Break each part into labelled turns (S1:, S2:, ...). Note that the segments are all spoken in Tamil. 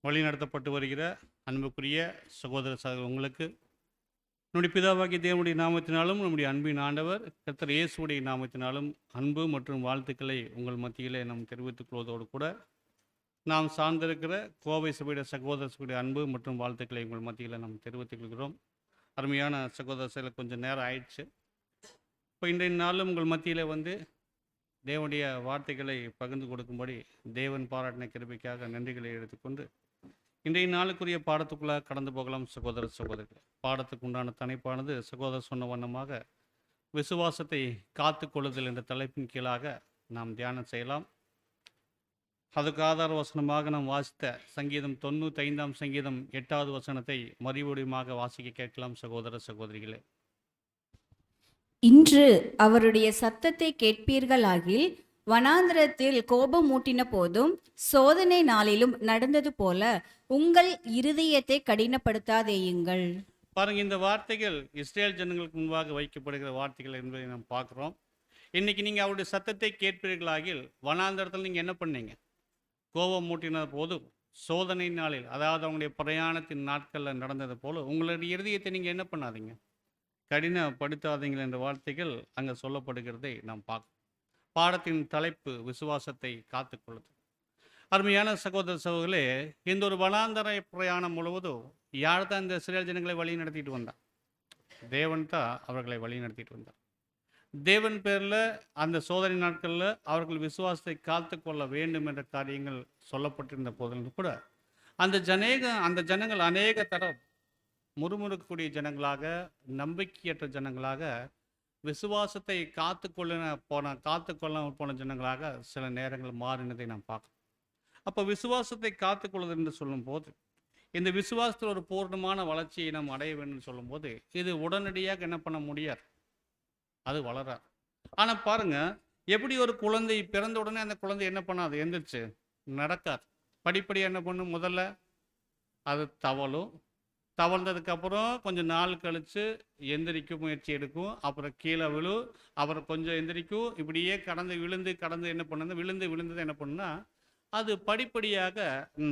S1: வழிநடத்தப்பட்டு வருகிற அன்புக்குரிய சகோதர சகோதரர் உங்களுக்கு நம்முடைய பிதாவாகிய தேவனுடைய நாமத்தினாலும் நம்முடைய அன்பின் ஆண்டவர் கர்த்தர் இயேசுவுடைய நாமத்தினாலும் அன்பு மற்றும் வாழ்த்துக்களை உங்கள் மத்தியிலே நாம் தெரிவித்துக் கொள்வதோடு கூட நாம் சார்ந்திருக்கிற கோவை சபையுடைய சகோதர சபையுடைய அன்பு மற்றும் வாழ்த்துக்களை உங்கள் மத்தியில் நாம் தெரிவித்துக் கொள்கிறோம். அருமையான சகோதர சில கொஞ்சம் நேரம் ஆயிடுச்சு. இப்போ இன்றைய நாளும் உங்கள் மத்தியில் தேவனுடைய வார்த்தைகளை பகிர்ந்து கொடுக்கும்படி தேவன் பாராட்டின கிருபைக்காக நன்றிகளை எடுத்துக்கொண்டு இன்றைய நாளுக்குரிய பாடத்துக்குள்ளே கடந்து போகலாம். சகோதர சகோதரிகள், பாடத்துக்கு உண்டான தலைப்பானது சகோதரர் சொன்ன வண்ணமாக விசுவாசத்தை காத்து கொள்ளுதல் என்ற தலைப்பின் கீழாக நாம் தியானம் செய்யலாம். அதுக்கு ஆதார வசனமாக நாம் வாசித்த சங்கீதம் 95 சங்கீதம் 8வது வசனத்தை மறுபடியுமாக வாசிக்க கேட்கலாம். சகோதர சகோதரிகளே,
S2: இன்று அவருடைய சத்தத்தை கேட்பீர்களாகில் வனாந்திரத்தில் கோபம் மூட்டின போதும் சோதனை நாளிலும் நடந்தது போல உங்கள் இருதயத்தை கடினப்படுத்தாதேயுங்கள்.
S1: பாருங்க, இந்த வார்த்தைகள் இஸ்ரேல் ஜனங்களுக்கு முன்பாக வைக்கப்படுகிற வார்த்தைகள் என்பதை நாம் பார்க்குறோம். இன்னைக்கு நீங்கள் அவருடைய சத்தத்தை கேட்பீர்களாகில் வனாந்திரத்தில் நீங்கள் என்ன பண்ணீங்க? கோபம் மூட்டின போதும் சோதனை நாளில், அதாவது அவங்களுடைய பிரயாணத்தின் நாட்களில் நடந்தது போல உங்களுடைய இருதயத்தை நீங்கள் என்ன பண்ணாதீங்க, கடினப்படுத்தாதீங்கள் என்ற வார்த்தைகள் அங்கே சொல்லப்படுகிறதை நாம் பார்க்கணும். பாடத்தின் தலைப்பு விசுவாசத்தை காத்துக்கொள்ளுது. அருமையான சகோதர சகோதரர்களே, இந்த ஒரு வனாந்தர பிரயாணம் முழுவதும் யார் தான் இந்த இஸ்ரேல் ஜனங்களை வழி நடத்திட்டு வந்தார்? தேவன் தான் அவர்களை வழி நடத்திட்டு வந்தார். தேவன் பேரில் அந்த சோதனை நாட்களில் அவர்கள் விசுவாசத்தை காத்து கொள்ள வேண்டும் என்ற காரியங்கள் சொல்லப்பட்டிருந்த போதிலும் கூட அந்த ஜனங்கள் அநேக தரம் முறுமுறுக்கக்கூடிய ஜனங்களாக, நம்பிக்கையற்ற ஜனங்களாக, விசுவாசத்தை காத்து கொள்ள போன ஜனங்களாக சில நேரங்கள் மாறினதை நாம் பார்க்கணும். அப்போ விசுவாசத்தை காத்துக்கொள்வது என்று சொல்லும்போது, இந்த விசுவாசத்தில் ஒரு பூர்ணமான வளர்ச்சியை நாம் அடைய வேண்டும் சொல்லும்போது இது உடனடியாக என்ன பண்ண முடியாது, அது வளராது. ஆனால் பாருங்க, எப்படி ஒரு குழந்தை பிறந்த உடனே அந்த குழந்தை என்ன பண்ணாது, எந்திரிச்சு நடக்காது. படிப்படியாக என்ன பண்ணும், முதல்ல அது தவழ்ந்ததுக்கப்புறம் கொஞ்சம் நாள் கழித்து எந்திரிக்கும் முயற்சி எடுக்கும், அப்புறம் கீழே விழு, அப்புறம் கொஞ்சம் எந்திரிக்கும், இப்படியே கடந்து என்ன பண்ணுது, விழுந்தது என்ன பண்ணுன்னா அது படிப்படியாக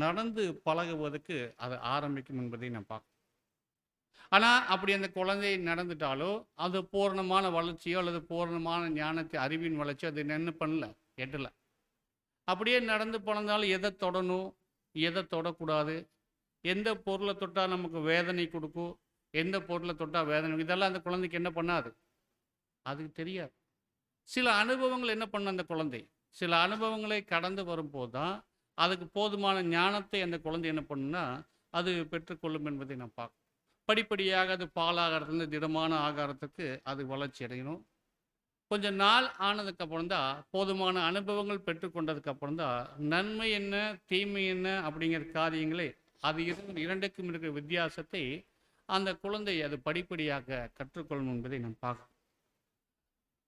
S1: நடந்து பழகுவதற்கு அது ஆரம்பிக்கும் என்பதை நான் பார்க்கணும். ஆனால் அப்படி அந்த குழந்தை நடந்துட்டாலோ அது பூரணமான வளர்ச்சியோ அல்லது பூரணமான ஞானத்தை அறிவின் வளர்ச்சியோ அது என்ன பண்ணல, எட்டலை. அப்படியே நடந்து போனதாலும் எதை தொடணும், எதை தொடக்கூடாது, எந்த பொருளை தொட்டால் நமக்கு வேதனை கொடுக்கும், எந்த பொருளை தொட்டால் வேதனை, இதெல்லாம் அந்த குழந்தைக்கு என்ன பண்ணாது, அதுக்கு தெரியாது. சில அனுபவங்கள் என்ன பண்ண அந்த குழந்தை, சில அனுபவங்களை கடந்து வரும்போது தான் அதுக்கு போதுமான ஞானத்தை அந்த குழந்தை என்ன பண்ணுன்னா அது பெற்றுக்கொள்ளும் என்பதை நான் பார்க்கணும். படிப்படியாக அது பாலாகாரத்துலேருந்து திடமான ஆகாரத்துக்கு அது வளர்ச்சி அடையணும். கொஞ்சம் நாள் ஆனதுக்கப்புறம் தான், போதுமான அனுபவங்கள் பெற்றுக்கொண்டதுக்கப்புறம் தான் நன்மை என்ன தீமை என்ன அப்படிங்கிற காரியங்களை, அது இரண்டுக்கும் இருக்கிற வித்தியாசத்தை அந்த குழந்தை அது படிப்படியாக கற்றுக்கொள்ளும் என்பதை நாம் பார்க்கணும்.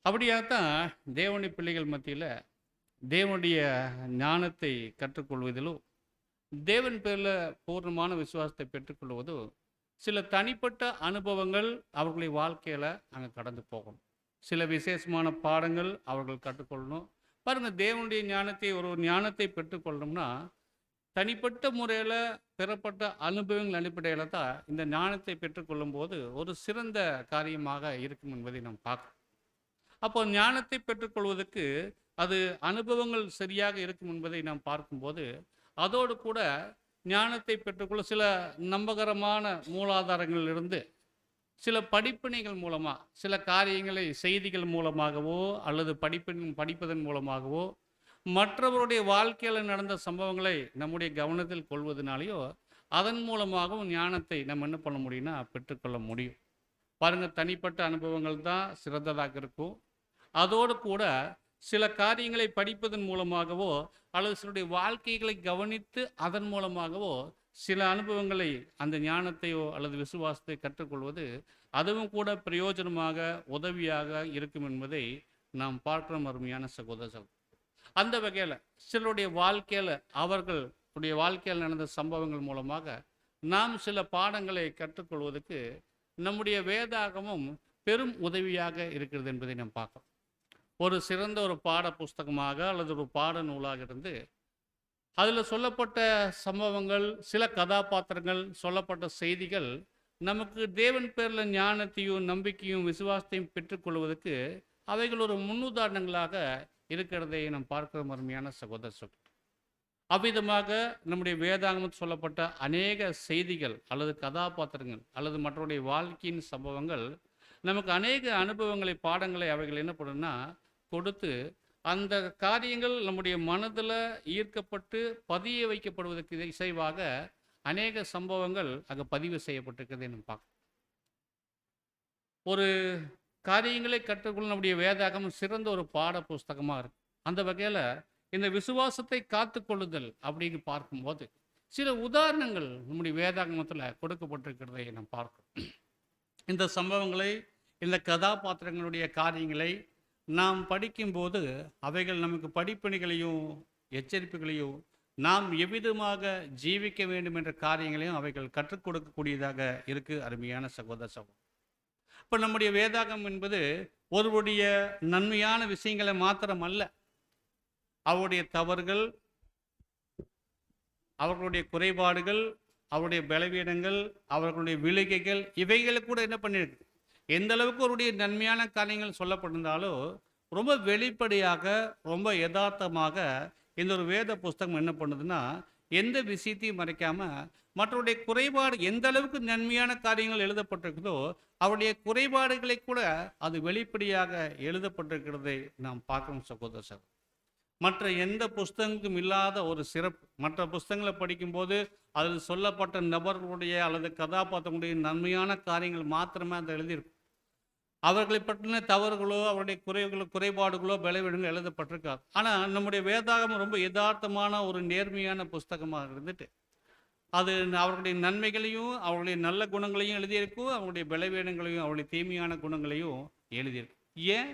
S1: அப்படியாகத்தான் தேவனுடைய பிள்ளைகள் மத்தியில் தேவனுடைய ஞானத்தை கற்றுக்கொள்வதிலும் தேவன் பேரில் பூர்ணமான விசுவாசத்தை பெற்றுக்கொள்வதோ சில தனிப்பட்ட அனுபவங்கள் அவர்களுடைய வாழ்க்கையில் அங்கே கடந்து போகணும். சில விசேஷமான பாடங்கள் அவர்கள் கற்றுக்கொள்ளணும். பாருங்கள், தேவனுடைய ஞானத்தை பெற்றுக்கொள்ளணும்னா தனிப்பட்ட முறையில் பெறப்பட்ட அனுபவங்கள் அடிப்படையில் தான் இந்த ஞானத்தை பெற்றுக்கொள்ளும் போது ஒரு சிறந்த காரியமாக இருக்கும் என்பதை நாம் பார்க்கணும். அப்போ ஞானத்தை பெற்றுக்கொள்வதற்கு அது அனுபவங்கள் சரியாக இருக்கும் என்பதை நாம் பார்க்கும்போது, அதோடு கூட ஞானத்தை பெற்றுக்கொள்ள சில நம்பகரமான மூலாதாரங்களிலிருந்து சில படிப்பினைகள் மூலமாக, சில காரியங்களை செய்திகள் மூலமாகவோ அல்லது படிப்பதன் மூலமாகவோ, மற்றவருடைய வாழ்க்கையில் நடந்த சம்பவங்களை நம்முடைய கவனத்தில் கொள்வதனாலேயோ அதன் மூலமாகவும் ஞானத்தை நம்ம என்ன பண்ண முடியும்னா பெற்றுக்கொள்ள முடியும். பாருங்கள், தனிப்பட்ட அனுபவங்கள் தான் சிறந்ததாக இருக்கும். அதோடு கூட சில காரியங்களை படிப்பதன் மூலமாகவோ அல்லது சிலருடைய வாழ்க்கைகளை கவனித்து அதன் மூலமாகவோ சில அனுபவங்களை, அந்த ஞானத்தையோ அல்லது விசுவாசத்தை கற்றுக்கொள்வது அதுவும் கூட பிரயோஜனமாக உதவியாக இருக்கும் என்பதை நாம் பார்க்கிறோம். அருமையான சகோதரர்கள், அந்த வகையில் சிலருடைய வாழ்க்கையில் அவர்களுடைய வாழ்க்கையில் நடந்த சம்பவங்கள் மூலமாக நாம் சில பாடங்களை கற்றுக்கொள்வதற்கு நம்முடைய வேதாகமும் பெரும் உதவியாக இருக்கிறது என்பதை நாம் பார்க்கிறோம். ஒரு சிறந்த ஒரு பாட புஸ்தகமாக அல்லது ஒரு பாட நூலாக இருந்து அதில் சொல்லப்பட்ட சம்பவங்கள், சில கதாபாத்திரங்கள், சொல்லப்பட்ட செய்திகள் நமக்கு தேவன் பேரில் ஞானத்தையும் நம்பிக்கையும் விசுவாசத்தையும் பெற்றுக்கொள்வதற்கு அவைகள் ஒரு முன்னுதாரணங்களாக இருக்கிறதை நாம் பார்க்கிறோம் அருமையான சகோதர சகோதரி. அவ்விதமாக நம்முடைய வேதாகமத்தில் சொல்லப்பட்ட அநேக செய்திகள் அல்லது கதாபாத்திரங்கள் அல்லது மற்றவருடைய வாழ்க்கையின் சம்பவங்கள் நமக்கு அநேக அனுபவங்களை, பாடங்களை அவைகள் என்ன பண்ணுன்னா கொடுத்து, அந்த காரியங்கள் நம்முடைய மனதில் ஈர்க்கப்பட்டு பதிய வைக்கப்படுவதற்கு இசைவாக அநேக சம்பவங்கள் அங்கே பதிவு செய்யப்பட்டிருக்கிறதை நம்ம பார்க்கணும். ஒரு காரியங்களை கற்றுக்கொள்ள நம்முடைய வேதாகமம் சிறந்த ஒரு பாட புஸ்தகமாக இருக்கு. அந்த வகையில் இந்த விசுவாசத்தை காத்துக்கொள்ளுதல் அப்படின்னு பார்க்கும்போது சில உதாரணங்கள் நம்முடைய வேதாகமத்தில் கொடுக்கப்பட்டிருக்கிறதை நாம் பார்க்கிறோம். இந்த சம்பவங்களை, இந்த கதாபாத்திரங்களுடைய காரியங்களை நாம் படிக்கும்போது அவைகள் நமக்கு படிப்பினைகளையும் எச்சரிப்புகளையும் நாம் எவ்விதமாக ஜீவிக்க வேண்டும் என்ற காரியங்களையும் அவைகள் கற்றுக் கொடுக்கக்கூடியதாக இருக்கு அருமையான சகோதர சகோதரி. இப்போ நம்முடைய வேதாகம் என்பது ஒருவருடைய நன்மையான விஷயங்களை மாத்திரம் அல்ல, அவருடைய தவறுகள், அவர்களுடைய குறைபாடுகள், அவருடைய பலவீனங்கள், அவர்களுடைய விழுகைகள், இவைகளை கூட என்ன பண்ணியிருக்கு, எந்த அளவுக்கு அவருடைய நன்மையான காரியங்கள் சொல்லப்பட்டிருந்தாலோ ரொம்ப வெளிப்படையாக, ரொம்ப யதார்த்தமாக இந்த ஒரு வேத புஸ்தகம் என்ன பண்ணுதுன்னா எந்த விஷயத்தையும் மறைக்காம மற்றவருடைய குறைபாடு எந்த அளவுக்கு நன்மையான காரியங்கள் எழுதப்பட்டிருக்குதோ அவருடைய குறைபாடுகளை கூட அது வெளிப்படையாக எழுதப்பட்டிருக்கிறதை நாம் பார்க்கணும் சகோதர சகோதரி. மற்ற எந்த புஸ்தகங்களுக்கும் இல்லாத ஒரு சிறப்பு. மற்ற புஸ்தகங்களை படிக்கும்போது அதில் சொல்லப்பட்ட நபர்களுடைய அல்லது கதாபாத்திரங்களுடைய நன்மையான காரியங்கள் மாத்திரமே அந்த எழுதியிருக்கும். அவர்களை பற்றின தவறுகளோ அவருடைய குறைபாடுகளோ பலவீனங்களோ எழுதப்பட்டிருக்காது. ஆனால் நம்முடைய வேதாகமம் ரொம்ப யதார்த்தமான ஒரு நேர்மையான புஸ்தகமாக இருந்துட்டு அது அவர்களுடைய நன்மைகளையும் அவருடைய நல்ல குணங்களையும் எழுதியிருக்கும், அவருடைய பலவீனங்களையும் அவருடைய தீமையான குணங்களையும் எழுதியிருக்கும். ஏன்?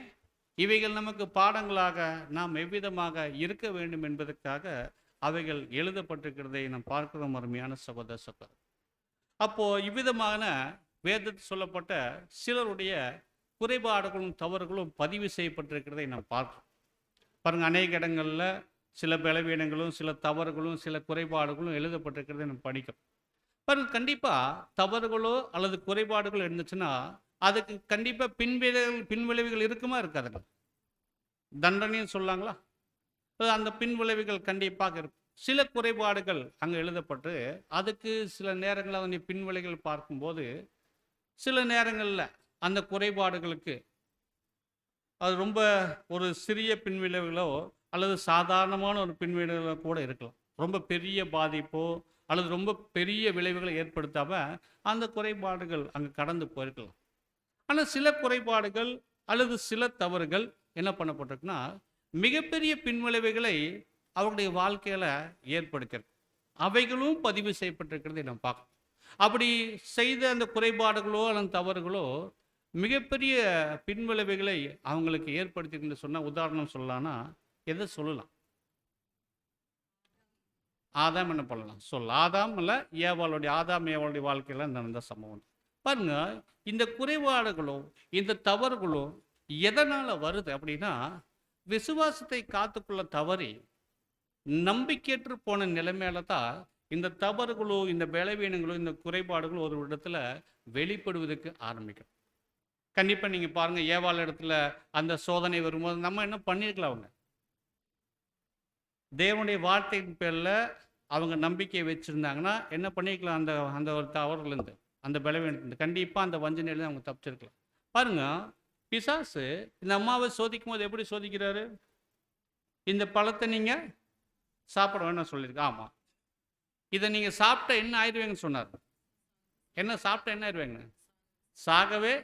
S1: இவைகள் நமக்கு பாடங்களாக நாம் எவ்விதமாக இருக்க வேண்டும் என்பதற்காக அவைகள் எழுதப்பட்டிருக்கிறதை நாம் பார்க்கிறோம் அருமையான சகோதர சகோதரி. அப்போ இவ்விதமான வேதத்தில் சொல்லப்பட்ட சிலருடைய குறைபாடுகளும் தவறுகளும் பதிவு செய்யப்பட்டிருக்கிறதை நாம் பார்க்கிறோம். பாருங்க, அநேக இடங்களில் சில பலவீனங்களும் சில தவறுகளும் சில குறைபாடுகளும் எழுதப்பட்டிருக்கிறதை நம்ம படிக்கிறோம். பாருங்க, கண்டிப்பாக தவறுகளோ அல்லது குறைபாடுகளோ இருந்துச்சுன்னா அதுக்கு கண்டிப்பாக பின்விளைவுகள் இருக்குமா இருக்காதுங்க? தண்டனையும் சொல்லாங்களா? அந்த பின்விளைவுகள் கண்டிப்பாக இருக்கும். சில குறைபாடுகள் அங்கே எழுதப்பட்டு அதுக்கு சில நேரங்களில் அதனுடைய பின்விளைவுகள் பார்க்கும்போது சில நேரங்களில் அந்த குறைபாடுகளுக்கு அது ரொம்ப ஒரு சிறிய பின்விளைவுகளோ அல்லது சாதாரணமான ஒரு பின்விளைவுகளோ கூட இருக்கலாம். ரொம்ப பெரிய பாதிப்போ அல்லது ரொம்ப பெரிய விளைவுகளை ஏற்படுத்தாமல் அந்த குறைபாடுகள் அங்கே கடந்து போயிருக்கலாம். ஆனால் சில குறைபாடுகள் அல்லது சில தவறுகள் என்ன பண்ணப்பட்டிருக்குன்னா மிகப்பெரிய பின்விளைவுகளை அவருடைய வாழ்க்கையில் ஏற்படுத்தியிருக்கு. அவைகளும் பதிவு செய்யப்பட்டிருக்கிறதை நம்ம பார்க்கணும். அப்படி செய்த அந்த குறைபாடுகளோ அல்லது தவறுகளோ மிகப்பெரிய பின்விளைவுகளை அவங்களுக்கு ஏற்படுத்தின்னு சொன்னால் உதாரணம் சொல்லலாம்னா எதை சொல்லலாம்? ஆதாம் என்ன பண்ணலாம் ஆதாம் இல்லை ஆதாம் ஏவாளுடைய வாழ்க்கையில் நடந்த சம்பவம் பாருங்க. இந்த குறைபாடுகளோ இந்த தவறுகளோ எதனால் வருது அப்படின்னா விசுவாசத்தை காத்துக்கொள்ள தவறி நம்பிக்கையற்று போன நிலைமையில தான் இந்த தவறுகளோ இந்த பலவீனங்களோ இந்த குறைபாடுகளோ ஒரு இடத்துல வெளிப்படுவதற்கு ஆரம்பிக்கும். கண்டிப்பாக நீங்கள் பாருங்கள், ஏவாள் இடத்துல அந்த சோதனை வரும்போது நம்ம என்ன பண்ணியிருக்கலாம்? அவங்க தேவனுடைய வார்த்தையின் பேரில் அவங்க நம்பிக்கையை வச்சுருந்தாங்கன்னா என்ன பண்ணிக்கலாம்? அந்த அந்த ஒரு தவறுலேருந்து அந்த பலவீனத்துலேருந்து கண்டிப்பாக அந்த வஞ்சனையிலேருந்து அவங்க தப்பிச்சிருக்கலாம். பாருங்க, பிசாசு இந்த அம்மாவை சோதிக்கும் போது எப்படி சோதிக்கிறாரு? இந்த பழத்தை நீங்கள் சாப்பிட வேணும்னு சொல்லியிருக்கு. ஆமாம், இதை நீங்கள் சாப்பிட்டா என்ன ஆயிடுவீங்கன்னு சொன்னார். என்ன சாப்பிட்டா என்ன ஆயிடுவீங்க? சாகவே.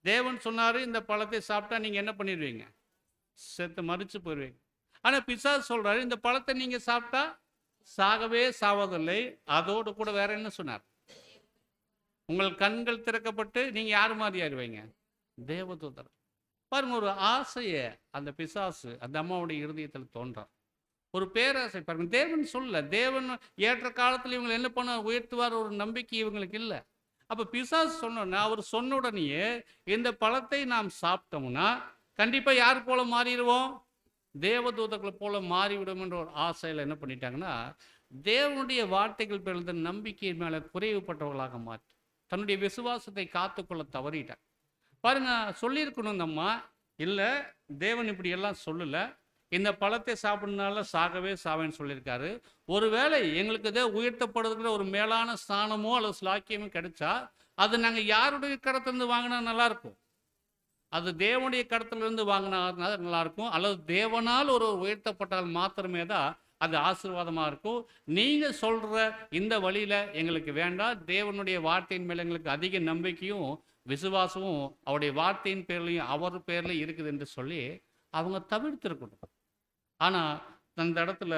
S1: தேவன் சொன்னார் இந்த பழத்தை சாப்பிட்டா நீங்கள் என்ன பண்ணிடுவீங்க? செத்து மறித்து போயிடுவீங்க. ஆனால் பிசாசு சொல்கிறாரு இந்த பழத்தை நீங்கள் சாப்பிட்டா சாகவே சாவதில்லை, அதோடு கூட வேற என்ன சொன்னார்? உங்கள் கண்கள் திறக்கப்பட்டு நீங்கள் யார் மாதிரி ஆயிடுவீங்க? தேவதூதர். பாருங்க, ஒரு ஆசையை அந்த பிசாசு அந்த அம்மாவுடைய இருதயத்தில் தோன்றார். ஒரு பேராசை. பாருங்க, தேவன் சொல்ல, தேவன் ஏற்ற காலத்தில் இவங்களை என்ன பண்ண உயர்த்துவார் ஒரு நம்பிக்கை இவங்களுக்கு இல்லை. அப்போ பிசாசு சொன்னோன்னா அவர் சொன்ன உடனேயே இந்த பழத்தை நாம் சாப்பிட்டோம்னா கண்டிப்பாக யார் போல மாறிடுவோம்? தேவதூதர்களை போல மாறிவிடும் என்ற ஒரு ஆசையில் என்ன பண்ணிட்டாங்கன்னா, தேவனுடைய வார்த்தைகள் பேர் இருந்த நம்பிக்கையின் மேலே குறைவுபட்டவர்களாக மாற்றி தன்னுடைய விசுவாசத்தை காத்துக்கொள்ள தவறிட்டாங்க. பாருங்க, சொல்லியிருக்கணும் இந்த அம்மா, இல்லை தேவன் இப்படி எல்லாம் சொல்லலை, இந்த பழத்தை சாப்பிட்றதுனால சாகவே சாவேன்னு சொல்லியிருக்காரு. ஒருவேளை எங்களுக்கு இதை உயர்த்தப்படுகிற ஒரு மேலான ஸ்தானமோ அல்லது ஸ்லாக்கியமோ கிடைச்சா அது நாங்கள் யாருடைய கடத்திலிருந்து வாங்கினா நல்லாயிருக்கும்? அது தேவனுடைய கடத்திலிருந்து வாங்கினா நல்லாயிருக்கும், அல்லது தேவனால் ஒரு உயர்த்தப்பட்டால் மாத்திரமே தான் அது ஆசீர்வாதமாக இருக்கும். நீங்கள் சொல்கிற இந்த வழியில் எங்களுக்கு வேண்டாம். தேவனுடைய வார்த்தையின் மேலே எங்களுக்கு அதிக நம்பிக்கையும் விசுவாசமும் அவருடைய வார்த்தையின் பேர்லையும் அவர் பேர்லையும் இருக்குது என்று சொல்லி அவங்க தவிர்த்திருக்கணும். ஆனால் அந்த இடத்துல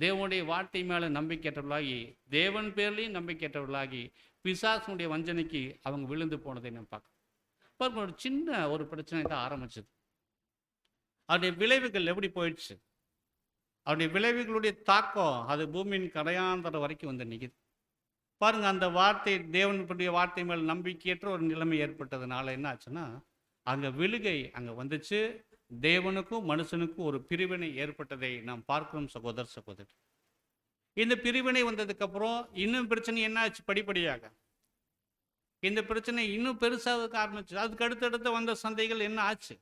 S1: தேவனுடைய வார்த்தை மேலே நம்பிக்கையற்றவர்களாகி, தேவன் பேர்லையும் நம்பிக்கையற்றவர்களாகி பிசாசனுடைய வஞ்சனைக்கு அவங்க விழுந்து போனதை நம்ம பார்க்கணும். பாருங்க, ஒரு சின்ன ஒரு பிரச்சனை தான் ஆரம்பிச்சது. அவருடைய விளைவுகள் எப்படி போயிடுச்சு? அவருடைய விளைவுகளுடைய தாக்கம் அது பூமியின் கடையாந்தர வரைக்கும் வந்து நிற்குது. பாருங்க, அந்த வார்த்தை தேவனுடைய வார்த்தை மேல் நம்பிக்கையற்ற ஒரு நிலைமை ஏற்பட்டதுனால என்ன ஆச்சுன்னா, அங்கே விழுகை அங்கே வந்துச்சு. தேவனுக்கும் மனுஷனுக்கும் ஒரு பிரிவினை ஏற்பட்டதை நாம் பார்க்கிறோம் சகோதர சகோதரி. இந்த பிரிவினை வந்ததுக்கப்புறம் இன்னும் பிரச்சனை என்ன ஆச்சு? படிப்படியாக இந்த பிரச்சனை இன்னும் பெருசாக ஆரம்பிச்சு. அதுக்கு அடுத்தடுத்த வந்த சந்தைகள் என்ன ஆச்சு?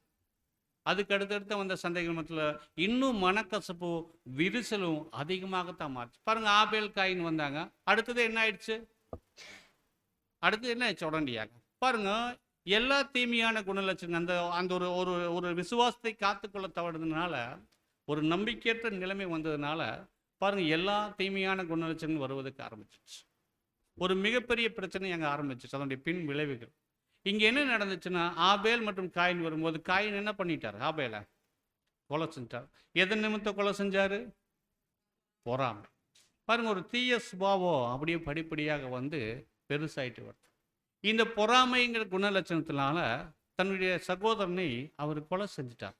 S1: அதுக்கு அடுத்தடுத்த வந்த சந்தைகள் மத்தியில் இன்னும் மனக்கசப்பு விரிசலும் அதிகமாகத்தான் மாறிச்சு. பாருங்க, ஆபேல் காயின் வந்தாங்க. அடுத்தது என்ன ஆயிடுச்சு? அடுத்தது என்ன ஆயிடுச்சு? உடனடியாக பாருங்க, எல்லா தீமையான குணலட்சணம் அந்த அந்த ஒரு ஒரு ஒரு விசுவாசத்தை காத்துக்கொள்ள தவறுதுனால, ஒரு நம்பிக்கையற்ற நிலைமை வந்ததுனால பாருங்க, எல்லா தீமையான குணலட்சணங்கள் வருவதற்கு ஆரம்பிச்சிச்சு. ஒரு மிகப்பெரிய பிரச்சனை அங்கே ஆரம்பிச்சிச்சு. அதனுடைய பின் விளைவுகள் இங்கே என்ன நடந்துச்சுன்னா, ஆபேல் மற்றும் காயின் வரும்போது காயின் என்ன பண்ணிட்டார்? ஆபேலை கொலை செஞ்சார். எதன் நிமித்தம் கொலை செஞ்சாரு? பொறாமை. பாருங்க, ஒரு தீய சுபாவம் அப்படியே படிப்படியாக வந்து பெருசாயிட்டு வருது. இந்த பொறாமைங்கிற குணலட்சணத்தினால தன்னுடைய சகோதரனை அவர் கொலை செஞ்சிட்டார்.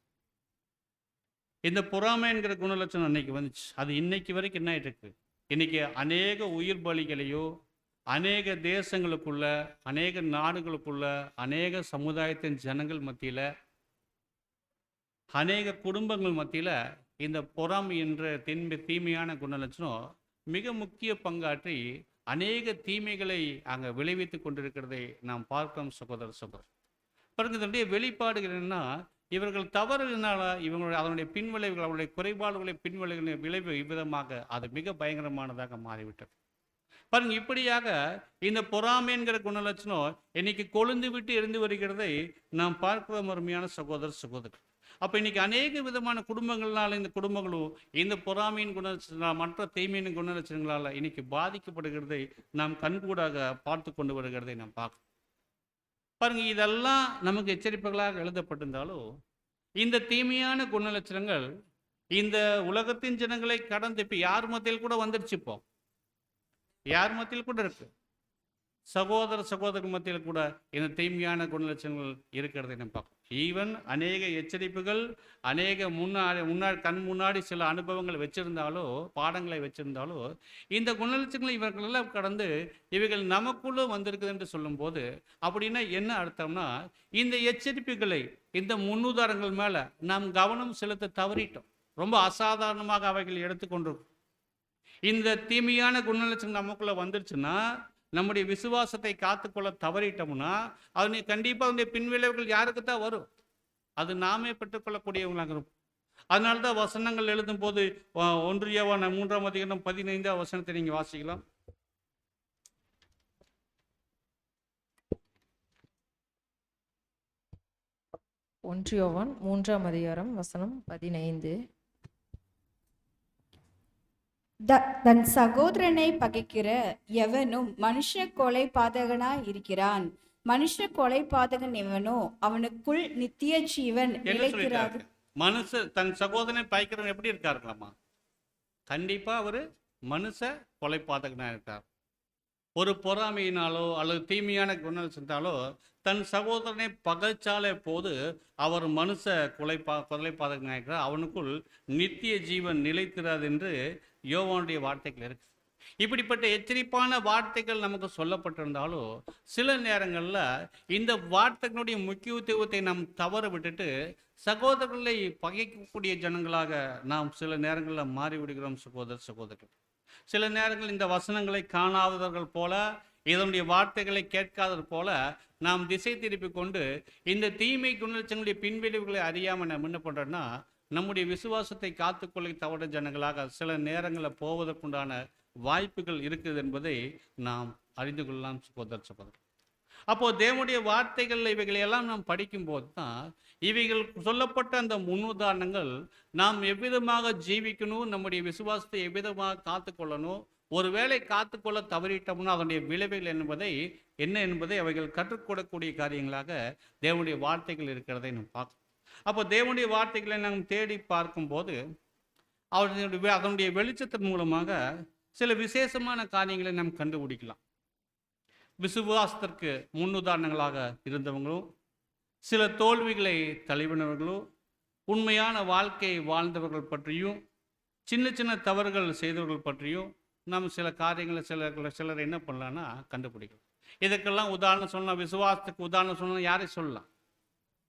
S1: இந்த பொறாமைங்கிற குணலட்சணம் அன்னைக்கு வந்துச்சு. அது இன்னைக்கு வரைக்கும் என்ன ஆயிட்டு இருக்கு? இன்னைக்கு அநேக உயிர் பலிகளையோ, அநேக தேசங்களுக்குள்ள, அநேக நாடுகளுக்குள்ள, அநேக சமுதாயத்தின் ஜனங்கள் மத்தியில், அநேக குடும்பங்கள் மத்தியில் இந்த பொறாமை என்ற தீமையான குணலட்சணம் மிக முக்கிய பங்காற்றி அநேக தீமைகளை அங்கே விளைவித்து கொண்டிருக்கிறதை நாம் பார்க்கிறோம் சகோதர சகோதரர். பாருங்க, இதனுடைய வெளிப்பாடுகள் என்னன்னா, இவர்கள் தவறுனால இவங்களுடைய அதனுடைய பின்விளைவுகள், அவருடைய குறைபாடுகளை பின்விளைவுகளின் விளைவு இவ்விதமாக அது மிக பயங்கரமானதாக மாறிவிட்டது. பாருங்க, இப்படியாக இந்த பொறாமைங்கிற குணலட்சணம் இன்னைக்கு கொழுந்து விட்டு எரிந்து வருகிறதை நாம் பார்க்கிற அருமையான சகோதர சகோதரி. அப்போ இன்னைக்கு அநேக விதமான குடும்பங்களால் இந்த குடும்பங்களும் இந்த பொறாமையின் குணலட்சணம் மற்ற தீமையின் குணலட்சணங்களால் இன்னைக்கு பாதிக்கப்படுகிறதை நாம் கண்கூடாக பார்த்து கொண்டு வருகிறதை நாம் பார்க்கணும். பாருங்க, இதெல்லாம் நமக்கு எச்சரிப்புகளாக எழுதப்பட்டிருந்தாலும் இந்த தீமையான குணலட்சணங்கள் இந்த உலகத்தின் ஜனங்களை கடந்து இப்போ யார் மத்தியில் கூட வந்துடுச்சு. இப்போ யார் மத்தியில் கூட இருக்கு. சகோதர சகோதரி மத்தியில் கூட இந்த தீமையான குணலட்சணங்கள் இருக்கிறதை நம்ம பார்க்கணும். ஈவன் அநேக எச்சரிப்புகள், அநேக முன்னாடி கண் முன்னாடி சில அனுபவங்கள் வச்சிருந்தாலோ, பாடங்களை வச்சிருந்தாலோ, இந்த குணலட்சணங்களை இவர்களெல்லாம் கடந்து இவைகள் நமக்குள்ள வந்திருக்குது என்று சொல்லும்போது அப்படின்னா என்ன அர்த்தம்னா, இந்த எச்சரிப்புகளை, இந்த முன்னுதாரணங்கள் மேலே நாம் கவனம் செலுத்த தவறிட்டோம். ரொம்ப அசாதாரணமாக அவைகள் எடுத்துக்கொண்டிருக்கும். இந்த தீமையான குணலட்சணம் நமக்குள்ள வந்துருச்சுன்னா, நம்முடைய விசுவாசத்தை காத்துக்கொள்ள தவறிட்டோம்னா, அது கண்டிப்பாக அதனுடைய பின்விளைவுகள் யாருக்கு தான் வரும்? அது நாமே பெற்றுக்கொள்ளக்கூடியவங்களாக இருக்கும். அதனால தான் வசனங்கள் எழுதும் போது 1 யோவான் 3ஆம் அதிகாரம் 15ஆம் வசனத்தை நீங்கள் வாசிக்கலாம்.
S3: யோவான் 3ஆம் அதிகாரம் வசனம் 15.
S2: தன் சகோதரனை பகைக்கிற எவனும் மனுஷ கொலை பாதகனாய் இருக்கிறான். மனுஷ கொலை பாதகன் எவனோ அவனுக்குள் நித்திய ஜீவன் நிலைக்கிறாது.
S1: மனுஷ தன் சகோதரனை பகைக்கிறவன் எப்படி இருக்காருங்களாமா? கண்டிப்பா அவரு மனுஷ கொலை பாதகனா இருக்கார். ஒரு பொறாமையினாலோ அல்லது தீமையான குணலட்சணத்தாலோ தன் சகோதரனை பகைச்சாலே போது அவர் மனுஷ கொலை பாதகனாக இருக்கிறார். அவனுக்குள் நித்திய ஜீவன் நிலைத்திராது என்று யோவானுடைய வார்த்தைகள் இருக்கு. இப்படிப்பட்ட எச்சரிப்பான வார்த்தைகள் நமக்கு சொல்லப்பட்டிருந்தாலும் சில நேரங்களில் இந்த வார்த்தைகளுடைய முக்கியத்துவத்தை நாம் தவற விட்டுட்டு சகோதரர்களை பகைக்கக்கூடிய ஜனங்களாக நாம் சில நேரங்களில் மாறிவிடுகிறோம் சகோதரர்கள். சில நேரங்கள் இந்த வசனங்களை காணாதவர்கள் போல, இதனுடைய வார்த்தைகளை கேட்காதது போல நாம் திசை திருப்பி கொண்டு இந்த தீமை குணலட்சங்களுடைய பின்விளைவுகளை அறியாமல் நம்ம என்ன பண்ணுறோன்னா, நம்முடைய விசுவாசத்தை காத்துக்கொள்ள தவற ஜனங்களாக சில நேரங்களில் போவதற்குண்டான வாய்ப்புகள் இருக்குது என்பதை நாம் அறிந்து கொள்ளலாம் சகோதரர். அப்போது தேவனுடைய வார்த்தைகள் இவைகளையெல்லாம் நாம் படிக்கும்போது தான் இவைகள் சொல்லப்பட்ட அந்த முன்னுதாரணங்கள் நாம் எவ்விதமாக ஜீவிக்கணும், நம்முடைய விசுவாசத்தை எவ்விதமாக காத்துக்கொள்ளணும், ஒருவேளை காத்துக்கொள்ள தவறிட்டோம்னா அதனுடைய விளைவுகள் என்ன என்பதை அவைகள் கற்றுக்கொள்ளக்கூடிய காரியங்களாக தேவனுடைய வார்த்தைகள் இருக்கிறதை நாம் பார்க்கணும். அப்போ தேவனுடைய வார்த்தைகளை நாம் தேடி பார்க்கும்போது அதனுடைய வெளிச்சத்தின் மூலமாக சில விசேஷமான காரியங்களை நாம் கண்டுபிடிக்கலாம். விசுவாசத்திற்கு முன்னுதாரணங்களாக இருந்தவங்களும், சில தோல்விகளை தழுவினவர்களும், உண்மையான வாழ்க்கையை வாழ்ந்தவர்கள் பற்றியும், சின்ன சின்ன தவறுகள் செய்தவர்கள் பற்றியும் நாம் சில காரியங்களை சிலர் என்ன பண்ணலான்னா கண்டுபிடிக்கலாம். இதற்கெல்லாம் உதாரணம் சொல்லலாம். விசுவாசத்துக்கு உதாரணம் சொல்லலாம். யாரை சொல்லலாம்?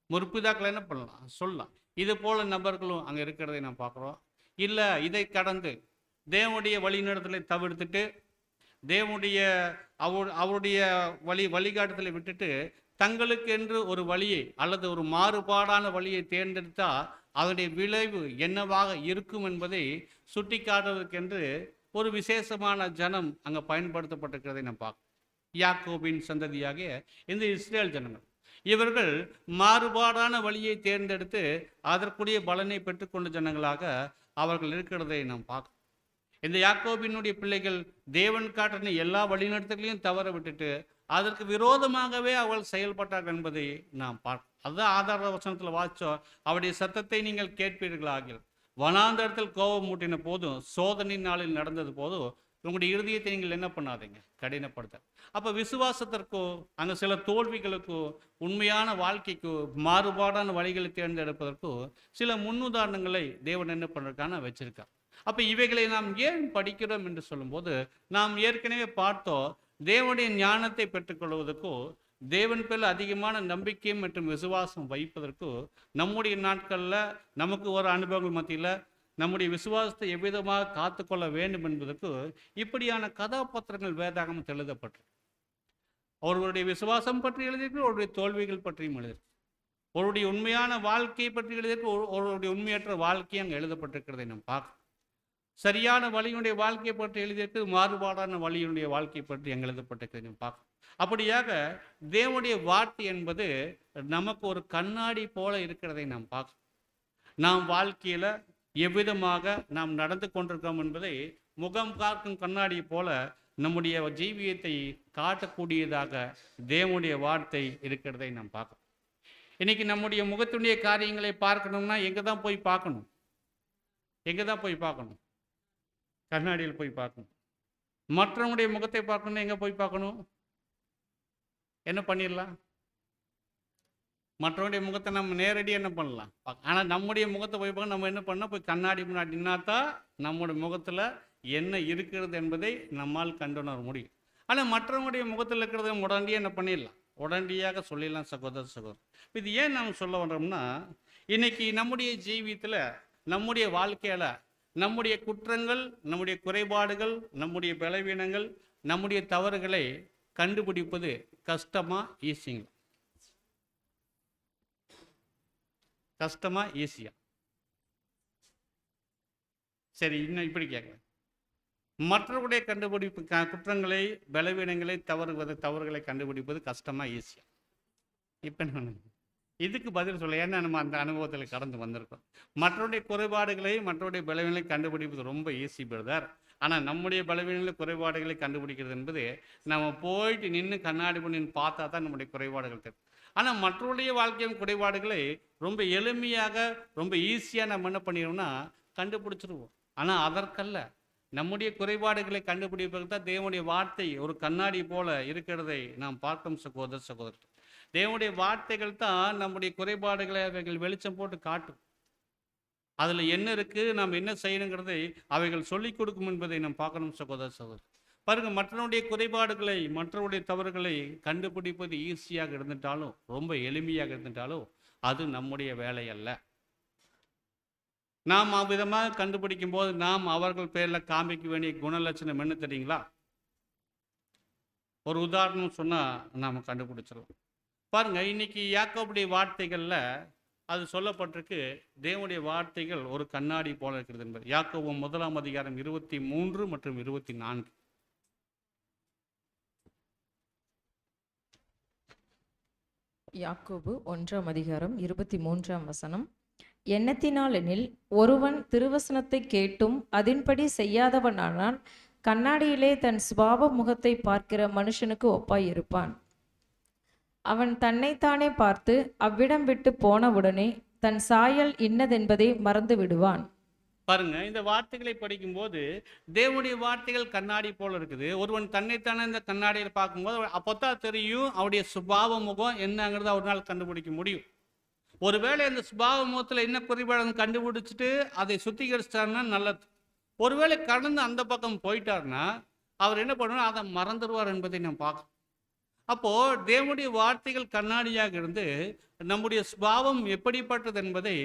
S1: முற்பிதாக்களை என்ன பண்ணலாம் சொல்லலாம். இது போல நபர்களும் அங்கே இருக்கிறதை நாம் பார்க்குறோம். இல்லை, இதை கடந்து தேவனுடைய வழிநடத்தலை தவிர்த்துட்டு தேவனுடைய அவருடைய வழிகாட்டுதலை விட்டுட்டு தங்களுக்கு என்று ஒரு வழியை அல்லது ஒரு மாறுபாடான வழியை தேர்ந்தெடுத்தால் அதனுடைய விளைவு என்னவாக இருக்கும் என்பதை சுட்டி காட்டுவதற்கென்று ஒரு விசேஷமான ஜனம் அங்கே பயன்படுத்தப்பட்டிருக்கிறதை நாம் பார்க்கணும். யாக்கோபின் சந்ததியாகிய இந்த இஸ்ரேல் ஜனங்கள், இவர்கள் மாறுபாடான வழியை தேர்ந்தெடுத்து அதற்குரிய பலனை பெற்றுக்கொண்ட ஜனங்களாக அவர்கள் இருக்கிறதை நாம் பார்க்கணும். இந்த யாக்கோபினுடைய பிள்ளைகள் தேவன் காட்டின எல்லா வழிநடத்தலையும் தவற விட்டுட்டு அதற்கு விரோதமாகவே அவள் செயல்பட்டார்கள் என்பதை நாம் பார்க்கணும். அதுதான் ஆதார வசனத்தில் வாசிச்சோம். அவருடைய சத்தத்தை நீங்கள் கேட்பீர்களாக, வனாந்தரத்தில் கோபம் மூட்டின போதும், சோதனை நாளில் நடந்தது போதும் உங்களுடைய இருதயத்தை நீங்கள் என்ன பண்ணாதீங்க, கடினப்படுத்த. அப்போ விசுவாசத்திற்கோ அங்கே சில தோல்விகளுக்கோ உண்மையான வாழ்க்கைக்கோ மாறுபாடான வழிகளை தேர்ந்தெடுப்பதற்கோ சில முன்னுதாரணங்களை தேவன் என்ன பண்ணுறதுக்கான வச்சிருக்கார். அப்போ இவைகளை நாம் ஏன் படிக்கிறோம் என்று சொல்லும்போது நாம் ஏற்கனவே பார்த்தோம், தேவனுடைய ஞானத்தை பெற்றுக்கொள்வதற்கோ தேவன் பேரில் அதிகமான நம்பிக்கை மற்றும் விசுவாசம் வைப்பதற்கோ நம்முடைய நாட்களில் நமக்கு ஒரு அனுபவங்கள் மத்தியில் நம்முடைய விசுவாசத்தை எவ்விதமாக காத்துக்கொள்ள வேண்டும் என்பதற்கு இப்படியான கதாபாத்திரங்கள் வேதாகமத்தில் எழுதப்பட்டிருக்கு. ஒருவருடைய விசுவாசம் பற்றி எழுதியிருக்கு, ஒருவருடைய தோல்விகள் பற்றியும் எழுதியிருக்கு, ஒருவருடைய உண்மையான வாழ்க்கையை பற்றி எழுதியிருக்கு, ஒருவருடைய உண்மையற்ற வாழ்க்கை அங்கே எழுதப்பட்டிருக்கிறதை நாம் பார்க்கணும். சரியான வழியினுடைய வாழ்க்கையை பற்றி எழுதியிருக்கு, மாறுபாடான வழியினுடைய வாழ்க்கையை பற்றி அங்கே எழுதப்பட்டிருக்கிறதை நாம் பார்க்கணும். அப்படியாக தேவனுடைய வார்த்தை என்பது நமக்கு ஒரு கண்ணாடி போல இருக்கிறதை நாம் பார்க்கணும். நாம் வாழ்க்கையில் எவ்விதமாக நாம் நடந்து கொண்டிருக்கோம் என்பதை முகம் பார்க்கும் கண்ணாடி போல நம்முடைய ஜீவியத்தை காட்டக்கூடியதாக தேவனுடைய வார்த்தை இருக்கிறதை நாம் பார்க்கணும். இன்னைக்கு நம்முடைய முகத்துடைய காரியங்களை பார்க்கணும்னா எங்கே தான் போய் பார்க்கணும்? எங்கே தான் போய் பார்க்கணும்? கண்ணாடியில் போய் பார்க்கணும். மற்றவங்களுடைய முகத்தை பார்க்கணும்னா எங்கே போய் பார்க்கணும்? என்ன பண்ணிடலாம்? மற்றவருடைய முகத்தை நம்ம நேரடியாக என்ன பண்ணலாம், ஆனால் நம்முடைய முகத்தை போய் பார்க்க நம்ம என்ன பண்ணால் போய் கண்ணாடி முன்னாடி நின்னாதான் நம்முடைய முகத்தில் என்ன இருக்கிறது என்பதை நம்மால் கண்டுணர முடியும். ஆனால் மற்றவங்களுடைய முகத்தில் இருக்கிறத உடனடியாக என்ன பண்ணிடலாம், உடனடியாக சொல்லிடலாம் சகோதரர். இது ஏன் நாம் சொல்ல வர்றோம்னா, இன்னைக்கு நம்முடைய ஜீவியத்தில் நம்முடைய வாழ்க்கையில் நம்முடைய குற்றங்கள், நம்முடைய குறைபாடுகள், நம்முடைய பலவீனங்கள், நம்முடைய தவறுகளை கண்டுபிடிப்பது கஷ்டமா ஈஸிங்களா? கஷ்டமா ஈஸியா? சரி, இன்னும் இப்படி கேட்குறேன், மற்றவருடைய கண்டுபிடிப்பு குற்றங்களை, பலவீனங்களை, தவறுகளை கண்டுபிடிப்பது கஷ்டமா ஈஸியா? இப்போ இதுக்கு பதில் சொல்ல, ஏன்னா நம்ம அந்த அனுபவத்தில் கடந்து வந்திருக்கோம். மற்றவருடைய குறைபாடுகளை, மற்றவருடைய பலவீனங்களை கண்டுபிடிப்பது ரொம்ப ஈஸி பிரதர். ஆனால் நம்முடைய பலவீனங்களை, குறைபாடுகளை கண்டுபிடிக்கிறது என்பது நம்ம போயிட்டு நின்று கண்ணாடி பண்ணி பார்த்தா தான் நம்முடைய குறைபாடுகள் தெரியும். ஆனால் மற்றவருடைய வாழ்க்கையின் குறைபாடுகளை ரொம்ப எளிமையாக, ரொம்ப ஈஸியாக நம்ம என்ன பண்ணிடுவோம்னா கண்டுபிடிச்சிருவோம். ஆனால் அதற்கல்ல, நம்முடைய குறைபாடுகளை கண்டுபிடிப்பதற்கு தான் தேவனுடைய வார்த்தை ஒரு கண்ணாடி போல இருக்கிறதை நாம் பார்க்கும் சகோதரர். தேவனுடைய வார்த்தைகள் தான் நம்முடைய குறைபாடுகளை அவைகள் வெளிச்சம் போட்டு காட்டும். அதில் என்ன இருக்குது, நாம் என்ன செய்யணுங்கிறதை அவைகள் சொல்லிக் கொடுக்கும் என்பதை நாம் பார்க்கணும் சகோதர சகோதரி. பாருங்கள், மற்றவனுடைய குறைபாடுகளை மற்றவருடைய தவறுகளை கண்டுபிடிப்பது ஈஸியாக இருந்துட்டாலும், ரொம்ப எளிமையாக இருந்துட்டாலும், அது நம்முடைய வேலை அல்ல. நாம் அவ்விதமாக கண்டுபிடிக்கும் போது நாம் அவர்கள் பேரில் காமிக்க வேண்டிய குணலட்சணம் என்ன தெரியுங்களா? ஒரு உதாரணம் சொன்னால் நாம் கண்டுபிடிச்சிடலாம். பாருங்கள், இன்னைக்கு யாக்கோபுடைய வார்த்தைகளில் அது சொல்லப்பட்டிருக்கு, தேவனுடைய வார்த்தைகள் ஒரு கண்ணாடி போல இருக்கிறது என்பது. யாக்கோபு 1 அதிகாரம் 23 மற்றும் 24.
S3: யாக்கோபு 1 அதிகாரம் 23 எண்ணத்தினாலெனில் ஒருவன் திருவசனத்தை கேட்டும் அதின்படி செய்யாதவனானால் கண்ணாடியிலே தன் சுபாவ முகத்தை பார்க்கிற மனுஷனுக்கு ஒப்பாயிருப்பான். அவன் தன்னைத்தானே பார்த்து அவ்விடம் விட்டு போனவுடனே தன் சாயல் இன்னதென்பதை மறந்து விடுவான்.
S1: பாருங்க, இந்த வார்த்தைகளை படிக்கும்போது தேவனுடைய வார்த்தைகள் கண்ணாடி போல இருக்குது. ஒருவன் தன்னைத்தானே இந்த கண்ணாடியில் பார்க்கும்போது அப்போதான் தெரியும் அவருடைய சுபாவ முகம் என்னங்கிறத அவரால் கண்டுபிடிக்க முடியும். ஒருவேளை இந்த சுபாவ முகத்தில் என்ன குறைபாடு கண்டுபிடிச்சிட்டு அதை சுத்திகரிச்சிட்டாருன்னா நல்லது. ஒருவேளை கடந்து அந்த பக்கம் போயிட்டாருன்னா அவர் என்ன பண்ணுவார், அதை மறந்துடுவார் என்பதை நாம் பார்க்கணும். அப்போ தேவனுடைய வார்த்தைகள் கண்ணாடியாக இருந்து நம்முடைய சுபாவம் எப்படிப்பட்டது என்பதை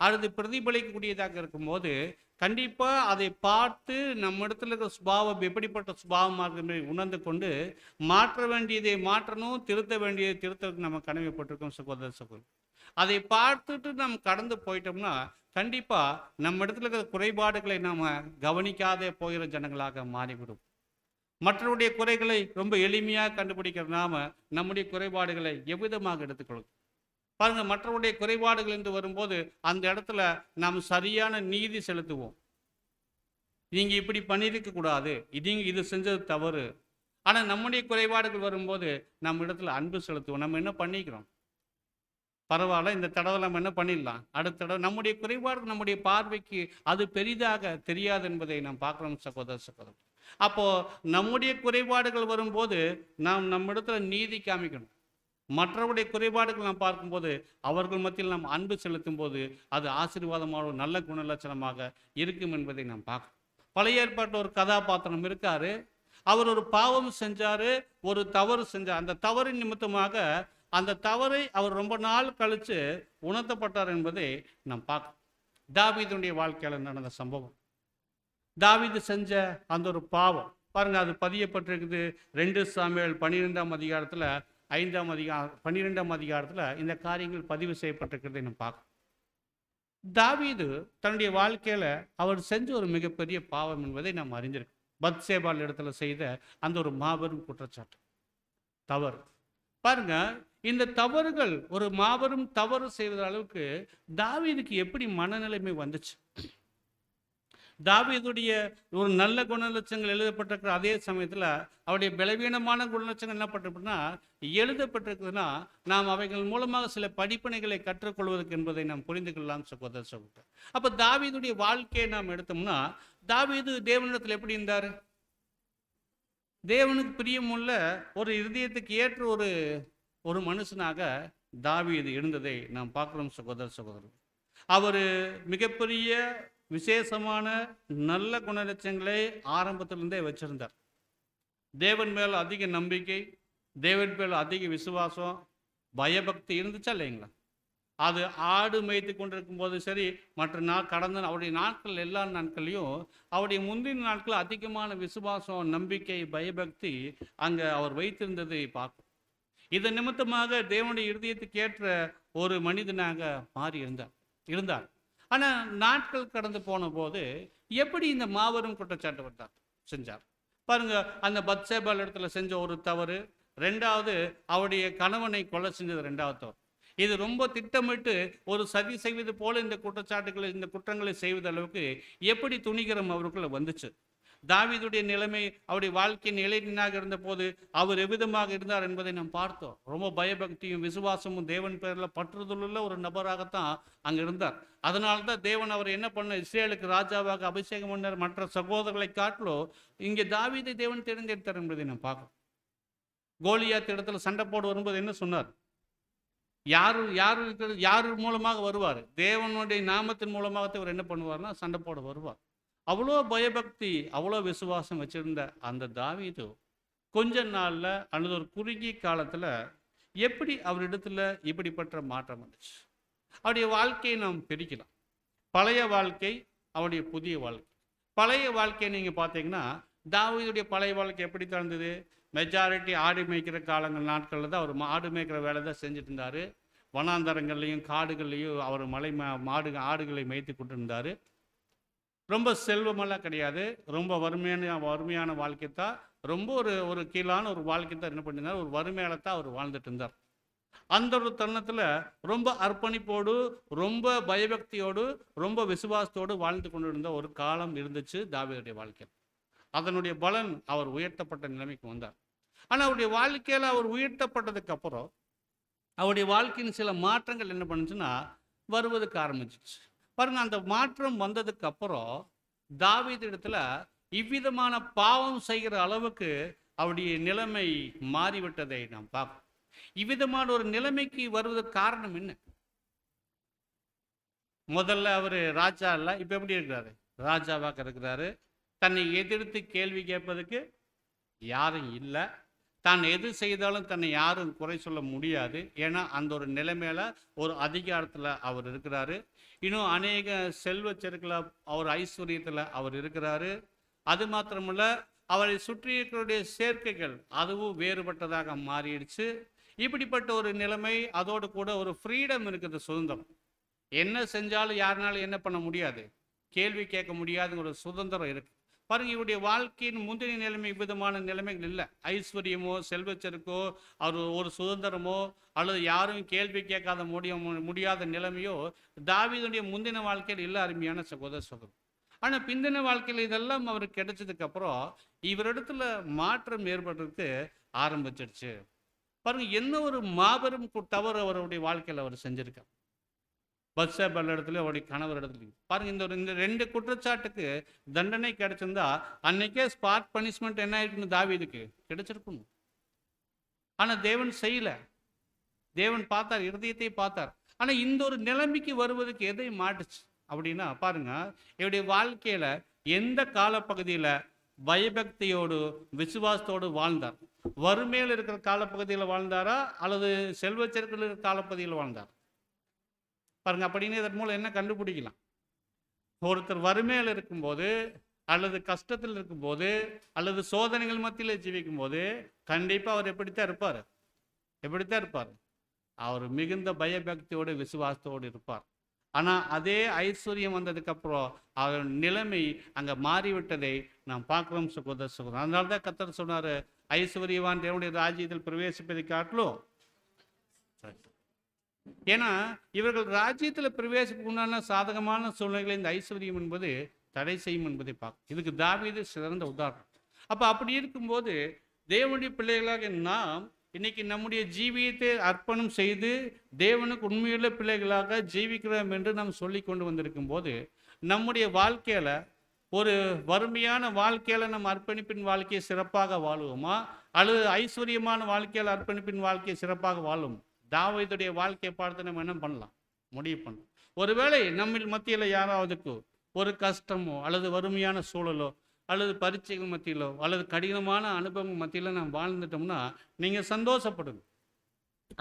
S1: அது பிரதிபலிக்கக்கூடியதாக இருக்கும்போது கண்டிப்பாக அதை பார்த்து நம்ம இடத்துல இருக்கிற சுபாவம் எப்படிப்பட்ட சுபாவமாக என்பதை உணர்ந்து கொண்டு மாற்ற வேண்டியதை மாற்றணும், திருத்த வேண்டியதை திருத்தத்துக்கு நம்ம கடமைப்பட்டிருக்கோம் சகோதர சகோதரி. அதை பார்த்துட்டு நம்ம கடந்து போயிட்டோம்னா கண்டிப்பாக நம்ம இடத்துல இருக்கிற குறைபாடுகளை நாம் கவனிக்காதே போகிற ஜனங்களாக மாறிவிடும். மற்றவருடைய குறைகளை ரொம்ப எளிமையாக கண்டுபிடிக்கிற நாம நம்முடைய குறைபாடுகளை எவ்விதமாக எடுத்துக்கொள்ளும். பாருங்க, மற்றவருடைய குறைபாடுகள் என்று வரும்போது அந்த இடத்துல நாம் சரியான நீதி செலுத்துவோம். நீங்க இப்படி பண்ணியிருக்க கூடாது, இது செஞ்சது தவறு. ஆனா நம்முடைய குறைபாடுகள் வரும்போது நம்ம இடத்துல அன்பு செலுத்துவோம். நம்ம என்ன பண்ணிக்கிறோம், பரவாயில்ல, இந்த தடவை நம்ம என்ன பண்ணிடலாம், அடுத்த தடவை. நம்முடைய குறைபாடு நம்முடைய பார்வைக்கு அது பெரிதாக தெரியாது என்பதை நாம் பார்க்கிறோம் சகோதர சகோதரர். அப்போ நம்முடைய குறைபாடுகள் வரும்போது நாம் நம்ம இடத்துல நீதி காமிக்கணும். மற்றவருடைய குறைபாடுகள் நாம் பார்க்கும்போது அவர்கள் மத்தியில் நாம் அன்பு செலுத்தும் போது அது ஆசீர்வாதமான நல்ல குணலட்சணமாக இருக்கும் என்பதை நாம் பார்க்கணும். பழைய ஏற்பாட்டில் ஒரு கதாபாத்திரம் இருக்காரு. அவர் ஒரு பாவம் செஞ்சாரு, ஒரு தவறு செஞ்சார். அந்த தவறின் நிமித்தமாக அந்த தவறை அவர் ரொம்ப நாள் கழித்து உணர்த்தப்பட்டார் என்பதை நாம் பார்க்கணும். தாவீதுடைய வாழ்க்கையில் நடந்த சம்பவம், தாவீது செஞ்ச அந்த ஒரு பாவம் பாருங்க, அது பதியப்பட்டிருக்குது 2 சாமுவேல் 12 அதிகாரத்தில் 12 அதிகாரத்தில் இந்த காரியங்கள் பதிவு செய்யப்பட்டிருக்கிறதை நம்ம பார்க்கணும். தாவீது தன்னுடைய வாழ்க்கையில அவர் செஞ்ச ஒரு மிகப்பெரிய பாவம் என்பதை நாம் அறிஞ்சிருக்கோம். பத்சேபால் இடத்துல செய்த அந்த ஒரு மாபெரும் குற்றச்சாட்டு, தவறு. பாருங்க, இந்த தவறுகள், ஒரு மாபெரும் தவறு செய்வத அளவுக்கு தாவீதுக்கு எப்படி மனநிலைமை வந்துச்சு? தாவீதுடைய ஒரு நல்ல குணலட்சங்கள் எழுதப்பட்டிருக்கிற அதே சமயத்தில் அவருடைய பலவீனமான குணலட்சங்கள் என்ன பட்டிருக்குன்னா எழுதப்பட்டிருக்குதுன்னா நாம் அவைகள் மூலமாக சில படிப்பினைகளை கற்றுக்கொள்வதற்கு என்பதை நாம் புரிந்து கொள்ளலாம் சகோதர சகோதரர். அப்போ தாவீதுடைய வாழ்க்கையை நாம் எடுத்தோம்னா தாவீது தேவனிடத்தில் எப்படி இருந்தார்? தேவனுக்கு பிரியமுள்ள ஒரு இருதயத்துக்கு ஏற்ற ஒரு மனுஷனாக தாவீது இருந்ததை நாம் பார்க்கிறோம் சகோதர சகோதரர். அவர் மிகப்பெரிய விசேஷமான நல்ல குணலட்சங்களை ஆரம்பத்திலிருந்தே வச்சிருந்தார். தேவன் மேல் அதிக நம்பிக்கை, தேவன் மேல் அதிக விசுவாசம், பயபக்தி இருந்துச்சா இல்லைங்களா? அது ஆடு மேய்த்து கொண்டிருக்கும் போது சரி, மற்ற கடந்த அவருடைய நாட்கள் எல்லா நாட்களையும் அவருடைய முந்தின நாட்கள் அதிகமான விசுவாசம், நம்பிக்கை, பயபக்தி அங்கே அவர் வைத்திருந்ததை பார்க்கும். இதன் நிமித்தமாக தேவனுடைய இருதயத்துக்கு ஏற்ற ஒரு மனிதனாக மாறி இருந்தார். ஆனால் நாட்கள் கடந்து போன போது எப்படி இந்த மாபெரும் குற்றச்சாட்டு செஞ்சார் பாருங்க. அந்த பத்சேபால் இடத்துல செஞ்ச ஒரு தவறு, 2வது அவருடைய கணவனை கொலை செஞ்சது 2வது தவறு. இது ரொம்ப திட்டமிட்டு ஒரு சதி செய்வது போல இந்த குற்றங்களை செய்வது அளவுக்கு எப்படி துணிகரம் அவருக்குள்ள வந்துச்சு? தாவீதுடைய நிலைமை, அவருடைய வாழ்க்கையின் இளைஞனாக இருந்த போது அவர் எவ்விதமாக இருந்தார் என்பதை நாம் பார்த்தோம். ரொம்ப பயபக்தியும் விசுவாசமும் தேவன் பேரில் பற்றுதலுள்ள ஒரு நபராகத்தான் அங்கே இருந்தார். அதனால தான் தேவன் அவர் என்ன பண்ண, இஸ்ரேலுக்கு ராஜாவாக அபிஷேகம் பண்ணார். மற்ற சகோதரர்களை காட்டிலும் இங்கே தாவீதை தேவன் தேர்ந்தெடுத்தார் என்பதை நாம் பார்க்கணும். கோலியாத் இடத்துல சண்டை போட வரும்போது என்ன சொன்னார்? யாரு யாரு இருக்கிறது, யார் மூலமாக வருவார்? தேவனுடைய நாமத்தின் மூலமாக இவர் என்ன பண்ணுவார்னா சண்டை போட வருவார். அவ்வளோ பயபக்தி, அவ்வளோ விசுவாசம் வச்சிருந்த அந்த தாவீது கொஞ்ச நாள்ல அல்லது ஒரு குறுகிய காலத்துல எப்படி அவரிடத்துல இப்படிப்பட்ட மாற்றம் வந்துச்சு? அவருடைய வாழ்க்கையை நாம் பிரிக்கலாம். பழைய வாழ்க்கை, அவருடைய புதிய வாழ்க்கை. பழைய வாழ்க்கையை நீங்க பார்த்தீங்கன்னா, தாவீதுடைய பழைய வாழ்க்கை எப்படி இருந்தது? மெஜாரிட்டி ஆடு மேய்க்கிற காலங்கள் நாட்களில் தான் அவர் ஆடு மேய்க்கிற வேலை தான் செஞ்சுட்டு இருந்தார். வனாந்தரங்கள்லையும் காடுகள்லையும் அவர் மாடு ஆடுகளை மேய்த்து கொண்டு இருந்தார். ரொம்ப செல்வமெல்லாம் கிடையாது. ரொம்ப வறுமையான வாழ்க்கை தான். ரொம்ப ஒரு ஒரு கீழான ஒரு வாழ்க்கை தான் என்ன பண்ணியிருந்தார், ஒரு வறுமையால தான் அவர் வாழ்ந்துட்டு இருந்தார். அந்த ஒரு தருணத்தில் ரொம்ப அர்ப்பணிப்போடு, ரொம்ப பயபக்தியோடு, ரொம்ப விசுவாசத்தோடு வாழ்ந்து கொண்டு இருந்த ஒரு காலம் இருந்துச்சு தாவீதுடைய வாழ்க்கையில். அதனுடைய பலன் அவர் உயர்த்தப்பட்ட நிலைமைக்கு வந்தார். ஆனால் அவருடைய வாழ்க்கையில் அவர் உயர்த்தப்பட்டதுக்கு அப்புறம் அவருடைய வாழ்க்கையின் சில மாற்றங்கள் என்ன பண்ணுச்சுன்னா வருவதற்கு ஆரம்பிச்சிச்சு. பாருங்க, அந்த மாற்றம் வந்ததுக்கு அப்புறம் தாவீது இடத்துல இவ்விதமான பாவம் செய்கிற அளவுக்கு அவருடைய நிலைமை மாறிவிட்டதை நாம் பார்க்கிறோம். இவ்விதமான ஒரு நிலைமைக்கு வருவதற்கு காரணம் என்ன? முதல்ல அவர் ராஜா இல்லை, இப்ப எப்படி இருக்கிறாரு? ராஜாவாக இருக்கிறாரு. தன்னை எதிர்த்து கேள்வி கேட்பதுக்கு யாரும் இல்லை. தான் எது செய்தாலும் தன்னை யாரும் குறை சொல்ல முடியாது. ஏன்னா அந்த ஒரு நிலைமையில ஒரு அதிகாரத்தில் அவர் இருக்கிறாரு. இன்னும் அநேக செல்வ செருக்கில் அவர் ஐஸ்வர்யத்தில் அவர் இருக்கிறாரு. அது மாத்திரமல்ல, அவரை சுற்றி இருக்கிற சேர்க்கைகள் அதுவும் வேறுபட்டதாக மாறிடுச்சு. இப்படிப்பட்ட ஒரு நிலைமை, அதோடு கூட ஒரு ஃப்ரீடம் இருக்குது, சுதந்திரம். என்ன செஞ்சாலும் யாருனாலும் என்ன பண்ண முடியாது, கேள்வி கேட்க முடியாதுங்கிற ஒரு சுதந்திரம் இருக்கு. பாருங்க, இவருடைய வாழ்க்கையின் முந்தைய நிலைமை விதமான நிலைமைகள் இல்லை. ஐஸ்வர்யமோ செல்வச்சருக்கோ அவர் ஒரு சுதந்திரமோ அல்லது யாரும் கேள்வி கேட்காத முடியாத நிலைமையோ தாவீதுடைய முந்தின வாழ்க்கையில் இல்லை. அருமையான சகோதர சகோதரர், ஆனால் பிந்தின வாழ்க்கையில் இதெல்லாம் அவருக்கு கிடைச்சதுக்கு அப்புறம் இவரிடத்துல மாற்றம் ஏற்படுறதுக்கு ஆரம்பிச்சிடுச்சு. பாருங்க, என்ன ஒரு மாபெரும் தவறு அவருடைய வாழ்க்கையில் அவர் செஞ்சிருக்கார். பத்சேபா இடத்துல அவருடைய கணவர் இடத்துல பாருங்க, இந்த ரெண்டு குற்றச்சாட்டுக்கு தண்டனை கிடைச்சிருந்தா அன்னைக்கே ஸ்பாட் பனிஷ்மெண்ட் என்ன ஆயிருக்குன்னு தாவீதுக்கு கிடைச்சிருக்கணும். ஆனா தேவன் செய்யல. தேவன் பார்த்தார், இருதயத்தை பார்த்தார். ஆனா இந்த ஒரு நிலைமைக்கு வருவதற்கு எதை மாட்டுச்சு அப்படின்னா, பாருங்க, இவருடைய வாழ்க்கையில எந்த காலப்பகுதியில பயபக்தியோடு விசுவாசத்தோடு வாழ்ந்தார்? வறுமையில் இருக்கிற காலப்பகுதியில் வாழ்ந்தாரா அல்லது செல்வச்செருக்கில் இருக்கிற காலப்பகுதியில் வாழ்ந்தார்? பாருங்க, அப்படின்னு இதன் மூலம் என்ன கண்டுபிடிக்கலாம்? ஒருத்தர் வறுமையில் இருக்கும்போது அல்லது கஷ்டத்தில் இருக்கும்போது அல்லது சோதனைகள் மத்தியில் ஜீவிக்கும் போது கண்டிப்பா அவர் எப்படித்தான் இருப்பார்? அவர் மிகுந்த பயபக்தியோடு விசுவாசத்தோடு இருப்பார். ஆனா அதே ஐஸ்வர்யம் வந்ததுக்கு அப்புறம் அவர் நிலைமை அங்க மாறிவிட்டதை நாம் பார்க்கிறோம் சகோதர சகோதரர். அதனால்தான் கர்த்தர் சொன்னாரு, ஐஸ்வர்யவான் தேவனுடைய ராஜ்யத்தில் பிரவேசிப்பதை காட்டிலும். ஏன்னா இவர்கள் ராஜ்யத்தில் பிரவேசிப்புண்டான சாதகமான சூழ்நிலைகளை இந்த ஐஸ்வர்யம் என்பது தடை செய்யும் என்பதை பார்க்கும். இதுக்கு தாவீது சிறந்த உதாரணம். அப்படி இருக்கும்போது தேவனுடைய பிள்ளைகளாக நாம் இன்னைக்கு நம்முடைய ஜீவியத்தை அர்ப்பணம் செய்து தேவனுக்கு உண்மையுள்ள பிள்ளைகளாக ஜீவிக்கிறோம் என்று நாம் சொல்லி கொண்டு வந்திருக்கும் போது நம்முடைய வாழ்க்கையில ஒரு வறுமையான வாழ்க்கையில நம்ம அர்ப்பணிப்பின் வாழ்க்கையை சிறப்பாக வாழுவோமா அல்லது ஐஸ்வர்யமான வாழ்க்கையில் அர்ப்பணிப்பின் வாழ்க்கையை சிறப்பாக வாழும்? தாவீதுடைய வாழ்க்கையை பார்த்து நம்ம என்ன பண்ணலாம், முடிவு பண்ணலாம். ஒருவேளை நம்ம மத்தியில் யாராவதுக்கு ஒரு கஷ்டமோ அல்லது வறுமையான சூழலோ அல்லது பரீட்சைகள் மத்தியிலோ அல்லது கடினமான அனுபவங்கள் மத்தியில் நாம் வாழ்ந்துட்டோம்னா நீங்கள் சந்தோஷப்படுங்க.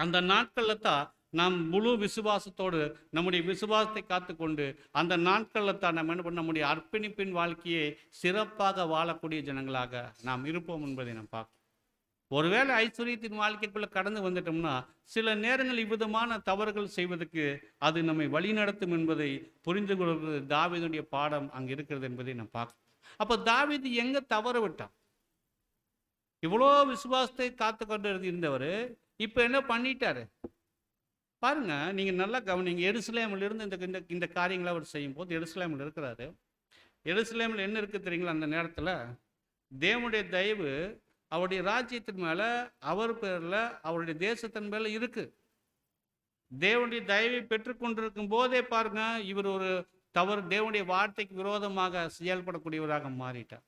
S1: அந்த நாட்களில் தான் நாம் முழு விசுவாசத்தோடு நம்முடைய விசுவாசத்தை காத்துக்கொண்டு அந்த நாட்களில் தான் நம்ம என்ன பண்ண நம்முடைய அர்ப்பணிப்பின் வாழ்க்கையை சிறப்பாக வாழக்கூடிய ஜனங்களாக நாம் இருப்போம் என்பதை நாம் பார்க்கணும். ஒருவேளை ஐஸ்வர்யத்தின் வாழ்க்கைக்குள்ள கடந்து வந்துட்டோம்னா சில நேரங்கள் இவ்விதமான தவறுகள் செய்வதற்கு அது நம்மை வழிநடத்தும் என்பதை புரிந்து கொள்வது தாவீதுடைய பாடம் அங்கே இருக்கிறது என்பதை நாம் பார்க்கணும். அப்போ தாவீது எங்க தவறு விட்டான்? இவ்வளோ விசுவாசத்தை காத்து கொண்டு இருந்தவர் இப்போ என்ன பண்ணிட்டாரு பாருங்க. நீங்க நல்லா கவனிங்க. எருசலேமில் இருந்து இந்த காரியங்களை அவர் செய்யும் போது எருசலேமில் இருக்கிறாரு. எருசலேமில் என்ன இருக்கு தெரியுங்களா? அந்த நேரத்தில் தேவனுடைய தயவு அவருடைய ராஜ்யத்தின் மேல, அவர் பேர்ல, அவருடைய தேசத்தின் மேல இருக்கு. தேவனுடைய தயவை பெற்றுக்கொண்டிருக்கும் போதே பாருங்க, இவர் ஒரு தவறு தேவனுடைய வார்த்தைக்கு விரோதமாக செயல்படக்கூடியவராக மாறிட்டார்.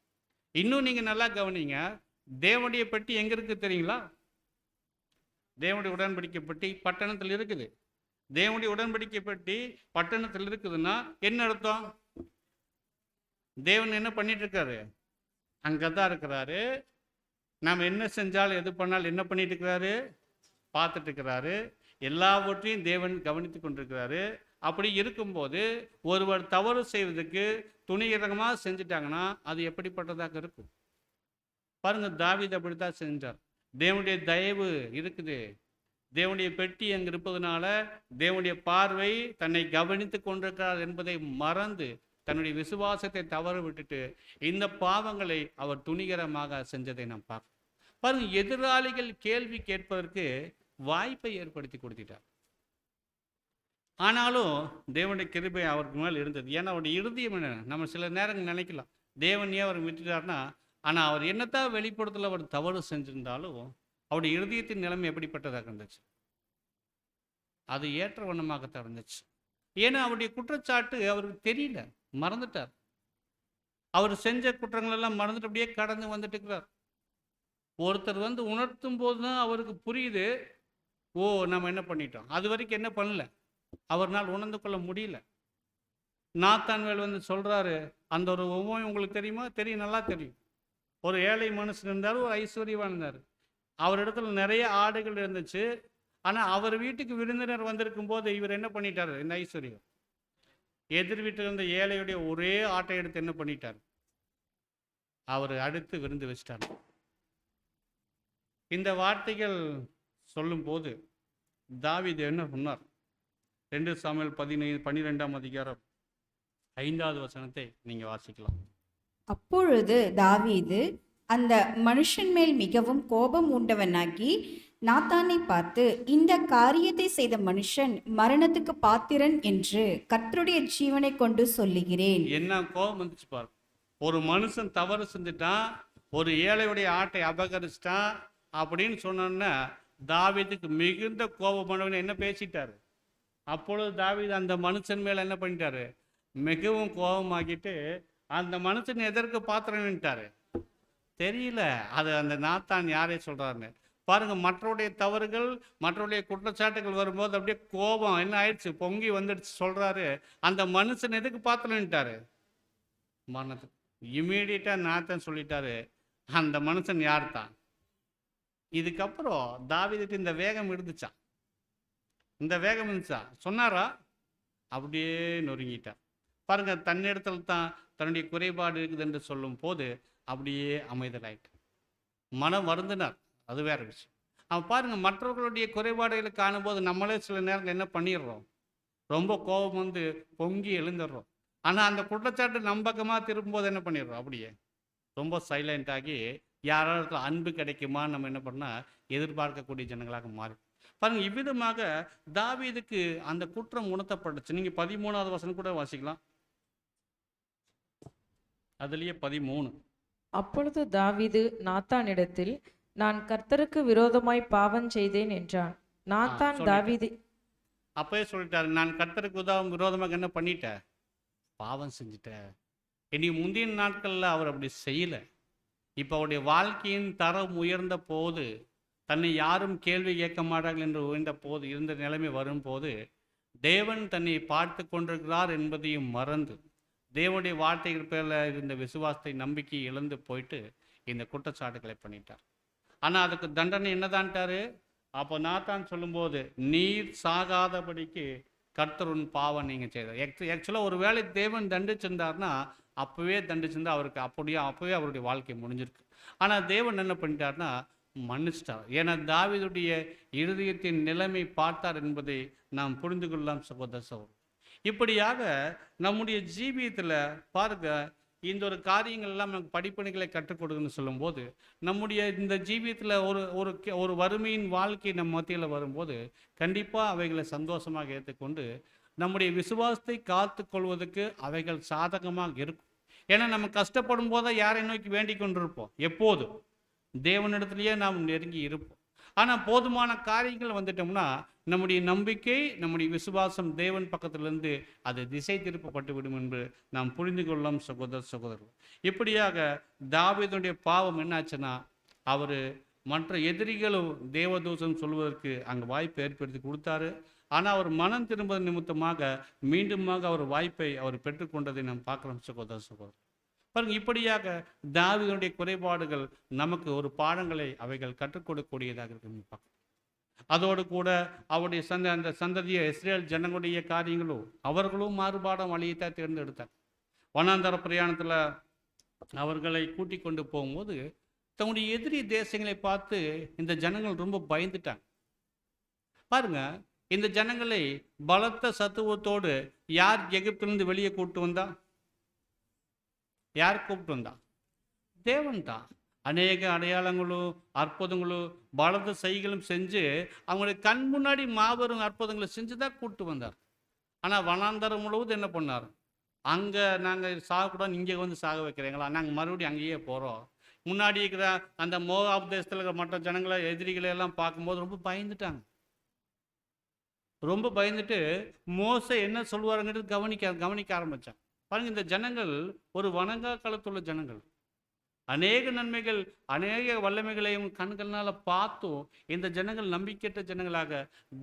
S1: இன்னும் நீங்க நல்லா கவனிங்க, தேவனுடைய பெட்டி எங்க இருக்கு தெரியுங்களா? தேவனுடைய உடன்படிக்கை பெட்டி பட்டணத்தில் இருக்குது. தேவனுடைய உடன்படிக்கை பெட்டி பட்டணத்தில் இருக்குதுன்னா என்ன அர்த்தம்? தேவன் என்ன பண்ணிட்டு இருக்காரு? அங்கதான் இருக்கிறாரு. நாம் என்ன செஞ்சாலும் எது பண்ணாலும் என்ன பண்ணிட்டு இருக்கிறாரு? பார்த்துட்டு இருக்கிறாரு. எல்லாவற்றையும் தேவன் கவனித்து கொண்டிருக்கிறாரு. அப்படி இருக்கும்போது ஒருவர் தவறு செய்வதற்கு துணிகரமாக செஞ்சுட்டாங்கன்னா அது எப்படிப்பட்டதாக இருக்கும்? பாருங்க, தாவீது அப்படித்தான் செஞ்சார். தேவனுடைய தயவு இருக்குது. தேவனுடைய பெட்டி அங்கே இருப்பதனால தேவனுடைய பார்வை தன்னை கவனித்து கொண்டிருக்கிறார் என்பதை மறந்து தன்னுடைய விசுவாசத்தை தவற விட்டுட்டு இந்த பாவங்களை அவர் துணிகரமாக செஞ்சதை நாம் பார்க்கணும். பாருங்க, எதிராளிகள் கேள்வி கேட்பதற்கு வாய்ப்பை ஏற்படுத்தி கொடுத்துட்டார். ஆனாலும் தேவனுடைய கிருபை அவருக்கு மேல் இருந்தது. ஏன்னா அவருடைய இருதயம் என்ன, நம்ம சில நேரங்கள் நினைக்கலாம் தேவன் ஏன் அவர் விட்டுட்டார்னா, ஆனால் அவர் என்னத்தான் வெளிப்படுத்தல அவர் தவறு செஞ்சிருந்தாலும் அவருடைய இருதயத்தின் நிலைமை எப்படிப்பட்டதாக இருந்துச்சு? அது ஏற்ற வண்ணமாகத்தான் இருந்துச்சு. ஏன்னா அவருடைய குற்றச்சாட்டு அவருக்கு தெரியல, மறந்துட்டார். அவர் செஞ்ச குற்றங்கள் எல்லாம் மறந்துட்டு அப்படியே கடந்து வந்துட்டு இருக்கிறார். ஒருத்தர் வந்து உணர்த்தும் போது தான் அவருக்கு புரியுது, ஓ நம்ம என்ன பண்ணிட்டோம். அது வரைக்கும் என்ன பண்ணல, அவர்னால் உணர்ந்து கொள்ள முடியல. நாத்தான்வேல் வந்து சொல்றாரு, அந்த ஒரு உவமை உங்களுக்கு தெரியுமா? தெரியும், நல்லா தெரியும். ஒரு ஏழை மனுஷன் இருந்தார், ஒரு ஐஸ்வர்யவான் இருந்தார். அவரிடத்துல நிறைய ஆடுகள் இருந்துச்சு. ஆனால் அவர் வீட்டுக்கு விருந்தினர் வந்திருக்கும் போது இவர் என்ன பண்ணிட்டாரு? இந்த ஐஸ்வர்யம் எதிர் வீட்டில் இருந்த ஏழையுடைய ஒரே ஆட்டை எடுத்து என்ன பண்ணிட்டார்? அவர் அடுத்து விருந்து வச்சிட்டார். இந்த வார்த்தைகள் சொல்லும் போது தாவீது என்ன சொன்னார்? 2 சாமுவேல் 12ஆம் அதிகாரம் 5வது வசனத்தை நீங்க வாசிக்கலாம்.
S2: அப்பொழுது தாவீது அந்த மனுஷன் மேல் மிகவும் கோபம் உண்டவனாகி நாத்தானை பார்த்து, இந்த காரியத்தை செய்த மனுஷன் மரணத்துக்கு பாத்திரன் என்று கர்த்தருடைய ஜீவனை கொண்டு சொல்லுகிறேன்.
S1: என்ன கோபம் வந்துச்சு பாரு. ஒரு மனுஷன் தவறு செஞ்சுட்டான், ஒரு ஏழையுடைய ஆட்டை அபகரிச்சிட்டான் அப்படின்னு சொன்னோன்னா தாவீதுக்கு மிகுந்த கோபமானவன் என்ன பேசிட்டாரு? அப்பொழுது தாவீது அந்த மனுஷன் மேல என்ன பண்ணிட்டாரு? மிகவும் கோபமாக்கிட்டு அந்த மனுஷன் எதற்கு பாத்திரன்ட்டாரு தெரியல. அது அந்த நாத்தான் யாரே சொல்றாருன்னு பாருங்க. மற்றவருடைய தவறுகள், மற்றவருடைய குற்றச்சாட்டுகள் வரும்போது அப்படியே கோபம் என்ன ஆயிடுச்சு, பொங்கி வந்துடுச்சு. சொல்றாரு, அந்த மனுஷன் எதுக்கு பாத்திரன்ட்டாரு? மரணத்துக்கு. இமீடியட்டா நாத்தான் சொல்லிட்டாரு, அந்த மனுஷன் யார் தான். இதுக்கப்புறம் தாவீதுக்கு இந்த வேகம் இருந்துச்சா? இந்த வேகம் இருந்துச்சா? சொன்னாரா? அப்படியே நொறுங்கிட்டார். பாருங்க, தன்னிடத்தில் தான் தன்னுடைய குறைபாடு இருக்குது என்று சொல்லும் போது அப்படியே அமைதலாயிட்டு மனம் வருந்தினார். அது வேற விஷயம். அவன் பாருங்க, மற்றவர்களுடைய குறைபாடுகளை காணும்போது நம்மளே சில நேரங்கள் என்ன பண்ணிடுறோம்? ரொம்ப கோபம் வந்து பொங்கி எழுந்துடுறோம். ஆனால் அந்த குற்றச்சாட்டு நம்பகமாக திரும்பும்போது என்ன பண்ணிடுறோம்? அப்படியே ரொம்ப சைலண்ட் ஆகி யாராவது அன்பு கிடைக்குமா நம்ம என்ன பண்ணால் எதிர்பார்க்கக்கூடிய ஜனங்களாக மாறி பாருங்க. இவ்விதமாக தாவீதுக்கு அந்த குற்றம் உணர்த்தப்பட்டுச்சு. நீங்க 13வது வசனம் கூட வாசிக்கலாம். அதுலயே 13.
S3: அப்பொழுது தாவீது நாத்தானிடத்தில், நான் கர்த்தருக்கு விரோதமாய் பாவம் செய்தேன் என்றான். நாத்தான் தாவீது
S1: அப்பயே சொல்லிட்டாரு, நான் கர்த்தருக்கு விரோதமாக என்ன பண்ணிட்டேன்? பாவம் செஞ்சுட்டேன். இனி முந்தைய நாட்கள்ல அவர் அப்படி செய்யல. இப்ப அவருடைய வாழ்க்கையின் தரம் உயர்ந்த போது, தன்னை யாரும் கேள்வி கேட்க மாட்டார்கள் என்று உயர்ந்த போது, இருந்த நிலைமை வரும்போது தேவன் தன்னை பார்த்து கொண்டிருக்கிறார் என்பதையும் மறந்து தேவனுடைய வார்த்தைகள் பேரில் இருந்த விசுவாசத்தை, நம்பிக்கை இழந்து போயிட்டு இந்த குற்றச்சாட்டுகளை பண்ணிட்டார். ஆனால் அதுக்கு தண்டனை என்னதான்ட்டாரு? அப்போ நாத்தான் சொல்லும்போது, நீர் சாகாதபடிக்கு கர்த்தருன் பாவம் நீங்கள் செய்தார். ஆக்சுவலாக ஒரு வேளை தேவன் தண்டிச்சிருந்தார்னா அப்போவே தண்டிச்சிருந்தா அவருக்கு அப்போவே அவருடைய வாழ்க்கை முடிஞ்சிருக்கு. ஆனால் தேவன் என்ன பண்ணிட்டார்னா மன்னிச்சிட்டார். ஏன்னா தாவீதுடைய இருதயத்தின் நிலைமை பார்த்தார் என்பதை நாம் புரிந்து கொள்ளலாம் சகோதர சகோதரர். இப்படியாக நம்முடைய ஜீவியத்தில் பாருங்க, இந்த ஒரு காரியங்கள் எல்லாம் நமக்கு படிப்பணிகளை கற்றுக் கொடுக்குன்னு சொல்லும்போது, நம்முடைய இந்த ஜீவியத்தில் ஒரு வறுமையின் வாழ்க்கை நம் மத்தியில் வரும்போது கண்டிப்பாக அவைகளை சந்தோஷமாக ஏற்றுக்கொண்டு நம்முடைய விசுவாசத்தை காத்து கொள்வதற்கு அவைகள் சாதகமாக இருக்கும். ஏன்னா நம்ம கஷ்டப்படும் போது யாரை நோக்கி வேண்டிக் கொண்டிருப்போம்? எப்போதும் தேவனிடத்திலேயே நாம் நெருங்கி இருப்போம். ஆனால் போதுமான காரியங்கள் வந்துட்டோம்னா நம்முடைய நம்பிக்கை, நம்முடைய விசுவாசம் தேவன் பக்கத்திலிருந்து அது திசை திருப்பப்பட்டு விடும் என்று நாம் புரிந்து கொள்ளலாம் சகோதரர்கள். இப்படியாக தாவீதுடைய பாவம் என்னாச்சுன்னா, அவர் மற்ற எதிரிகளும் தேவதூஷன் சொல்வதற்கு அங்கே வாய்ப்பை ஏற்படுத்தி கொடுத்தாரு. ஆனால் அவர் மனம் திரும்புவது நிமித்தமாக மீண்டுமாக அவர் வாய்ப்பை அவர் பெற்றுக்கொண்டதை நாம் பார்க்கிறோம் சகோதர சகோதரர். பாருங்க, இப்படியாக தாவீதுடைய குறைபாடுகள் நமக்கு ஒரு பாடங்களை அவைகள் கற்றுக் கொடுக்கக்கூடியதாக இருக்கு. அதோடு கூட அவருடைய அந்த சந்ததியை இஸ்ரேல் ஜனங்களுடைய காரியங்களும் அவர்களும் மாறுபாடம் வழியைத்தான் தேர்ந்தெடுத்தார். வனாந்தர பிரயாணத்தில் அவர்களை கூட்டிக் கொண்டு போகும்போது தன்னுடைய எதிரி தேசங்களை பார்த்து இந்த ஜனங்கள் ரொம்ப பயந்துட்டாங்க. பாருங்க, இந்த ஜனங்களை பலத்த சத்துவத்தோடு யார் எகிப்திலிருந்து வெளியே கூப்பிட்டு வந்தா? யார் கூப்பிட்டு வந்தா? தேவன் தான். அநேக அடையாளங்களும் அற்புதங்களும் பலத்த செய்களும் செஞ்சு அவங்களுடைய கண் முன்னாடி மாபெரும் அற்புதங்களை செஞ்சு தான் கூப்பிட்டு வந்தார். ஆனால் வனாந்தரம் முழுவதும் என்ன பண்ணார்? அங்கே நாங்கள் சாகக்கூடாது, இங்கே வந்து சாக வைக்கிறீங்களா, நாங்கள் மறுபடியும் அங்கேயே போகிறோம். முன்னாடி இருக்கிற அந்த மோவாப் தேசத்தில் இருக்கிற மற்ற ஜனங்களை எதிரிகளை எல்லாம் பார்க்கும்போது ரொம்ப பயந்துட்டாங்க. ரொம்ப பயந்துட்டு மோசே என்ன சொல்லுவாருங்கிறது கவனிக்க ஆரம்பித்தாங்க. பாருங்க, இந்த ஜனங்கள் ஒரு வணங்கா காலத்துள்ள ஜனங்கள். அநேக நன்மைகள் அநேக வல்லமைகளையும் கண்களால் பார்த்தும் இந்த ஜனங்கள் நம்பிக்கையற்ற ஜனங்களாக,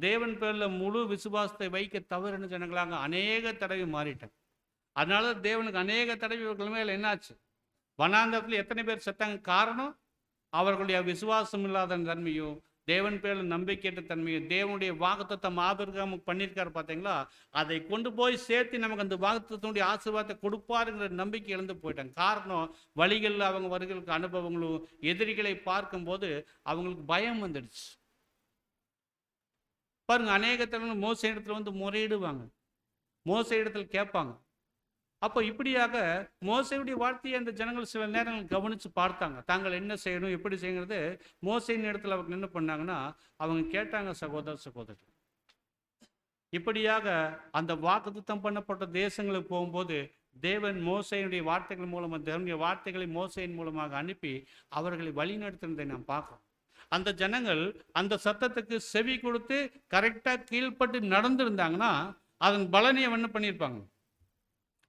S1: தேவன் பேரில் முழு விசுவாசத்தை வைக்க தவறின ஜனங்களாக அநேக தடவை மாறிட்டாங்க. அதனால தேவனுக்கு அநேக தடவை இவர்கள் மேலே என்னாச்சு? வனாந்தரத்தில் எத்தனை பேர் செத்தாங்க? காரணம் அவர்களுடைய விசுவாசம் இல்லாத தன்மையும் தேவன் பேரில் நம்பிக்கையற்ற தன்மையும். தேவனுடைய வாக்குத்தத்தம் ஆபிரகாமுக்கு பண்ணியிருக்காரு பார்த்தீங்களா, அதை கொண்டு போய் சேர்த்து நமக்கு அந்த வாக்குத்தத்தனுடைய ஆசீர்வாதத்தை கொடுப்பாருங்கிற நம்பிக்கை இழந்து போயிட்டாங்க. காரணம், வழிகளில் அவங்க வருகளுக்கு அனுபவங்களும் எதிரிகளை பார்க்கும்போது அவங்களுக்கு பயம் வந்துடுச்சு. பாருங்க, அநேக தடவை மோசே இடத்துல வந்து முறையிடுவாங்க, மோசே இடத்துல கேட்பாங்க. அப்போ இப்படியாக மோசையுடைய வார்த்தையை அந்த ஜனங்கள் சில நேரங்கள் கவனித்து பார்த்தாங்க. தாங்கள் என்ன செய்யணும், எப்படி செய்யறது. மோசையின் இடத்துல அவங்க என்ன பண்ணாங்கன்னா, அவங்க கேட்டாங்க, சகோதரர். இப்படியாக அந்த வாக்குத்தத்தம் பண்ணப்பட்ட தேசங்களுக்கு போகும்போது தேவன் மோசையினுடைய வார்த்தைகள் மூலமாக, தேவனுடைய வார்த்தைகளை மோசையின் மூலமாக அனுப்பி அவர்களை வழிநடத்தினதை நாம் பார்க்கிறோம். அந்த ஜனங்கள் அந்த சத்தத்துக்கு செவி கொடுத்து கரெக்டாக கீழ்பட்டு நடந்திருந்தாங்கன்னா அதன் பலனையை என்ன பண்ணியிருப்பாங்க?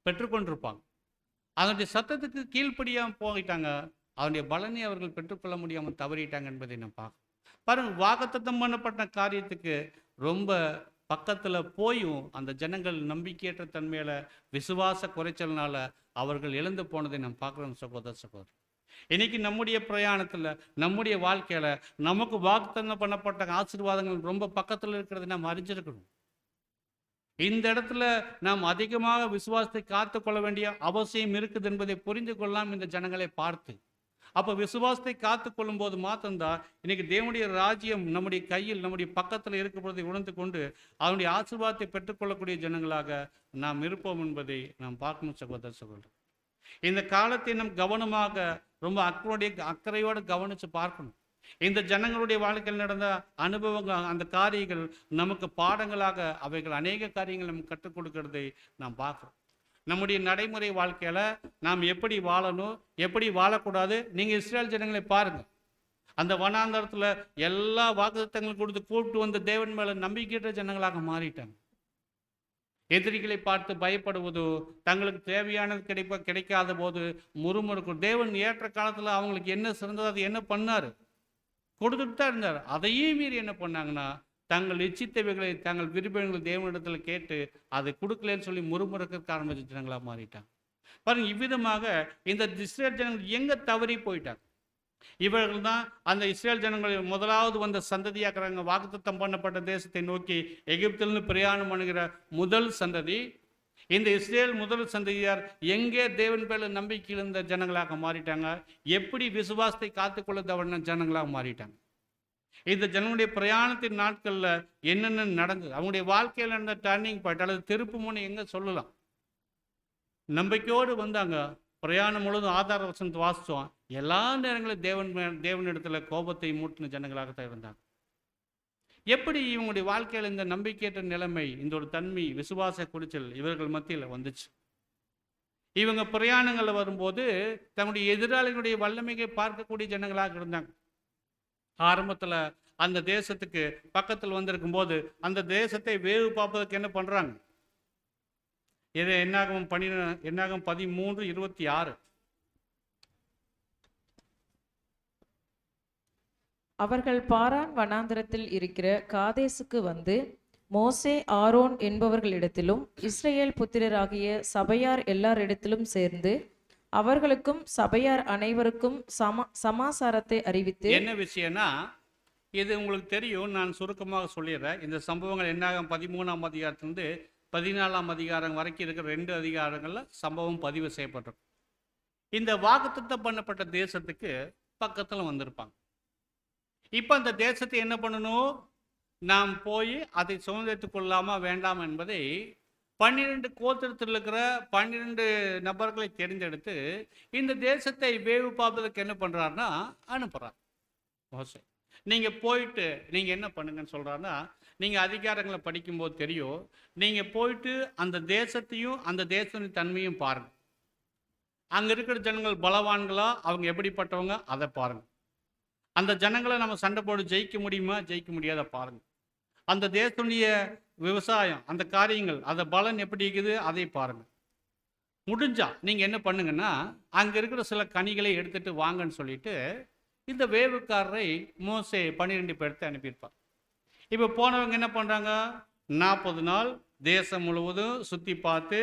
S1: பெற்றுக்கொண்டிருப்பாங்க. அதனுடைய சத்தத்துக்கு கீழ்ப்படியாமல் போயிட்டாங்க, அதனுடைய பலனை அவர்கள் பெற்றுக்கொள்ள முடியாமல் தவறிட்டாங்க என்பதை நாம் பார்க்கணும். பாருங்க, வாக்குத்தத்தம் பண்ணப்பட்ட காரியத்துக்கு ரொம்ப பக்கத்தில் போயும் அந்த ஜனங்கள் நம்பிக்கையற்ற தன்மையில விசுவாச குறைச்சல்னால அவர்கள் இழந்து போனதை நாம் பார்க்குறோம் சகோதரர். இன்னைக்கு நம்முடைய பிரயாணத்தில், நம்முடைய வாழ்க்கையில நமக்கு வாக்குத்தத்தம் பண்ணப்பட்ட ஆசீர்வாதங்கள் ரொம்ப பக்கத்தில் இருக்கிறத நாம் அறிஞ்சிருக்கணும். இந்த இடத்துல நாம் அதிகமாக விசுவாசத்தை காத்து கொள்ள வேண்டிய அவசியம் இருக்குது என்பதை புரிந்து கொள்ளலாம் இந்த ஜனங்களை பார்த்து. அப்போ விசுவாசத்தை காத்து கொள்ளும் போது மாத்திரம்தான் இன்னைக்கு தேவனுடைய ராஜ்யம் நம்முடைய கையில், நம்முடைய பக்கத்தில் இருக்கிறதை உணர்ந்து கொண்டு அவனுடைய ஆசீர்வாதத்தை பெற்றுக்கொள்ளக்கூடிய ஜனங்களாக நாம் இருப்போம் என்பதை நாம் பார்க்கணும் சகோதரர். இந்த காலத்தை நாம் கவனமாக, ரொம்ப அக்கறையோடு கவனித்து பார்க்கணும். இந்த ஜனங்களுடைய வாழ்க்கையில் நடந்த அனுபவங்கள், அந்த காரியங்கள் நமக்கு பாடங்களாக அவைகள் அநேக காரியங்கள் நமக்கு கற்றுக் கொடுக்கறதை நாம் பார்க்கிறோம். நம்முடைய நடைமுறை வாழ்க்கையில நாம் எப்படி வாழணும், எப்படி வாழக்கூடாது. நீங்க இஸ்ரேல் ஜனங்களை பாருங்க, அந்த வனாந்தரத்துல எல்லா வாக்குத்தத்தங்களும் கொடுத்து கூப்பிட்டு வந்த தேவன் மேல நம்பிக்கையற்ற ஜனங்களாக மாறிட்டாங்க. எதிரிகளை பார்த்து பயப்படுவதோ, தங்களுக்கு தேவையானது கிடைக்காத போது முறுமுறுக்கும். தேவன் ஏற்ற காலத்துல அவங்களுக்கு என்ன சிறந்தது, அது என்ன பண்ணாரு, கொடுத்துட்டு தான் இருந்தார். அதையும் மீறி என்ன பண்ணாங்கன்னா, தங்கள் இச்சித்தவைகளை, தங்கள் விருப்பங்களை தேவனிடத்தில் கேட்டு அதை கொடுக்கலன்னு சொல்லி முறுமுறுக்க ஆரம்பிச்ச ஜனங்களாக மாறிட்டாங்க. பாருங்க, இவ்விதமாக இந்த இஸ்ரேல் ஜனங்கள் எங்க தவறி போயிட்டாங்க. இவர்கள் தான் அந்த இஸ்ரேல் ஜனங்கள் முதலாவது வந்த சந்ததியாக்குறாங்க. வாக்குத்தத்தம் பண்ணப்பட்ட தேசத்தை நோக்கி எகிப்திலிருந்து பிரயாணம் பண்ணுகிற முதல் சந்ததி. இந்த இஸ்ரேல் முதல் சந்ததியார் எங்கே தேவன் பேரில் நம்பிக்கை இருந்த ஜனங்களாக மாறிட்டாங்க, எப்படி விசுவாசத்தை காத்துக்கொள்ள தவறின ஜனங்களாக மாறிட்டாங்க. இந்த ஜனங்களுடைய பிரயாணத்தின் நாட்களில் என்னென்ன நடந்தது, அவங்களுடைய வாழ்க்கையில் நடந்த டர்னிங் பாயிண்ட் அல்லது திருப்பு முனை எங்க சொல்லலாம். நம்பிக்கையோடு வந்தாங்க, பிரயாணம் முழுவதும் ஆதார வசனத்தை வாசித்தோம். எல்லா நேரங்களும் தேவனிடத்தில் கோபத்தை மூட்டின ஜனங்களாகத்தான் இருந்தாங்க. எப்படி இவங்களுடைய வாழ்க்கையில் இந்த நம்பிக்கையற்ற நிலைமை, இந்த ஒரு தன்மை, விசுவாச குடிச்சல் இவர்கள் மத்தியில் வந்துச்சு. இவங்க பிரயாணங்களில் வரும்போது தன்னுடைய எதிராளிகளுடைய வல்லமையை பார்க்கக்கூடிய ஜனங்களாக இருந்தாங்க. ஆரம்பத்தில் அந்த தேசத்துக்கு பக்கத்தில் வந்திருக்கும் போது அந்த தேசத்தை வேவு பார்ப்பதற்கு என்ன பண்றாங்க? இதை என்னாகும் 13:26.
S3: அவர்கள் பாரான் வனாந்தரத்தில் இருக்கிற காதேசுக்கு வந்து மோசே ஆரோன் என்பவர்களிடத்திலும் இஸ்ரவேல் புத்திரராகிய சபையார் எல்லாரிடத்திலும் சேர்ந்து அவர்களுக்கும் சபையார் அனைவருக்கும் சமாசாரத்தை அறிவித்து.
S1: என்ன விஷயம்னா, இது உங்களுக்கு தெரியும், நான் சுருக்கமாக சொல்லிடுறேன். இந்த சம்பவங்கள் என்னாகும் 13ஆம் அதிகாரத்திலிருந்து 14ஆம் அதிகாரம் வரைக்கும் இருக்கிற 2 அதிகாரங்களில் சம்பவம் பதிவு செய்யப்பட்டிருக்கும். இந்த வாக்குத்தத்தம் பண்ணப்பட்ட தேசத்துக்கு பக்கத்தில் வந்திருப்பாங்க. இப்போ அந்த தேசத்தை என்ன பண்ணணும், நாம் போய் அதை சுதந்திரத்துக் கொள்ளாமா வேண்டாம் என்பதை 12 கோத்திரத்தில் இருக்கிற 12 நபர்களை தேர்ந்தெடுத்து இந்த தேசத்தை வேவு பார்ப்பதற்கு என்ன பண்ணுறாருன்னா அனுப்புகிறார் மோசே. நீங்கள் போயிட்டு நீங்கள் என்ன பண்ணுங்கன்னு சொல்கிறாருன்னா, நீங்கள் அதிகாரங்களை படிக்கும்போது தெரியும், நீங்கள் போயிட்டு அந்த தேசத்தையும் அந்த தேசத்தின் தன்மையும் பாருங்கள். அங்கே இருக்கிற ஜனங்கள் பலவான்களா, அவங்க எப்படிப்பட்டவங்க அதை பாருங்கள். அந்த ஜனங்களை நம்ம சண்டை போட்டு ஜெயிக்க முடியுமா, ஜெயிக்க முடியாத பாருங்கள். அந்த தேசத்துடைய விவசாயம், அந்த காரியங்கள், அந்த பலன் எப்படி இருக்குது அதை பாருங்கள். முடிஞ்சா நீங்கள் என்ன பண்ணுங்கன்னா, அங்கே இருக்கிற சில கனிகளை எடுத்துகிட்டு வாங்கன்னு சொல்லிட்டு இந்த வேவுக்காரரை மோசே 12 பேர்த்தை அனுப்பியிருப்பார். இப்போ போனவங்க என்ன பண்ணுறாங்க, 40 நாள் தேசம் முழுவதும் சுற்றி பார்த்து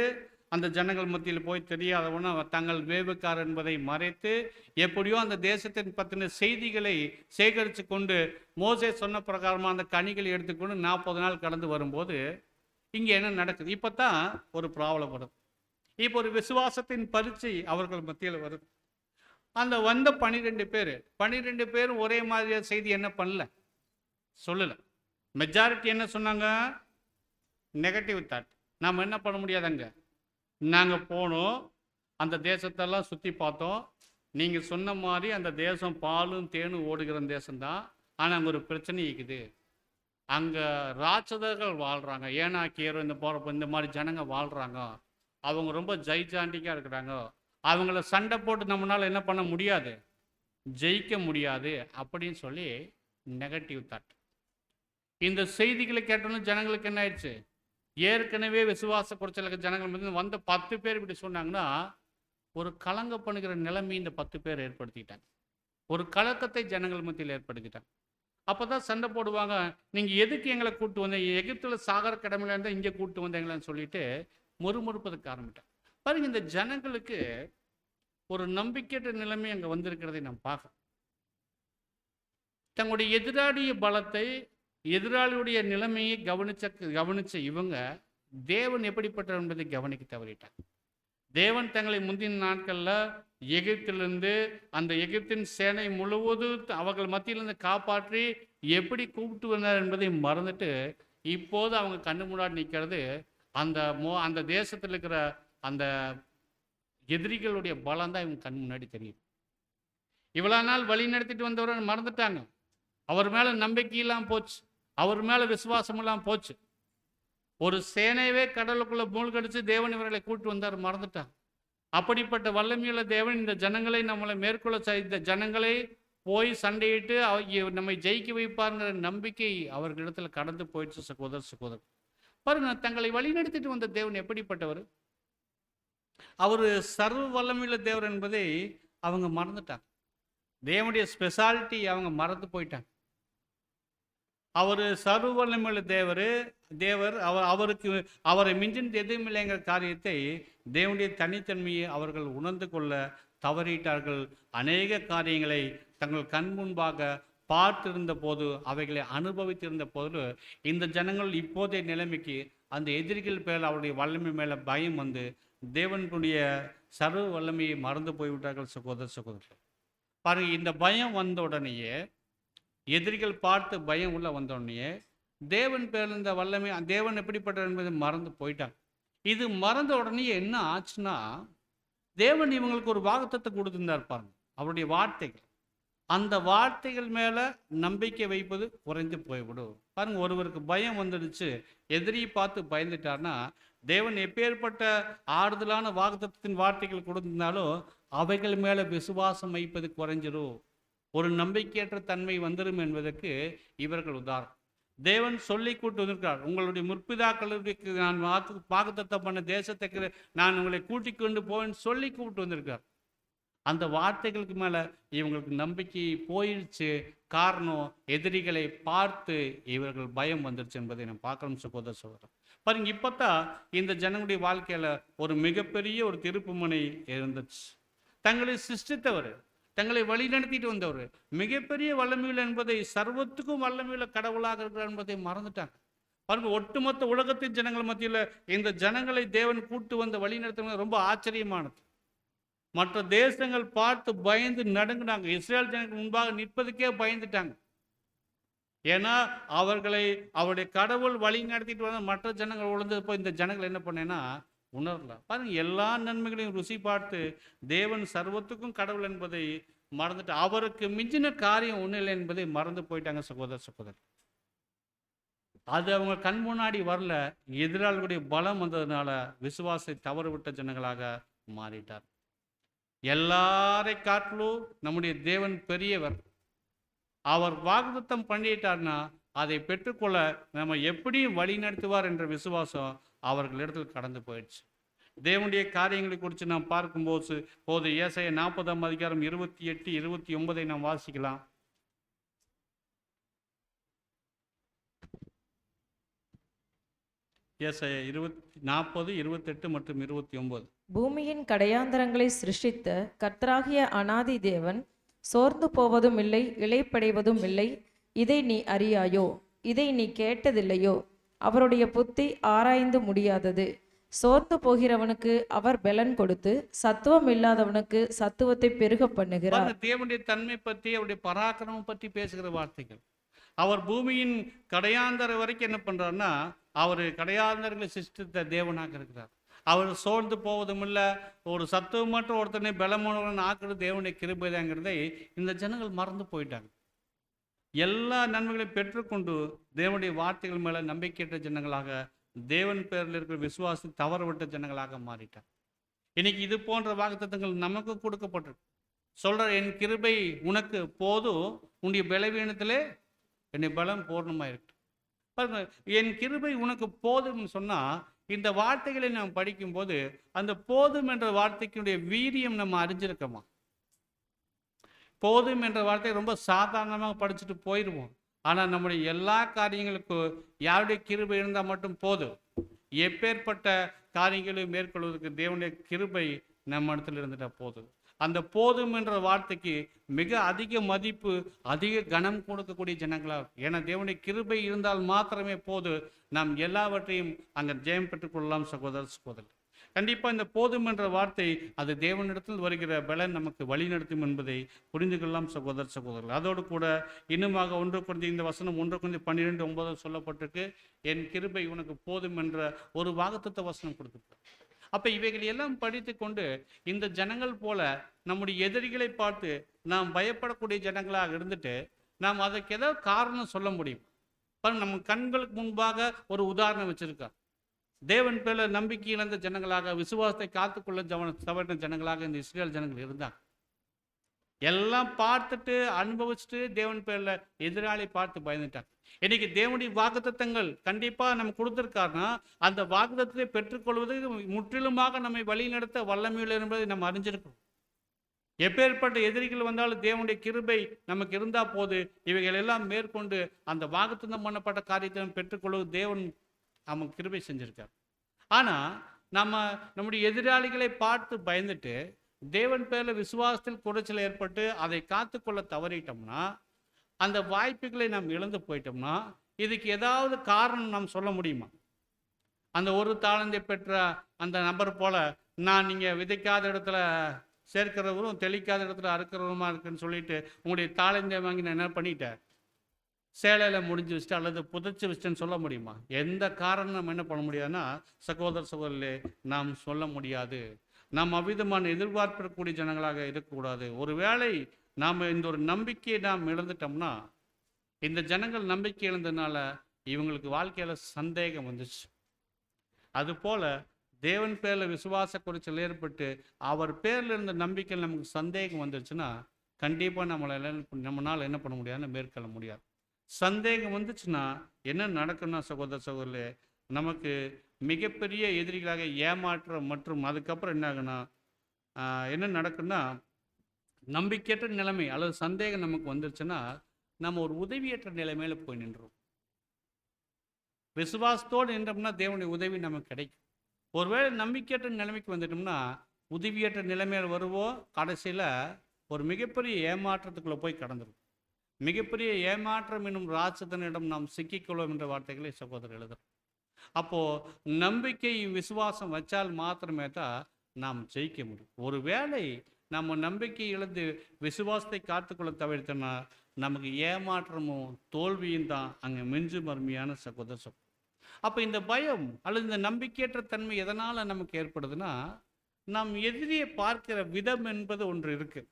S1: அந்த ஜனங்கள் மத்தியில் போய் தெரியாதவன தங்கள் வேவுக்காரர் என்பதை மறைத்து எப்படியோ அந்த தேசத்தின் பற்றின செய்திகளை சேகரித்து கொண்டு மோசே சொன்ன பிரகாரமாக அந்த கனிகளை எடுத்துக்கொண்டு 40 நாள் கடந்து வரும்போது இங்கே என்ன நடக்குது, இப்போ தான் ஒரு ப்ராப்ளம் வருது. இப்போ ஒரு விசுவாசத்தின் பரீட்சை அவர்கள் மத்தியில் வருது. அந்த வந்த 12 பேரும் ஒரே மாதிரியான செய்தி என்ன பண்ணல, சொல்லலை. மெஜாரிட்டி என்ன சொன்னாங்க, நெகட்டிவ் தாட். நாம் என்ன பண்ண முடியாதங்க, நாங்கள் போனோம், அந்த தேசத்தெல்லாம் சுற்றி பார்த்தோம், நீங்கள் சொன்ன மாதிரி அந்த தேசம் பாலும் தேனும் ஓடுகிற தேசம்தான். ஆனால் அங்கே ஒரு பிரச்சனை இருக்குது, அங்கே ராட்சதர்கள் வாழ்கிறாங்க, ஏனாக்கியரும் இந்த மாதிரி ஜனங்க வாழ்கிறாங்க, அவங்க ரொம்ப ஜெய்ஜாண்டிக்காக இருக்கிறாங்க, அவங்கள சண்டை போட்டு நம்மளால் என்ன பண்ண முடியாது, ஜெயிக்க முடியாது அப்படின்னு சொல்லி நெகட்டிவ் தாட். இந்த செய்திகளை கேட்டோன்னு ஜனங்களுக்கு என்ன ஆயிடுச்சு, ஏற்கனவே விசுவாச குறைச்சலுக்கு ஜனங்கள் வந்த 10 பேர் இப்படி சொன்னாங்கன்னா ஒரு கலங்க பண்ணுகிற நிலைமை இந்த 10 பேர் ஏற்படுத்திக்கிட்டாங்க. ஒரு கலக்கத்தை ஜனங்கள் மத்தியில் ஏற்படுத்திட்டாங்க. அப்போ தான் சண்டை போடுவாங்க, நீங்கள் எதுக்கு எங்களை கூப்பிட்டு வந்தீங்க, எகிப்தில் சாகர கடமையில் இருந்தால் இங்கே கூப்பிட்டு வந்தீங்களான்னு சொல்லிட்டு முறுமுறுப்பதுக்கு ஆரம்பிட்டாங்க. பாருங்க, இந்த ஜனங்களுக்கு ஒரு நம்பிக்கையற்ற நிலைமை அங்கே வந்திருக்கிறதை நாம் பார்க்கணும். தங்களுடைய எதிராளிய பலத்தை, எதிராளியுடைய நிலைமையை கவனிச்ச இவங்க தேவன் எப்படிப்பட்டவர் என்பதை கவனிக்க தவறிட்டாங்க. தேவன் தங்களை முந்தின நாட்களில் எகிப்திலிருந்து அந்த எகிப்தின் சேனை முழுவதும் அவர்கள் மத்தியிலிருந்து காப்பாற்றி எப்படி கூப்பிட்டு வந்தார் என்பதை மறந்துட்டு இப்போது அவங்க கண்ணு முன்னாடி நிற்கிறது அந்த தேசத்தில் இருக்கிற அந்த எதிரிகளுடைய பலம் தான் இவங்க கண் முன்னாடி தெரியும். இவ்வளோ நாள் வழி நடத்திட்டு வந்தவரை மறந்துட்டாங்க, அவர் மேலே நம்பிக்கையெல்லாம் போச்சு, அவர் மேலே விசுவாசமெல்லாம் போச்சு. ஒரு சேனையவே கடலுக்குள்ளே மூழ்கடிச்சு தேவன் இவர்களை கூட்டு வந்தார், மறந்துட்டாங்க. அப்படிப்பட்ட வல்லமையுள்ள தேவன் இந்த ஜனங்களை நம்மளை மேற்கொள்ள செய்த ஜனங்களை போய் சண்டையிட்டு நம்மை ஜெயிக்க வைப்பாருங்கிற நம்பிக்கை அவர்களிடத்தில் கடந்து போயிடுச்சு. சகோதரர் பாருங்க, தங்களை வழிநடத்திட்டு வந்த தேவன் எப்படிப்பட்டவர், அவர் சர்வ வல்லமையுள்ள தேவர் என்பதை அவங்க மறந்துட்டாங்க. தேவனுடைய ஸ்பெஷாலிட்டி அவங்க மறந்து போயிட்டாங்க. அவர் சர்வ வல்லமையுள்ள தேவர், அவரை மிஞ்சின் எதுவும் இல்லைங்கிற காரியத்தை, தேவனுடைய தனித்தன்மையை அவர்கள் உணர்ந்து கொள்ள தவறிட்டார்கள். அநேக காரியங்களை தங்கள் கண் முன்பாக பார்த்திருந்த போது, அவைகளை அனுபவித்திருந்த போது, இந்த ஜனங்கள் இப்போதைய நிலைமைக்கு அந்த எதிரிகள் பேர் அவருடைய வல்லமை மேலே பயம் வந்து தேவனுடைய சர்வ வல்லமையை மறந்து போய்விட்டார்கள். சகோதரர் பாருங்க, இந்த பயம் வந்த உடனேயே, எதிரிகள் பார்த்து பயம் உள்ள வந்த உடனேயே தேவன் பேர் இந்த வல்லமை, தேவன் எப்படிப்பட்டவர் என்பதை மறந்து போயிட்டாங்க. இது மறந்த உடனே என்ன ஆச்சுன்னா, தேவன் இவங்களுக்கு ஒரு வாக்குத்தத்தத்தை கொடுத்திருந்தார் பாருங்க, அவருடைய வார்த்தைகள். அந்த வார்த்தைகள் மேலே நம்பிக்கை வைப்பது குறைந்து போய்விடும். பாருங்க, ஒருவருக்கு பயம் வந்துடுச்சு, எதிரியை பார்த்து பயந்துட்டார்னா, தேவன் எப்பேற்பட்ட ஆறுதலான வாக்குத்தத்தத்தின் வார்த்தைகள் கொடுத்திருந்தாலும் அவைகள் மேலே விசுவாசம் வைப்பது குறைஞ்சிரும், ஒரு நம்பிக்கையற்ற தன்மை வந்துடும் என்பதற்கு இவர்கள் உதாரணம். தேவன் சொல்லி கூட்டு வந்திருக்கிறார், உங்களுடைய முற்பிதாக்களுக்கு நான் வாக்குத்தத்தம் பண்ண தேசத்துக்கு நான் உங்களை கூட்டிக் கொண்டு போவேன்னு சொல்லி கூப்பிட்டு வந்திருக்கார். அந்த வார்த்தைகளுக்கு மேலே இவங்களுக்கு நம்பிக்கை போயிடுச்சு. காரணம், எதிரிகளை பார்த்து இவர்கள் பயம் வந்துருச்சு என்பதை நம்ம பார்க்கணும் சகோதர சகோதரர். பாருங்க, இப்போத்தான் இந்த ஜனங்களுடைய வாழ்க்கையில் ஒரு மிகப்பெரிய ஒரு திருப்புமுனை இருந்துச்சு. தங்களை சிருஷ்டித்தவர், தங்களை வழிநடத்திட்டு வந்தவர், மிகப்பெரிய வல்லமையுள்ள என்பதை, சர்வத்துக்கும் வல்லமையுள்ள கடவுளாக இருக்கிறார் என்பதை மறந்துட்டாங்க. பாருங்க, ஒட்டுமொத்த உலகத்தின் ஜனங்கள் மத்தியில் இந்த ஜனங்களை தேவன் கூட்டு வந்து வழி நடத்துவது ரொம்ப ஆச்சரியமானது. மற்ற தேசங்கள் பார்த்து பயந்து நடுங்கினாங்க. இஸ்ரேல் ஜனங்களுக்கு முன்பாக நிற்பதுக்கே பயந்துட்டாங்க. ஏன்னா அவர்களை அவருடைய கடவுள் வழி நடத்திட்டு வந்த மற்ற ஜனங்கள் உணர்ந்தது போய் இந்த ஜனங்கள் என்ன பண்ணேன்னா உணரல. பாருங்க, எல்லா நன்மைகளையும் ருசி பார்த்து தேவன் சர்வத்துக்கும் கடவுள் என்பதை மறந்துட்டு அவருக்கு மிஞ்சின காரியம் ஒன்றும் இல்லை என்பதை மறந்து போயிட்டாங்க சகோதர சகோதரர். அது அவங்க கண் முன்னாடி வரல. எதிராளிகளுடைய பலம் வந்ததுனால விசுவாசத்தை தவறு விட்ட ஜனங்களாக மாறிட்டார். எல்லாரை காட்டிலும் நம்முடைய தேவன் பெரியவர். அவர் வாக்குத்தத்தம் பண்ணிட்டார்னா அதை பெற்றுக்கொள்ள நம்ம எப்படியும் வழி நடத்துவார் என்ற விசுவாசம் அவர்களிடத்தில் கடந்து போயிடுச்சு. தேவனுடைய காரியங்களை குறித்து நாம் பார்க்கும்போது ஏசாயா 40ஆம் அதிகாரம் 28, 29 நாம் வாசிக்கலாம். ஏசாயா 40, 28 மற்றும் 29.
S3: பூமியின் கடையாந்தரங்களை சிருஷ்டித்த கர்த்தராகிய அநாதி தேவன் சோர்ந்து போவதும் இல்லை, இளைப்படைவதும் இல்லை. இதை நீ அறியாயோ? இதை நீ கேட்டதில்லையோ? அவருடைய புத்தி ஆராய்ந்து முடியாதது. சோர்ந்து போகிறவனுக்கு அவர் பலன் கொடுத்து, சத்துவம் இல்லாதவனுக்கு சத்துவத்தை பெருக பண்ணுகிறார்.
S1: தேவனுடைய தன்மை பற்றி, அவருடைய பராக்கிரமம் பற்றி பேசுகிற வார்த்தைகள். அவர் பூமியின் கடையாந்தர வரைக்கும் என்ன பண்றாருன்னா, அவர் கடையாந்தரங்களை சிருஷ்டித்த தேவனாக இருக்கிறார். அவர் சோர்ந்து போவதும் இல்லை, ஒரு சத்துவமற்ற ஒருத்தனை பலமானவன் ஆக்குறது தேவனுடைய கிருபைதாங்கிறதை இந்த ஜனங்கள் மறந்து போயிட்டாங்க. எல்லா நன்மைகளையும் பெற்றுக்கொண்டு தேவனுடைய வார்த்தைகள் மேலே நம்பிக்கையற்ற ஜனங்களாக, தேவன் பேரில் இருக்கிற விசுவாசி தவறு விட்ட ஜனங்களாக மாறிட்டார். இன்னைக்கு இது போன்ற வாக்குத்தத்தங்கள் நமக்கு கொடுக்கப்பட்டிருக்கு. சொல்ற, என் கிருபை உனக்கு போதும், உன்னுடைய பலவீனத்திலே என்னுடைய பலம் பூர்ணமாக இருக்கு. பாருங்க, என் கிருபை உனக்கு போதும்னு சொன்னா, இந்த வார்த்தைகளை நாம் படிக்கும்போது அந்த போதும் என்ற வார்த்தைக்குடைய வீரியம் நம்ம அறிஞ்சிருக்கோமா? போதும் என்ற வார்த்தை ரொம்ப சாதாரணமாக படிச்சுட்டு போயிடுவோம். ஆனால் நம்முடைய எல்லா காரியங்களுக்கும் யாருடைய கிருபை இருந்தால் மட்டும் போதும். எப்பேற்பட்ட காரியங்களையும் மேற்கொள்வதற்கு தேவனுடைய கிருபை நம்ம இடத்துல இருந்துட்டா போதும். அந்த போதும் என்ற வார்த்தைக்கு மிக அதிக மதிப்பு, அதிக கனம் கொடுக்கக்கூடிய ஜனங்களாக. ஏன்னா தேவனுடைய கிருபை இருந்தால் மாத்திரமே போதும், நாம் எல்லாவற்றையும் அங்கே ஜெயம் பெற்றுக்கொள்ளலாம் சகோதர சகோதரர். கண்டிப்பாக இந்த போதும் என்ற வார்த்தை அது தேவனிடத்தில் வருகிற பலன் நமக்கு வழி நடத்தும் என்பதை புரிந்து கொள்ளலாம் சகோதர சகோதரர்கள். அதோடு கூட இன்னுமாக 1 கொரிந்தியர் இந்த வசனம் 1 கொரிந்தியர் 12:9 சொல்லப்பட்டிருக்கு, என் கிருபை உனக்கு போதும் என்ற ஒரு வாக்குத்தத்த வசனம் கொடுத்துருக்கார். அப்போ இவைகள் எல்லாம் படித்து கொண்டு இந்த ஜனங்கள் போல நம்முடைய எதிரிகளை பார்த்து நாம் பயப்படக்கூடிய ஜனங்களாக இருந்துட்டு நாம் அதற்கு ஏதாவது காரணம் சொல்ல முடியும். நம்ம கண்களுக்கு முன்பாக ஒரு உதாரணம் வச்சிருக்கார். தேவன் பேர்ல நம்பிக்கை இழந்த ஜனங்களாக, விசுவாசத்தை காத்துக்கொள்ள தவறின ஜனங்களாக இந்த இஸ்ரேல் ஜனங்கள் இருந்தாங்க. எல்லாம் பார்த்துட்டு அனுபவிச்சுட்டு தேவன் பேர்ல எதிராளி பார்த்து பயந்துட்டாங்க. இன்னைக்கு தேவனுடைய வாக்குத்தத்தங்கள் கண்டிப்பா நம்ம கொடுத்திருக்காருன்னா அந்த வாக்குத்தத்தை பெற்றுக்கொள்வதற்கு முற்றிலுமாக நம்மை வழி நடத்த வல்லமையுள்ள என்பதை நம்ம அறிஞ்சிருக்கோம். எப்பேற்பட்ட எதிரிகள் வந்தாலும் தேவனுடைய கிருபை நமக்கு இருந்தா போது, இவைகள் எல்லாம் மேற்கொண்டு அந்த வாக்குத்தத்தம் பண்ணப்பட்ட காரியத்தை பெற்றுக்கொள்வது தேவன் நமக்கு கிருபை செஞ்சிருக்கார். ஆனா நம்முடைய எதிராளிகளை பார்த்து பயந்துட்டு தேவன் பேர்ல விசுவாசத்தில் குறைச்சல் ஏற்பட்டு அதை காத்துக்கொள்ள தவறிட்டோம்னா, அந்த வாய்ப்புகளை நாம் இழந்து போயிட்டோம்னா, இதுக்கு ஏதாவது காரணம் நாம் சொல்ல முடியுமா? அந்த ஒரு தாளந்தை பெற்ற அந்த நபர் போல, நான் நீங்க விதைக்காத இடத்துல சேர்க்கிறவரும் தெளிக்காத இடத்துல அறுக்கிறவருமா இருக்குன்னு சொல்லிட்டு உங்களுடைய தாளந்தை வாங்கி நான் என்ன பண்ணிட்டேன், சேலையில் முடிஞ்சு வச்சுட்டு அல்லது புதைச்சி வச்சுட்டேன்னு சொல்ல முடியுமா? எந்த காரணம் நம்ம என்ன பண்ண முடியாதுன்னா சகோதர சகோதரர்களே, நாம் சொல்ல முடியாது. நாம் அவ்விதமான எதிர்பார்ப்பிடக்கூடிய ஜனங்களாக இருக்கக்கூடாது. ஒருவேளை நாம் இந்த ஒரு நம்பிக்கையை நாம் இழந்துட்டோம்னா, இந்த ஜனங்கள் நம்பிக்கை இழந்ததுனால இவங்களுக்கு வாழ்க்கையில் சந்தேகம் வந்துச்சு. அதுபோல் தேவன் பேரில் விசுவாச குறைச்சல் ஏற்பட்டு அவர் பேரில் இருந்த நம்பிக்கையில் நமக்கு சந்தேகம் வந்துருச்சுன்னா கண்டிப்பாக நம்மளால் என்ன பண்ண முடியாதுன்னு மேற்கொள்ள முடியாது. சந்தேகம் வந்துச்சுன்னா என்ன நடக்கும்னா சகோதர சகோதரர்களே, நமக்கு மிகப்பெரிய எதிரிகளாக ஏமாற்றம் மற்றும் அதுக்கப்புறம் என்ன ஆகுனா என்ன நடக்குன்னா நம்பிக்கையற்ற நிலைமை அல்லது சந்தேகம் நமக்கு வந்துருச்சுன்னா நம்ம ஒரு உதவியற்ற நிலைமையில போய் நின்றோம். விசுவாசத்தோடு நின்றோம்னா தேவனுடைய உதவி நமக்கு கிடைக்கும். ஒருவேளை நம்பிக்கையற்ற நிலைமைக்கு வந்துட்டோம்னா உதவியற்ற நிலைமையில் வருவோம். கடைசியில் ஒரு மிகப்பெரிய ஏமாற்றத்துக்குள்ளே போய் கடந்துடும். மிகப்பெரிய ஏமாற்றம் என்னும் ராட்சதனிடம் நாம் சிக்கிக்கொள்வோம் என்ற வார்த்தைகளை சகோதரர் எழுதுறோம். அப்போது நம்பிக்கை விசுவாசம் வச்சால் மாத்திரமே தான் நாம் ஜெயிக்க முடியும். ஒருவேளை நம்ம நம்பிக்கை இழந்து விசுவாசத்தை காத்துக்கொள்ள தவிர்த்தோன்னா நமக்கு ஏமாற்றமும் தோல்வியும் தான் அங்கே மிஞ்சு மருமையான சகோதர. அப்போ இந்த பயம் அல்லது இந்த நம்பிக்கையற்ற தன்மை எதனால் நமக்கு ஏற்படுதுன்னா, நாம் எதிரியை பார்க்கிற விதம் என்பது ஒன்று இருக்கு.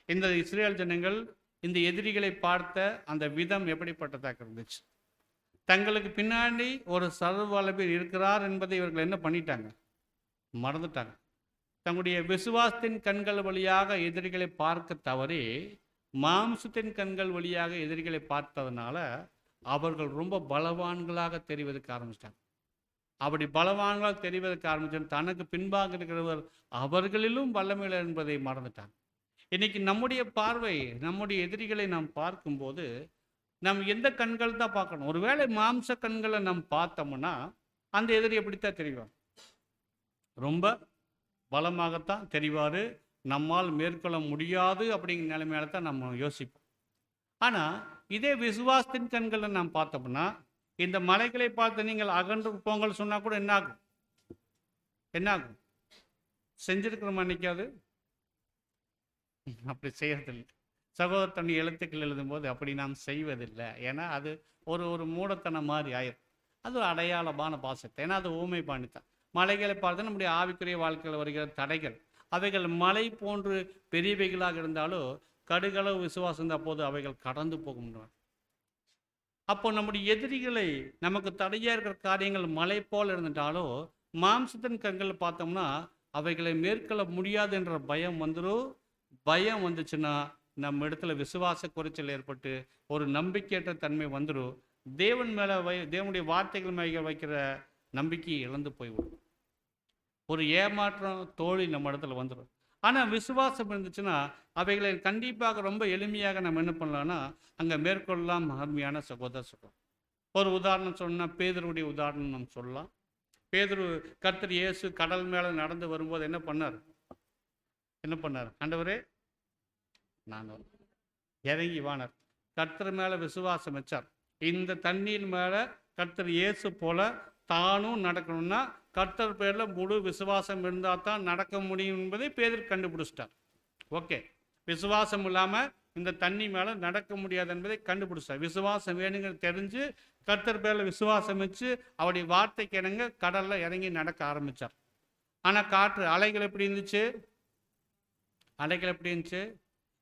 S1: இந்த இஸ்ரேல் ஜனங்கள் இந்த எதிரிகளை பார்த்த அந்த விதம் எப்படிப்பட்டதாக இருந்துச்சு? தங்களுக்கு பின்னாடி ஒரு சர்வவல்லவர் இருக்கிறார் என்பதை இவர்கள் என்ன பண்ணிட்டாங்க? மறந்துட்டாங்க. தங்களுடைய விசுவாசத்தின் கண்கள் வழியாக எதிரிகளை பார்க்க தவறி மாம்சத்தின் கண்கள் வழியாக எதிரிகளை பார்த்ததுனால அவர்கள் ரொம்ப பலவான்களாக தெரிவதற்கு ஆரம்பிச்சிட்டாங்க. அப்படி பலவான்களாக தெரிவதற்கு ஆரம்பிச்சு தனக்கு பின்பாக இருக்கிறவர் அவர்களிலும் வல்லமையில என்பதை மறந்துட்டாங்க. இன்னைக்கு நம்முடைய பார்வை, நம்முடைய எதிரிகளை நாம் பார்க்கும்போது நாம் எந்த கண்கள் தான் பார்க்கணும்? ஒருவேளை மாம்ச கண்களை நாம் பார்த்தோம்னா அந்த எதிரி எப்படித்தான் தெரிவார்? ரொம்ப பலமாகத்தான் தெரிவார். நம்மால் மேற்கொள்ள முடியாது அப்படிங்கிற நிலைமையில தான் நம்ம யோசிப்போம். ஆனால் இதே விசுவாசத்தின் கண்களை நாம் பார்த்தோம்னா இந்த மலைகளை பார்த்து நீங்கள் அகன்று போங்கள் சொன்னால் கூட என்னாகும்? என்னாகும்? செஞ்சிருக்கிறோம் நினைக்காது? அப்படி செய்யறதில்லை. சகோதரர் தன் எழுத்துக்கள் எழுதும்போது அப்படி நாம் செய்வதில்லை. ஏன்னா அது ஒரு மூடத்தனம் மாதிரி ஆயிரும். அது ஒரு அடையாளமான பாசத்தை. ஏன்னா அது ஊமை பாணித்தான். மலைகளை பார்த்து நம்முடைய ஆவிக்குரிய வாழ்க்கையில் வருகிற தடைகள் அவைகள் மலை போன்று பெரியவைகளாக இருந்தாலும் கடுகளவு விசுவாசம் தான் போது அவைகள் கடந்து போகும். அப்போ நம்முடைய எதிரிகளை நமக்கு தடையாக இருக்கிற காரியங்கள் மலை போல் இருந்துட்டாலும் மாம்சத்தின் கண்கள் பார்த்தோம்னா அவைகளை மேற்கொள்ள முடியாது என்ற பயம் வந்துடும். பயம் வந்துச்சுன்னா நம்ம இடத்துல விசுவாச குறைச்சல் ஏற்பட்டு ஒரு நம்பிக்கையற்ற தன்மை வந்துடும். தேவன் மேலே தேவனுடைய வார்த்தைகள் மேலே வைக்கிற நம்பிக்கையை இழந்து போய்விடும். ஒரு ஏமாற்றம் தோல்வி நம்ம இடத்துல வந்துடும். ஆனால் விசுவாசம் இருந்துச்சுன்னா அவைகளை கண்டிப்பாக ரொம்ப எளிமையாக நம்ம என்ன பண்ணலாம்னா அங்கே மேற்கொள்ளலாம். அருமையான சகோதர. ஒரு உதாரணம் சொன்னால் பேதுருடைய உதாரணம் நம்ம சொல்லலாம். பேதுரு கர்த்தர் இயேசு கடல் மேலே நடந்து வரும்போது என்ன பண்ணார்? ஆண்டவரே நான் இறங்கி வானார். கர்த்தர் மேலே விசுவாசம் வச்சார். இந்த தண்ணீர் மேலே கர்த்தர் இயேசு போல தானும் நடக்கணும்னா கர்த்தர் பேரில் முழு விசுவாசம் இருந்தால் தான் நடக்க முடியும் என்பதை பேதுரு கண்டுபிடிச்சிட்டார். ஓகே, விசுவாசம் இல்லாமல் இந்த தண்ணி மேலே நடக்க முடியாது என்பதை கண்டுபிடிச்சார். விசுவாசம் வேணுங்கிறது தெரிஞ்சு கர்த்தர் பேரில் விசுவாசம் வச்சு அவருடைய வார்த்தைக்கு இணங்க கடலில் இறங்கி நடக்க ஆரம்பித்தார். ஆனால் காற்று அலைகள் எப்படி இருந்துச்சு?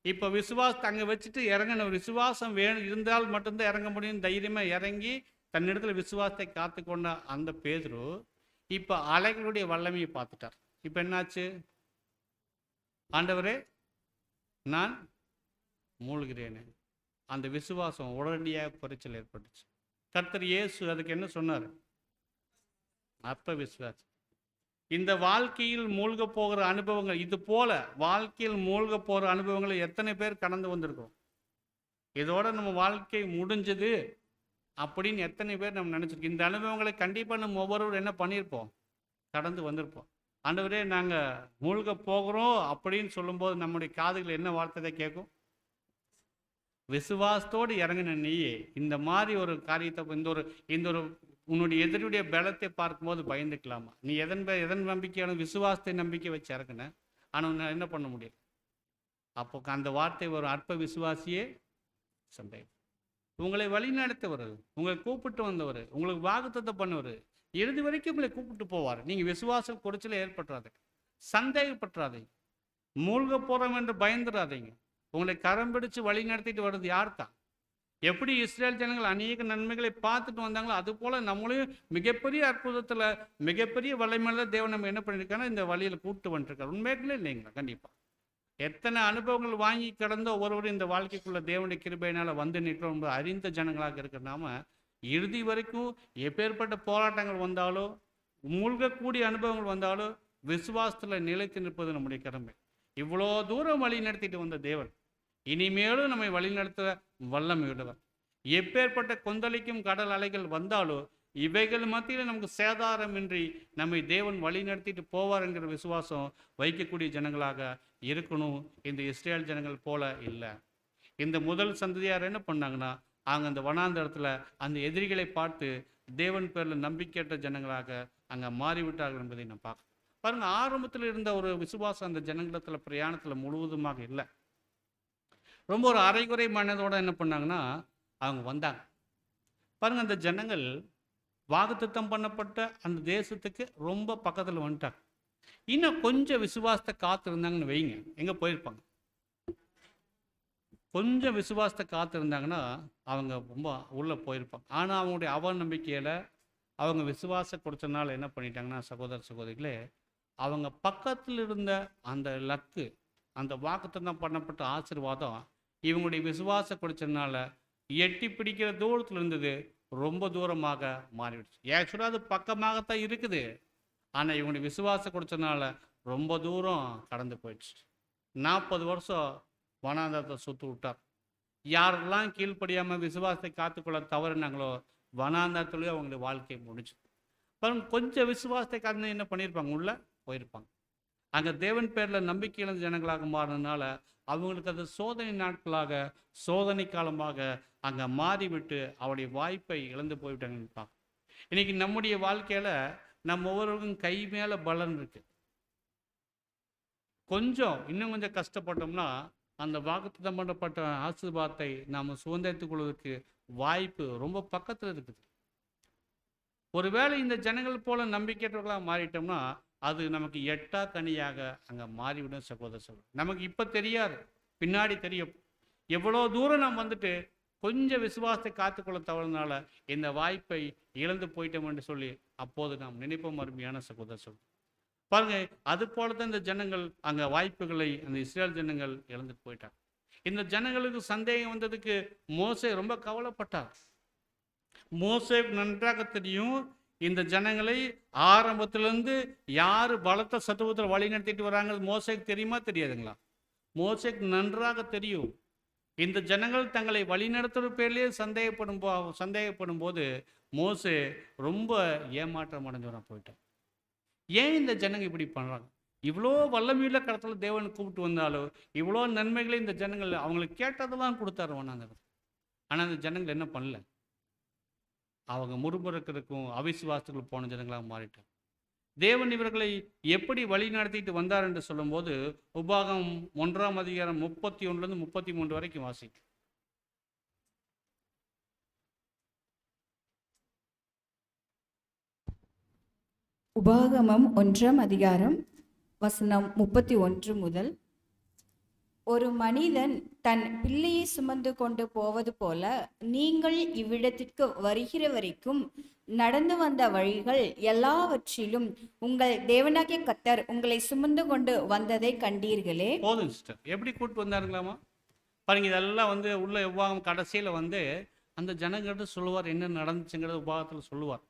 S1: இப்போ விசுவாசத்தை அங்கே வச்சுட்டு இறங்கின விசுவாசம் வேணும் இருந்தால் மட்டும்தான் இறங்க முடியும். தைரியமாக இறங்கி தன்னிடத்தில் விசுவாசத்தை காத்து கொண்ட அந்த பேதுரு இப்போ அலைகளுடைய வல்லமையை பார்த்துட்டார். இப்போ என்னாச்சு? ஆண்டவரே நான் மூழ்கிறேனே. அந்த விசுவாசம் உடனடியாக குறைச்சல் ஏற்பட்டுச்சு. கர்த்தர் இயேசு அதுக்கு என்ன சொன்னார்? அப்ப விசுவாசம். இந்த வாழ்க்கையில் மூழ்க போகிற அனுபவங்கள், இது போல வாழ்க்கையில் மூழ்க போகிற அனுபவங்களை எத்தனை பேர் கடந்து வந்திருக்கோம்? இதோட நம்ம வாழ்க்கை முடிஞ்சது அப்படின்னு எத்தனை பேர் நம்ம நினச்சிருக்கோம்? இந்த அனுபவங்களை கண்டிப்பாக நம்ம ஒவ்வொருவரும் என்ன பண்ணியிருப்போம்? கடந்து வந்திருப்போம். ஆண்டவரே நாங்கள் மூழ்க போகிறோம் அப்படின்னு சொல்லும்போது நம்முடைய காதுகள் என்ன வார்த்தை கேட்கும்? விசுவாசத்தோடு இறங்கின நீயே இந்த மாதிரி ஒரு காரியத்தை இந்த ஒரு உன்னுடைய எதிரியுடைய பலத்தை பார்க்கும்போது பயந்துக்கலாமா? நீ எதன் நம்பிக்கையான விசுவாசத்தை நம்பிக்கை வச்சு இறங்கின. ஆனால் என்ன பண்ண முடியும்? அப்போ அந்த வார்த்தை ஒரு அற்ப விசுவாசியே சந்தேகம். உங்களை வழி நடத்தவர், உங்களை கூப்பிட்டு வந்தவர், உங்களுக்கு வாக்குத்தத்தம் பண்ணவர், இறுதி வரைக்கும் உங்களை கூப்பிட்டு போவார். நீங்கள் விசுவாசம் குறைச்சல ஏற்பட்டுறாதீங்க, சந்தேகப்பட்டுறாதீங்க, மூழ்க போகிறோம் என்று பயந்துடாதீங்க. உங்களை கரம் பிடிச்சு வழி நடத்திட்டு வர்றது யார் தான்? எப்படி இஸ்ரேல் ஜனங்கள் அநேக நன்மைகளை பார்த்துட்டு வந்தாங்களோ அது போல நம்மளையும் மிகப்பெரிய அற்புதத்தில் மிகப்பெரிய வல்லமையில தேவன் நம்ம என்ன பண்ணியிருக்காங்கன்னா இந்த வழியில் கூப்பிட்டு வந்துருக்காரு. உண்மையிலே இல்லைங்களா? கண்டிப்பாக எத்தனை அனுபவங்கள் வாங்கி கடந்த ஒவ்வொருவரும் இந்த வாழ்க்கைக்குள்ள தேவனுடைய கிருபையினால் வந்து நிற்கிறோம் என்பது அறிந்த ஜனங்களாக இருக்கிற நாம இறுதி வரைக்கும் எப்பேற்பட்ட போராட்டங்கள் வந்தாலோ மூழ்கக்கூடிய அனுபவங்கள் வந்தாலோ விசுவாசத்தில் நிலைத்து நிற்பது நம்முடைய கடமை. இவ்வளோ தூரம் வழி நடத்திட்டு வந்த தேவன் இனிமேலும் நம்மை வழிநடத்த வல்லமையுள்ளவர். எப்பேற்பட்ட கொந்தளிக்கும் கடல் அலைகள் வந்தாலும் இவைகள் மத்தியில் நமக்கு சேதாரமின்றி நம்மை தேவன் வழி நடத்திட்டு போவார் என்கிற விசுவாசம் வைக்கக்கூடிய ஜனங்களாக இருக்கணும். இந்த இஸ்ரேல் ஜனங்கள் போல இல்லை. இந்த முதல் சந்ததியார் என்ன பண்ணாங்கன்னா, அவங்க அந்த வனாந்தரத்தில் அந்த எதிரிகளை பார்த்து தேவன் பேரில் நம்பிக்கையற்ற ஜனங்களாக அங்கே மாறிவிட்டார்கள் என்பதை நான் பார்க்க பாருங்க. ஆரம்பத்தில் இருந்த ஒரு விசுவாசம் அந்த ஜனங்களத்தில் பிரயாணத்தில் முழுவதுமாக இல்லை. ரொம்ப ஒரு அரைகுறை மனதோட என்ன பண்ணாங்கன்னா அவங்க வந்தாங்க பாருங்க. அந்த ஜனங்கள் வாக்குத்தத்தம் பண்ணப்பட்ட அந்த தேசத்துக்கு ரொம்ப பக்கத்தில் வந்துட்டாங்க. இன்னும் கொஞ்சம் விசுவாசத்தை காத்திருந்தாங்கன்னு வைங்க, எங்கே போயிருப்பாங்க? கொஞ்சம் விசுவாசத்தை காத்திருந்தாங்கன்னா அவங்க ரொம்ப உள்ளே போயிருப்பாங்க. ஆனால் அவங்களுடைய அவநம்பிக்கையில் அவங்க விசுவாச கொடுத்தனால என்ன பண்ணிட்டாங்கன்னா, சகோதர சகோதரிகளே, அவங்க பக்கத்தில் இருந்த அந்த லக்கு, அந்த வாக்குத்தத்தம் பண்ணப்பட்ட ஆசீர்வாதம் இவங்களுடைய விசுவாச கொடுத்ததுனால எட்டி பிடிக்கிற தூரத்தில் இருந்தது ரொம்ப தூரமாக மாறிவிடுச்சு. ஆக்சுவலாக அது பக்கமாகத்தான் இருக்குது, ஆனால் இவங்களுடைய விசுவாச கொடுத்ததுனால ரொம்ப தூரம் கடந்து போயிடுச்சு. 40 வருஷம் வனாந்தரத்தை சுற்று விட்டார். யாரெல்லாம் கீழ்ப்படியாமல் விசுவாசத்தை காத்துக்கொள்ள தவறுனாங்களோ வனாந்தரத்துலேயே அவங்களுடைய வாழ்க்கை முடிச்சு. பாருங்க, கொஞ்சம் விசுவாசத்தை காத்து என்ன பண்ணியிருப்பாங்க, உள்ளே போயிருப்பாங்க. அங்கே தேவன் பேரில் நம்பிக்கை இழந்த ஜனங்களாக மாறினால அவங்களுக்கு அது சோதனை நாட்களாக, சோதனை காலமாக அங்கே மாறிவிட்டு அவருடைய வாய்ப்பை இழந்து போய்விட்டாங்க. இன்னைக்கு நம்முடைய வாழ்க்கையில் நம்ம ஒவ்வொருவருக்கும் கை மேலே பலன் இருக்கு. இன்னும் கொஞ்சம் கஷ்டப்பட்டோம்னா அந்த வாக்குத்தத்தம் பண்ணப்பட்ட ஆசீர்வாதத்தை நாம் சுதந்திரத்துக் கொள்வதற்கு வாய்ப்பு ரொம்ப பக்கத்தில் இருக்குது. ஒருவேளை இந்த ஜனங்கள் போல நம்பிக்கையற்றவர்களாக மாறிட்டோம்னா அது நமக்கு எட்டா கனியாக அங்கே மாறிவிடும். சகோதர நமக்கு இப்போ தெரியாது, பின்னாடி தெரியும். எவ்வளோ தூரம் நாம் வந்துட்டு கொஞ்சம் விசுவாசத்தை காத்துக்கொள்ள தவறுனால இந்த வாய்ப்பை இழந்து போயிட்டோம் என்று சொல்லி அப்போது நாம் நினைப்போம். அருமையான சகோதர பாருங்க, அது போலதான் இந்த ஜனங்கள் அங்கே வாய்ப்புகளை அந்த இஸ்ரேல் ஜனங்கள் இழந்துட்டு போயிட்டாங்க. இந்த ஜனங்களுக்கு சந்தேகம் வந்ததுக்கு மோசே ரொம்ப கவலைப்பட்டார். மோசேக்கு நன்றாக தெரியும் இந்த ஜனங்களை ஆரம்பத்திலிருந்து யார் பலத்த சத்துவத்தில் வழி நடத்திட்டு வராங்க. மோசேக்கு தெரியுமா தெரியாதுங்களா? மோசேக்கு நன்றாக தெரியும். இந்த ஜனங்கள் தங்களை வழிநடத்துகிற பேர்லேயே சந்தேகப்படும் போது மோசே ரொம்ப ஏமாற்றம் அடைஞ்சவராக போயிட்டான். ஏன் இந்த ஜனங்கள் இப்படி பண்ணுறாங்க? இவ்வளோ வல்லமையுள்ள கடத்தில் தேவன் கூப்பிட்டு வந்தாலும் இவ்வளோ நன்மைகளை இந்த ஜனங்கள் அவங்களுக்கு கேட்டதெல்லாம் கொடுத்தாரு வனாந்தரம். ஆனால் அந்த ஜனங்கள் என்ன பண்ணல? அவங்க முறுமுறுக்கிறதுக்கும் அவிசுவாசத்துக்கும் போன ஜனங்களாக மாறிட்டாங்க. தேவன் இவர்களை எப்படி வழி நடத்திட்டு வந்தார் என்று சொல்லும்போது உபாகம் 1ஆம் அதிகாரம் 31 33 வரைக்கும் வாசிக்கும்.
S2: உபாகமம் 1ஆம் அதிகாரம் வசனம் 31 முதல். ஒரு மனிதன் தன் பிள்ளையை சுமந்து கொண்டு போவது போல நீங்கள் இவ்விடத்திற்கு வருகிற வரைக்கும் நடந்து வந்த வழிகள் எல்லாவற்றிலும் உங்கள் தேவனாகிய கர்த்தர் உங்களை சுமந்து கொண்டு வந்ததை கண்டீர்களே.
S1: போதும் சிஸ்டர், எப்படி கூப்பிட்டு வந்தாருங்களாமா பாருங்க. இதெல்லாம் உள்ள உபாகம் கடைசியில் அந்த ஜனங்கிட்ட சொல்லுவார், என்ன நடந்துச்சுங்கிறது உபாகத்தில் சொல்லுவார்.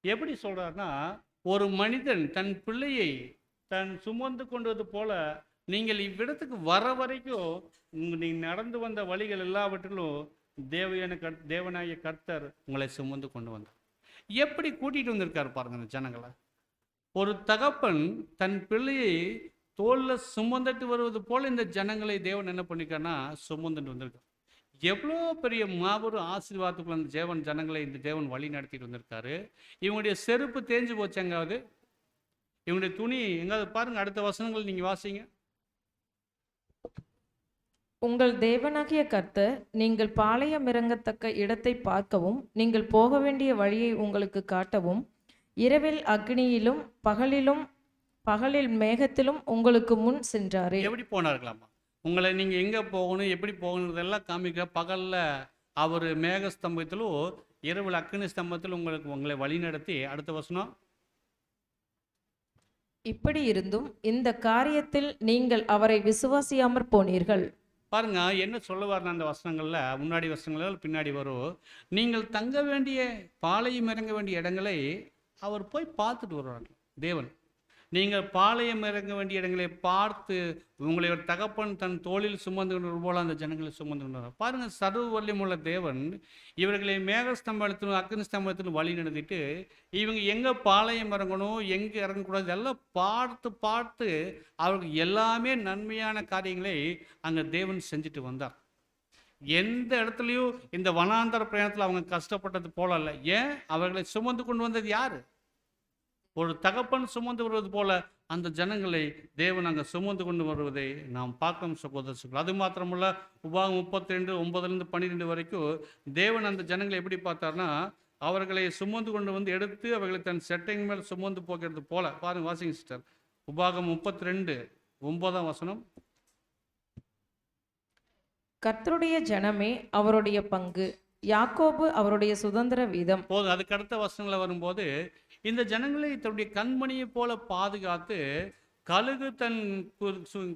S1: எப்படி சொல்றாருன்னா, ஒரு மனிதன் தன் பிள்ளையை தன் சுமந்து கொண்டது போல நீங்கள் இவ்விடத்துக்கு வர வரைக்கும் நீங்கள் நடந்து வந்த வழிகள் எல்லாவற்றிலும் தேவனாகிய கர்த்தர் உங்களை சுமந்து கொண்டு வந்தார். எப்படி கூட்டிகிட்டு வந்திருக்காரு பாருங்க அந்த ஜனங்களை. ஒரு தகப்பன் தன் பிள்ளையை தோளில் சுமந்துட்டு வருவது போல இந்த ஜனங்களை தேவன் என்ன பண்ணிருக்காருன்னா சுமந்துட்டு வந்திருக்கார். எவ்வளோ பெரிய மாபெரும் ஆசீர்வாதத்துக்குள்ள அந்த ஜனங்களை இந்த தேவன் வழி நடத்திட்டு வந்திருக்காரு. இவங்களுடைய செருப்பு தேஞ்சு போச்சு எங்காவது, இவங்களுடைய துணி எங்காவது பாருங்க. அடுத்த வசனங்கள் நீங்க வாசிங்க.
S3: உங்கள் தேவனாகிய கர்த்தர் நீங்கள் பாளையம் இறங்கத்தக்க இடத்தை பார்க்கவும் நீங்கள் போக வேண்டிய வழியை உங்களுக்கு காட்டவும் இரவில் அக்னியிலும் பகலில் மேகத்திலும் உங்களுக்கு முன் சென்றாரே.
S1: எப்படி போனார்களாமா? உங்களை நீங்கள் எங்கே போகணும், எப்படி போகணுன்றதெல்லாம் காமிக்க. பகலில் அவர் மேக ஸ்தம்பத்திலும் இரவில் அக்னி ஸ்தம்பத்தில் உங்களை வழி நடத்தி. அடுத்த வசனம்.
S3: இப்படி இருந்தும் இந்த காரியத்தில் நீங்கள் அவரை விசுவாசியாமற் போனீர்கள்.
S1: பாருங்க என்ன சொல்லுவார்னா அந்த வசனங்களில், முன்னாடி வசனங்கள் பின்னாடி வரும். நீங்கள் தங்க வேண்டிய பாளையம் இறங்க வேண்டிய இடங்களை அவர் போய் பார்த்துட்டு வருவார் தேவன். நீங்கள் பாளையம் இறங்க வேண்டிய இடங்களை பார்த்து உங்களை ஒரு தகப்பன் தன் தோளில் சுமந்து கொண்டு போல அந்த ஜனங்களை சுமந்து கொண்டு பாருங்கள். சர்வ வல்லமையுள்ள தேவன் இவர்களை மேகஸ்தம்பத்திலும் அக்னி ஸ்தம்பத்திலும் வழி நடத்திட்டு இவங்க எங்கே பாளையம் இறங்கணும், எங்கே இறங்கக்கூடாது எல்லாம் பார்த்து பார்த்து அவர்களுக்கு எல்லாமே நன்மையான காரியங்களை அங்கே தேவன் செஞ்சுட்டு வந்தார். எந்த இடத்துலையும் இந்த வனாந்தர பிரயாணத்தில் அவங்க கஷ்டப்பட்டது போல இல்லை. ஏன்? அவர்களை சுமந்து கொண்டு வந்தது யாரு? ஒரு தகப்பன் சுமந்து வருவது போல அந்த ஜனங்களை தேவன் அங்கே சுமந்து கொண்டு வருவதை நாம் பார்க்கணும் சகோதரர்கள். அது மாத்திரமல்ல, உபாகம் 32 9-12 வரைக்கும் தேவன் அந்த ஜனங்களை எப்படி பார்த்தார்னா, அவர்களை சுமந்து கொண்டு வந்து எடுத்து அவர்களை தன் செட்டையின் மேல் சுமந்து போகிறது போல. பாருங்க, வாசிங்க சிஸ்டர். உபாகம் 32 9
S3: கர்த்தருடைய ஜனமே அவருடைய பங்கு, யாக்கோபு அவருடைய சுதந்திர வீதம்.
S1: போதும். அதுக்கு அடுத்த வசனங்களை வரும்போது, இந்த ஜனங்களை தன்னுடைய கண்மணியை போல பாதுகாத்து கழுகு தன்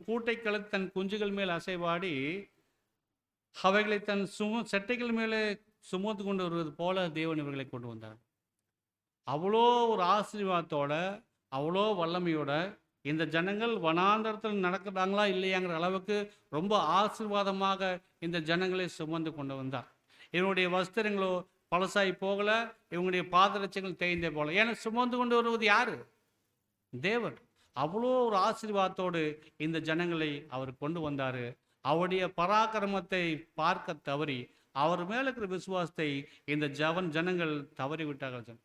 S1: கூட்டை கழுகு தன் குஞ்சுகள் மேல் அசைவாடி அவைகளை தன் செட்டைகள் மேலே சுமந்து கொண்டு வருவது போல தேவன் இவர்களை கொண்டு வந்தார். அவ்வளோ ஒரு ஆசீர்வாதத்தோட, அவ்வளோ வல்லமையோட இந்த ஜனங்கள் வனாந்தரத்தில் நடக்கிறாங்களா இல்லையாங்கிற அளவுக்கு ரொம்ப ஆசீர்வாதமாக இந்த ஜனங்களை சுமந்து கொண்டு வந்தார். இவனுடைய வஸ்திரங்களோ பழசாய் போகலை, இவங்களுடைய பாதரட்சங்கள் தேய்ந்தே போகல. ஏன்னா சுமந்து கொண்டு வருவது யாரு? தேவன். அவ்வளோ ஒரு ஆசீர்வாதத்தோடு இந்த ஜனங்களை அவர் கொண்டு வந்தார். அவருடைய பராக்கிரமத்தை பார்க்க தவறி அவர் மேலே இருக்கிற விசுவாசத்தை இந்த ஜனங்கள் தவறி விட்டார்கள்.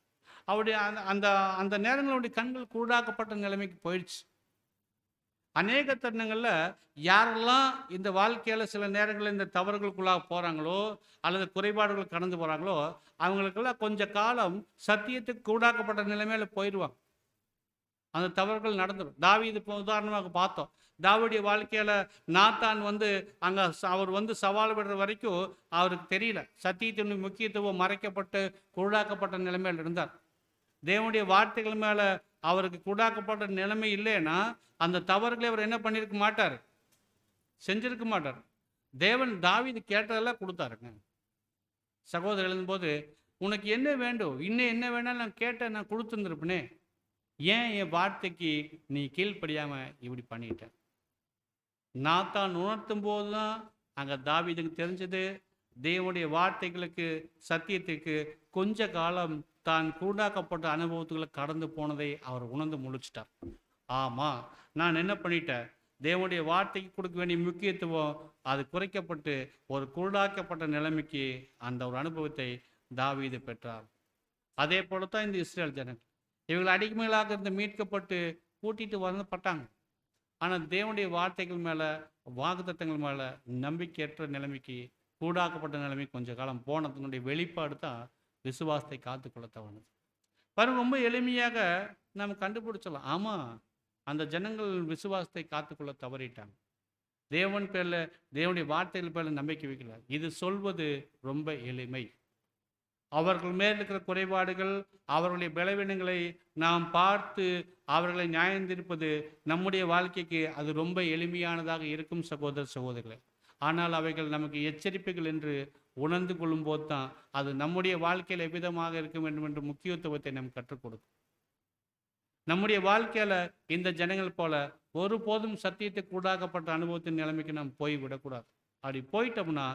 S1: அவருடைய அந்த அந்த நேரங்களுடைய கண்கள் கூடாக்கப்பட்ட நிலைமைக்கு போயிடுச்சு. அநேக தருணங்களில் யாரெல்லாம் இந்த வாழ்க்கையில் சில நேரங்களில் இந்த தவறுகளுக்குள்ளாக போகிறாங்களோ அல்லது குறைபாடுகள் கடந்து போகிறாங்களோ அவங்களுக்கெல்லாம் கொஞ்ச காலம் சத்தியத்துக்கு கூடாக்கப்பட்ட நிலைமையில போயிடுவாங்க. அந்த தவறுகள் நடந்துடும். தாவீது இப்போ உதாரணமாக பார்த்தோம். தாவீதுடைய வாழ்க்கையில் நாத்தான் அங்கே அவர் சவால் விடுற வரைக்கும் அவருக்கு தெரியல. சத்தியத்தினுடைய முக்கியத்துவம் மறைக்கப்பட்டு கூடாக்கப்பட்ட நிலைமையில் இருந்தார். தேவனுடைய வார்த்தைகள் மேலே அவருக்கு கூடாக்கப்பட்ட நிலைமை இல்லைன்னா அந்த தவறுகளை அவர் என்ன பண்ணியிருக்க மாட்டார், செஞ்சிருக்க மாட்டார். தேவன் தாவீது கேட்டதெல்லாம் கொடுத்தாருங்க. சகோதரர் எழுதும்போது, உனக்கு என்ன வேண்டும், இன்னும் என்ன வேணாலும் நான் கேட்டேன், நான் கொடுத்துருந்துருப்பேனே, ஏன் என் வார்த்தைக்கு நீ கீழ்ப்படியாமல் இப்படி பண்ணிட்ட? நாத்தான் உணர்த்தும் போது தான் அங்கே தாவீதுக்கு தெரிஞ்சது, தேவனுடைய வார்த்தைகளுக்கு சத்தியத்துக்கு கொஞ்ச காலம் தான் கூடாக்கப்பட்ட அனுபவத்துக்களை கடந்து போனதை அவர் உணர்ந்து முழிச்சிட்டார். ஆமாம், நான் என்ன பண்ணிட்டேன், தேவனுடைய வார்த்தைக்கு கொடுக்க வேண்டிய முக்கியத்துவம் அது குறைக்கப்பட்டு ஒரு கூடாக்கப்பட்ட நிலைமைக்கு அந்த ஒரு அனுபவத்தை தாவீது பெற்றார். அதே போல தான் இந்த இஸ்ரேல் ஜனங்கள் இவர்கள் அடிமைகளாக இருந்து மீட்கப்பட்டு கூட்டிட்டு வரப்பட்டாங்க. ஆனால் தேவனுடைய வார்த்தைகள் மேலே வாக்குத்தத்தங்கள் மேலே நம்பிக்கையற்ற நிலைமைக்கு கூடாக்கப்பட்ட நிலைமை கொஞ்ச காலம் போனதுனுடைய வெளிப்பாடு தான் விசுவாசத்தை காத்துக்கொள்ள தவறுது. பாருங்க, ரொம்ப எளிமையாக நம்ம கண்டுபிடிச்சலாம். ஆமாம், அந்த ஜனங்கள் விசுவாசத்தை காத்துக்கொள்ள தவறிட்டாங்க. தேவன் பேரில் தேவனுடைய வார்த்தைகள் பேரில் நம்பிக்கை வைக்கல. இது சொல்வது ரொம்ப எளிமை. அவர்கள் மேல் இருக்கிற குறைபாடுகள், அவர்களுடைய பலவீனங்களை நாம் பார்த்து அவர்களை நியாயந்திருப்பது நம்முடைய வாழ்க்கைக்கு அது ரொம்ப எளிமையானதாக இருக்கும் சகோதர சகோதரிகளே. ஆனால் அவைகள் நமக்கு எச்சரிப்புகள் என்று உணர்ந்து கொள்ளும் போது தான் அது நம்முடைய வாழ்க்கையில் எவ்விதமாக இருக்க வேண்டும் என்ற முக்கியத்துவத்தை நாம் கற்றுக் கொடுக்கும். நம்முடைய வாழ்க்கையில் இந்த ஜனங்கள் போல ஒருபோதும் சத்தியத்துக்கு கூடாக்கப்பட்ட அனுபவத்தின் நிலைமைக்கு நாம் போய்விடக்கூடாது. அப்படி போயிட்டோம்னா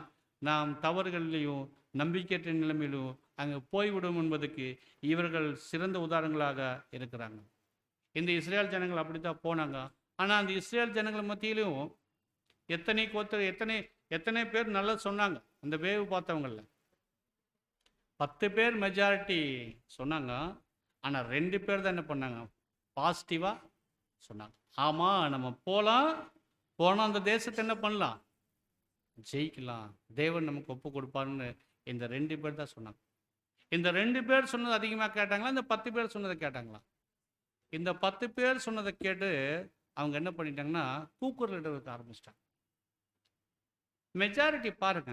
S1: நாம் தவறுகளிலையும் நம்பிக்கையற்ற நிலைமையிலும் அங்கே போய்விடும் என்பதுக்கு இவர்கள் சிறந்த உதாரணங்களாக இருக்கிறாங்க. இந்த இஸ்ரேல் ஜனங்கள் அப்படித்தான் போனாங்க. ஆனால் அந்த இஸ்ரேல் ஜனங்கள் மத்தியிலும் எத்தனை பேர் நல்லா சொன்னாங்க. அந்த வேவு பார்த்தவங்கள 10 பேர் மெஜாரிட்டி சொன்னாங்க. ஆனால் 2 பேர் தான் என்ன பண்ணாங்க, பாசிட்டிவாக சொன்னாங்க. ஆமாம், நம்ம போனால் அந்த தேசத்தை என்ன பண்ணலாம், ஜெயிக்கலாம், தேவன் நமக்கு ஒப்பு கொடுப்பாருன்னு இந்த 2 பேர் தான் சொன்னாங்க. இந்த 2 பேர் சொன்னது அதிகமாக கேட்டாங்களா, இந்த 10 பேர் சொன்னதை கேட்டாங்களா? இந்த 10 பேர் சொன்னதை கேட்டு அவங்க என்ன பண்ணிட்டாங்கன்னா கூக்குரலிட ஆரம்பிச்சிட்டாங்க. மெஜாரிட்டி பாருங்க,